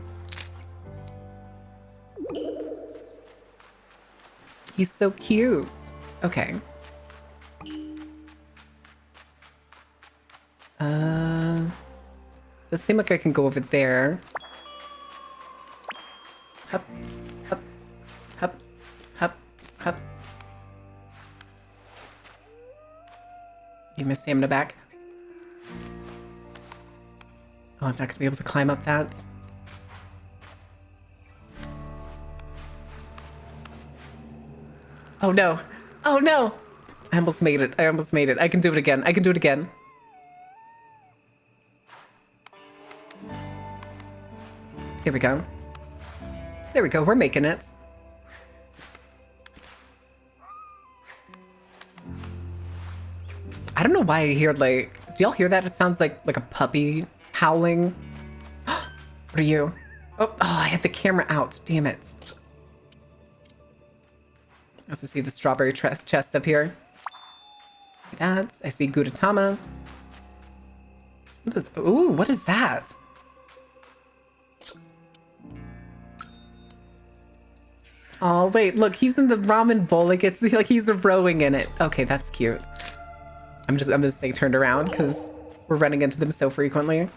[SPEAKER 1] He's so cute. Okay. Does seem like I can go over there. Hup, hup, hup, hup, hup. Give my stamina back. Oh, I'm not gonna be able to climb up that. Oh no. Oh no. I almost made it. I almost made it. I can do it again. I can do it again. Here we go. There we go. We're making it. I don't know why I hear like, do y'all hear that? It sounds like a puppy howling. What are you? Oh, I had the camera out. Damn it. I also see the strawberry chest up here. Look at that. I see Gudetama. Ooh, what is that? Oh, wait, look, he's in the ramen bowl. Like it's like he's rowing in it. Okay, that's cute. I'm just staying turned around because we're running into them so frequently.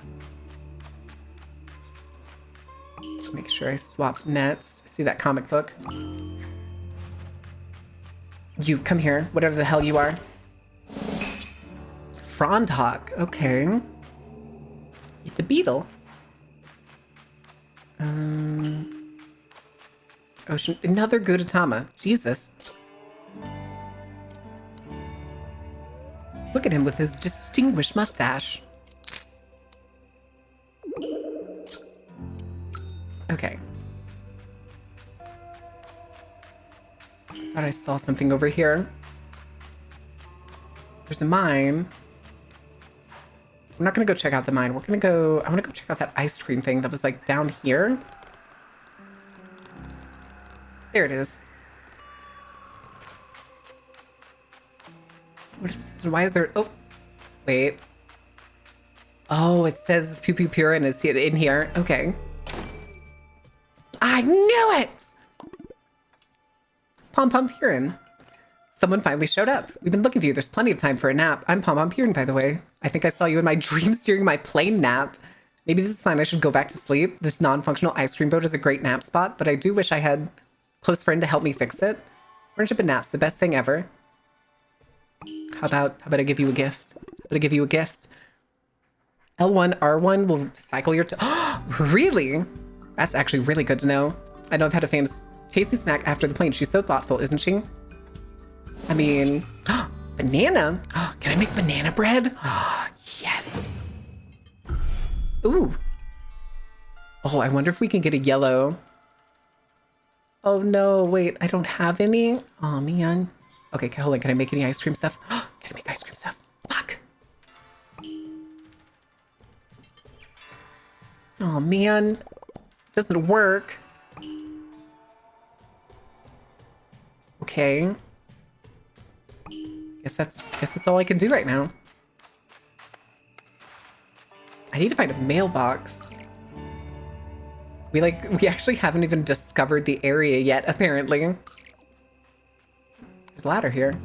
[SPEAKER 1] Make sure I swap nets. I see that comic book. You, come here, whatever the hell you are. Frondhawk, okay. It's a beetle. Ocean, another Gudetama. Jesus. Look at him with his distinguished mustache. Okay. Thought I saw something over here. There's a mine. I'm not gonna go check out the mine. I wanna go check out that ice cream thing that was like down here. There it is. What is this? Why is there... Oh, wait. Oh, it says Pew Pew Pure and is in here. Okay. I knew it! Pom Pom Purin. Someone finally showed up. We've been looking for you. There's plenty of time for a nap. I'm Pom Pom Purin, by the way. I think I saw you in my dreams during my plane nap. Maybe this is a sign I should go back to sleep. This non-functional ice cream boat is a great nap spot, but I do wish I had a close friend to help me fix it. Friendship and naps, the best thing ever. How about I give you a gift? How about I give you a gift? L1, R1 will cycle your... Really? That's actually really good to know. I know I've had a famous tasty snack after the plane. She's so thoughtful, isn't she? I mean... Banana? Can I make banana bread? Yes. Ooh. Oh, I wonder if we can get a yellow... Oh no, wait, I don't have any? Oh man. Okay, hold on, can I make any ice cream stuff? Can I make ice cream stuff? Fuck. Oh man. Doesn't work. Okay. Guess that's all I can do right now. I need to find a mailbox. We actually haven't even discovered the area yet, apparently. There's a ladder here.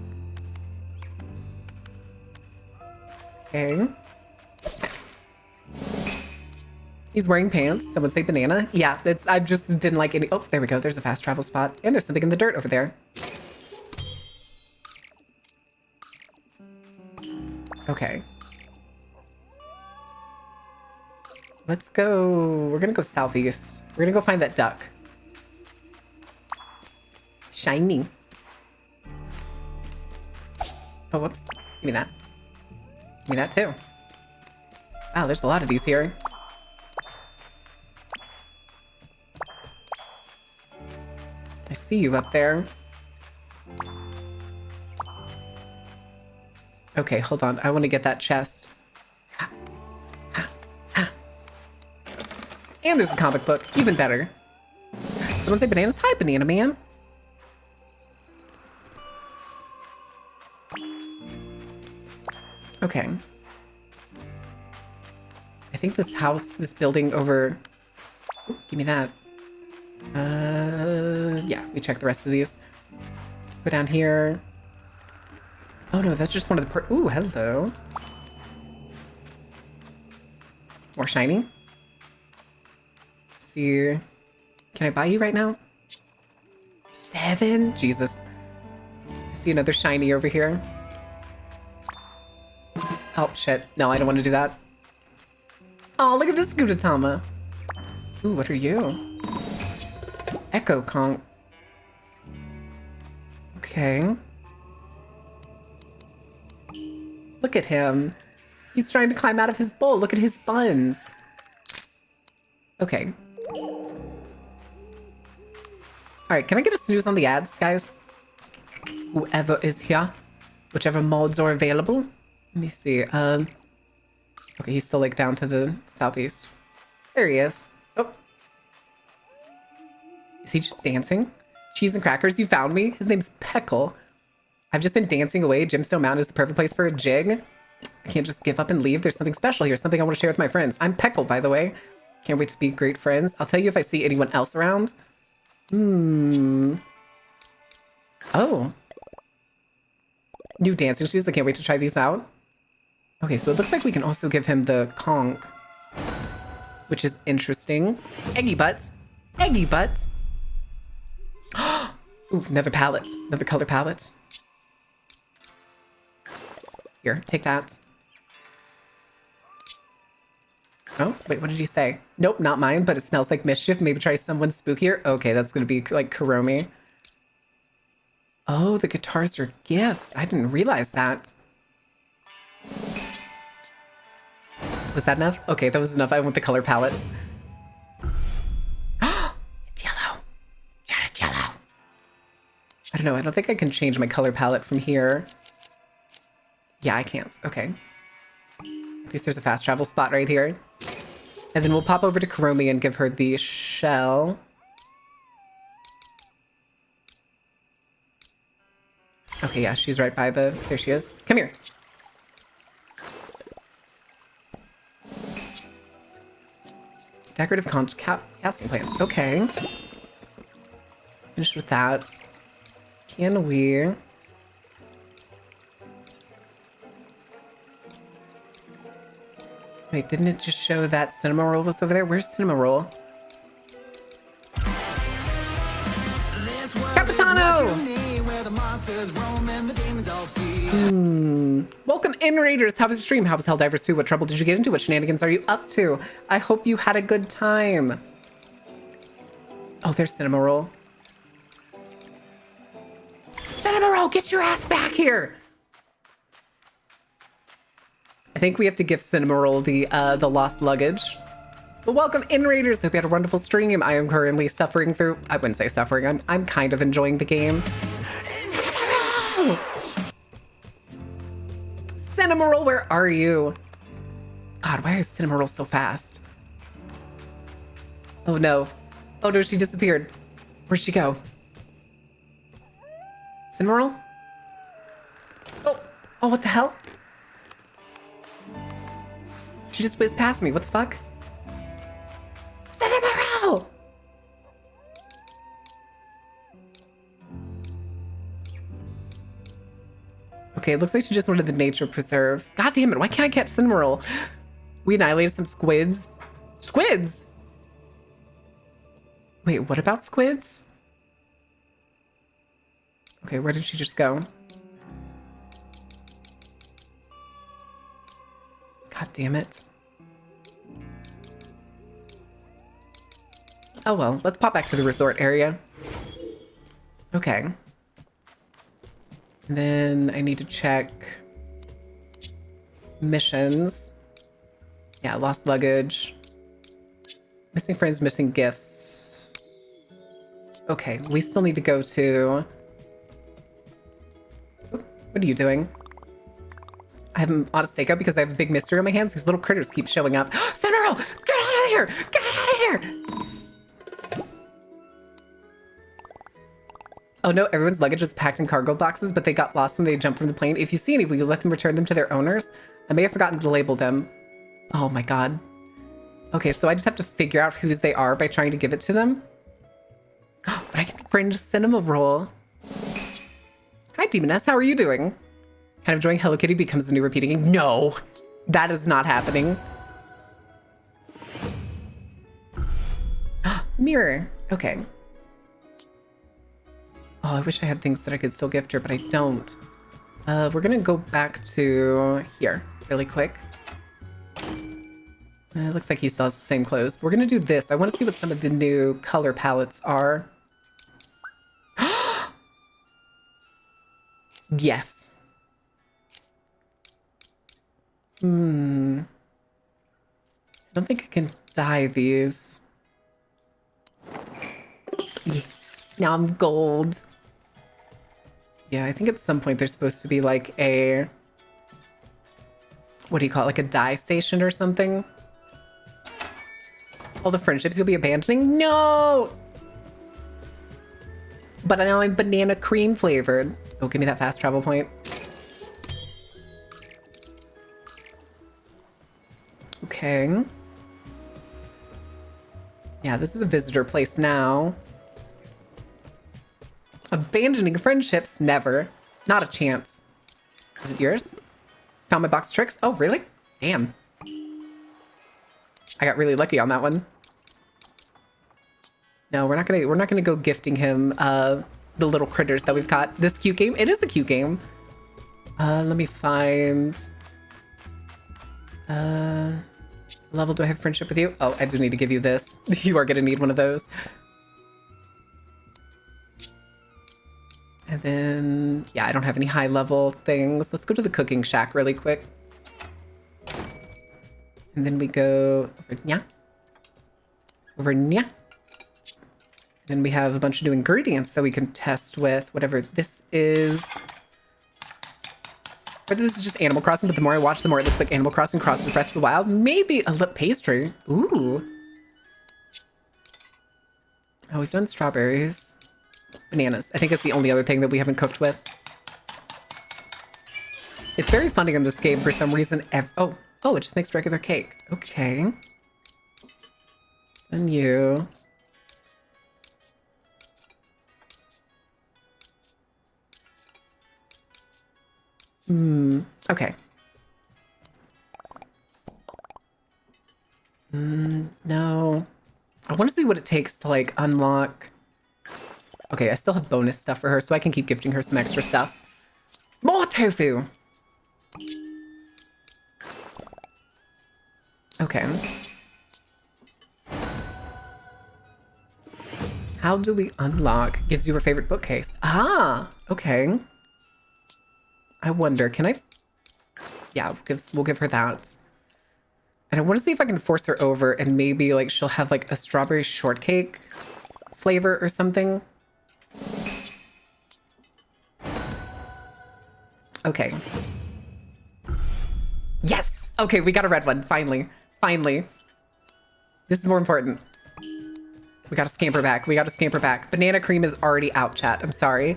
[SPEAKER 1] Okay. He's wearing pants. Someone say banana. Yeah, I just didn't like any. Oh, there we go. There's a fast travel spot. And there's something in the dirt over there. Okay. Let's go. We're gonna go southeast. We're gonna go find that duck. Shiny. Oh, whoops. Give me that. Give me that too. Wow, there's a lot of these here. I see you up there. Okay, hold on. I want to get that chest. And there's a comic book. Even better. Someone say bananas? Hi, Banana Man. Okay. I think this house, this building over... Ooh, give me that. Yeah, we check the rest of these. Go down here. Oh no, that's just one of the ooh, hello. More shiny. Let's see. Can I buy you right now? 7? Jesus. I see another shiny over here. Oh, shit. No, I don't want to do that. Oh, look at this Gudetama. Ooh, what are you? Echo Conch. Okay. Look at him. He's trying to climb out of his bowl. Look at his buns. Okay. Alright, can I get a snooze on the ads, guys? Whoever is here. Whichever mods are available. Let me see. Okay, he's still like down to the southeast. There he is. Oh. Is he just dancing? Cheese and crackers, you found me? His name's Peckle. I've just been dancing away. Gemstone Mountain is the perfect place for a jig. I can't just give up and leave. There's something special here. Something I want to share with my friends. I'm Peckle, by the way. Can't wait to be great friends. I'll tell you if I see anyone else around. Oh. New dancing shoes. I can't wait to try these out. Okay, so it looks like we can also give him the conch, which is interesting. Eggy butts. Eggy butts. Ooh, another palette. Another color palette. Here, take that. Oh, wait, what did he say? Nope, not mine, but it smells like mischief. Maybe try someone spookier. Okay, that's going to be like Kuromi. Oh, the guitars are gifts. I didn't realize that. Was that enough? Okay, that was enough. I want the color palette. It's yellow. Yeah, it's yellow. I don't know. I don't think I can change my color palette from here. Yeah, I can't. Okay. At least there's a fast travel spot right here. And then we'll pop over to Kuromi and give her the shell. Okay, yeah, she's right by the... There she is. Come here. Decorative casting plants. Okay. Finished with that. Can we... Wait, didn't it just show that Cinema Roll was over there? Where's Cinema Roll? Capitano! Welcome in, Raiders. How was your stream? How was Helldivers 2? What trouble did you get into? What shenanigans are you up to? I hope you had a good time. Oh, there's Cinema Roll. Cinema Roll, get your ass back here! I think we have to give Cinema Roll the lost luggage. But welcome in, Raiders. Hope you had a wonderful stream. I am currently suffering through... I wouldn't say suffering. I'm kind of enjoying the game. Cinema Roll! Cinema Roll, where are you? God, why is Cinema Roll so fast? Oh no. Oh no, she disappeared. Where'd she go? Cinema Roll? Oh, what the hell? She just whizzed past me. What the fuck? Cinema Roll! Okay, it looks like she just wanted the nature preserve. God damn it, why can't I catch Cinema Roll? We annihilated some squids. Squids? Wait, what about squids? Okay, where did she just go? God damn it. Oh well, let's pop back to the resort area. Okay. And then I need to check missions. Yeah, lost luggage. Missing friends, missing gifts. Okay, we still need to go to... What are you doing? I'm on a stakeout because I have a big mystery on my hands. These little critters keep showing up. Cinema! Get out of here! Get out of here! Oh no, everyone's luggage was packed in cargo boxes, but they got lost when they jumped from the plane. If you see any, will you let them return them to their owners? I may have forgotten to label them. Oh my god. Okay, so I just have to figure out whose they are by trying to give it to them. But I can fringe Cinema Roll. Hi, Demoness. How are you doing? Kind of enjoying Hello Kitty becomes the new repeating game. No, that is not happening. Mirror. Okay. Oh, I wish I had things that I could still gift her, but I don't. We're gonna go back to here really quick. It looks like he still has the same clothes. We're gonna do this. I want to see what some of the new color palettes are. Yes. I don't think I can dye these. Yeah. Now I'm gold. Yeah, I think at some point there's supposed to be like a... What do you call it? Like a dye station or something? All the friendships you'll be abandoning? No! But I know I'm banana cream flavored. Oh, give me that fast travel point. Okay. Yeah, this is a visitor place now. Abandoning friendships? Never. Not a chance. Is it yours? Found my box of tricks? Oh, really? Damn. I got really lucky on that one. No, we're not gonna go gifting him the little critters that we've got. This cute game? It is a cute game. Let me find level. Do I have friendship with you? Oh, I do need to give you this. You are gonna need one of those. And then, yeah, I don't have any high level things. Let's go to the cooking shack really quick. And then we go over nya. Over nya. Then we have a bunch of new ingredients that we can test with whatever this is. Whether this is just Animal Crossing, but the more I watch, the more it looks like Animal Crossing crossed with Breath of the Wild. Maybe a lip pastry. Ooh. Oh, we've done strawberries. Bananas. I think it's the only other thing that we haven't cooked with. It's very funny in this game for some reason. Oh, it just makes regular cake. Okay. And you. Okay. No. I want to see what it takes to, like, unlock... Okay, I still have bonus stuff for her, so I can keep gifting her some extra stuff. More tofu! Okay. How do we unlock? Gives you her favorite bookcase. Ah! Okay. I wonder, can I... Yeah, we'll give her that. And I want to see if I can force her over and maybe, like, she'll have, like, a strawberry shortcake flavor or something. Okay. Yes! Okay, we got a red one. Finally. Finally. This is more important. We gotta scamper back. We gotta scamper back. Banana cream is already out, chat. I'm sorry.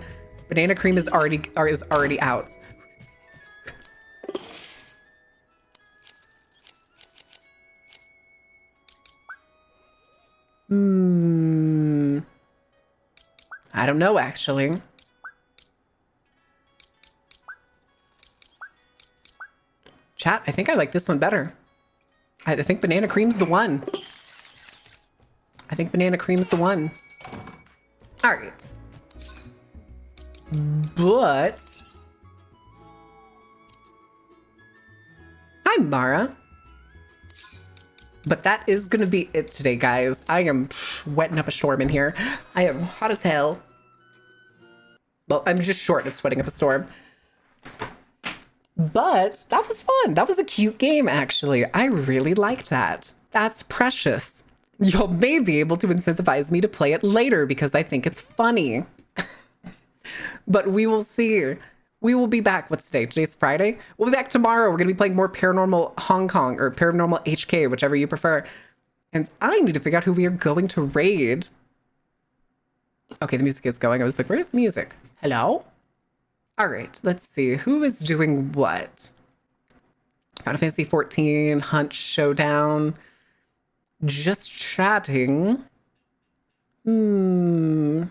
[SPEAKER 1] Banana cream is already out. I don't know, actually. Chat, I think I like this one better. I think banana cream's the one. I think banana cream's the one. All right. But... Hi, Mara. But that is going to be it today, guys. I am wetting up a storm in here. I am hot as hell. Well, I'm just short of sweating up a storm. But that was fun. That was a cute game, actually. I really liked that. That's precious. Y'all may be able to incentivize me to play it later because I think it's funny. But we will see. We will be back. What's today? Today's Friday. We'll be back tomorrow. We're going to be playing more Paranormal Hong Kong or Paranormal HK, whichever you prefer. And I need to figure out who we are going to raid. Okay, the music is going. I was like, where's the music? Hello? All right, let's see. Who is doing what? Final Fantasy 14, Hunt Showdown. Just chatting. Oh,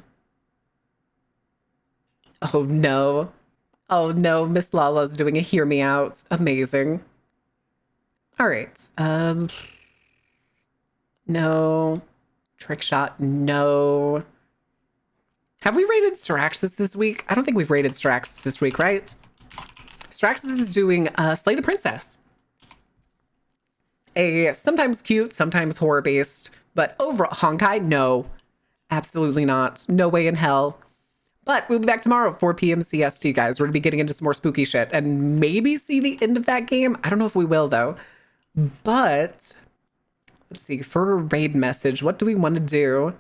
[SPEAKER 1] no. Oh, no. Miss Lala's doing a hear me out. Amazing. All right. No. Trick shot, no. Have we rated Straxus this week? I don't think we've rated Straxus this week, right? Straxus is doing Slay the Princess. A sometimes cute, sometimes horror-based, but overall, Honkai, no. Absolutely not. No way in hell. But we'll be back tomorrow at 4 p.m. CST, guys. We're going to be getting into some more spooky shit and maybe see the end of that game. I don't know if we will, though. But let's see. For a raid message, what do we want to do?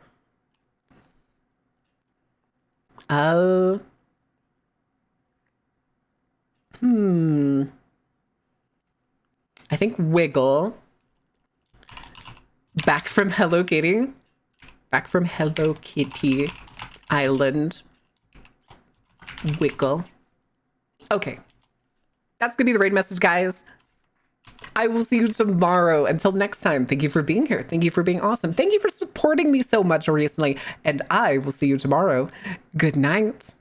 [SPEAKER 1] I think Wiggle. Back from Hello Kitty. Back from Hello Kitty Island. Wiggle. Okay. That's gonna be the raid message, guys. I will see you tomorrow. Until next time, thank you for being here. Thank you for being awesome. Thank you for supporting me so much recently. And I will see you tomorrow. Good night.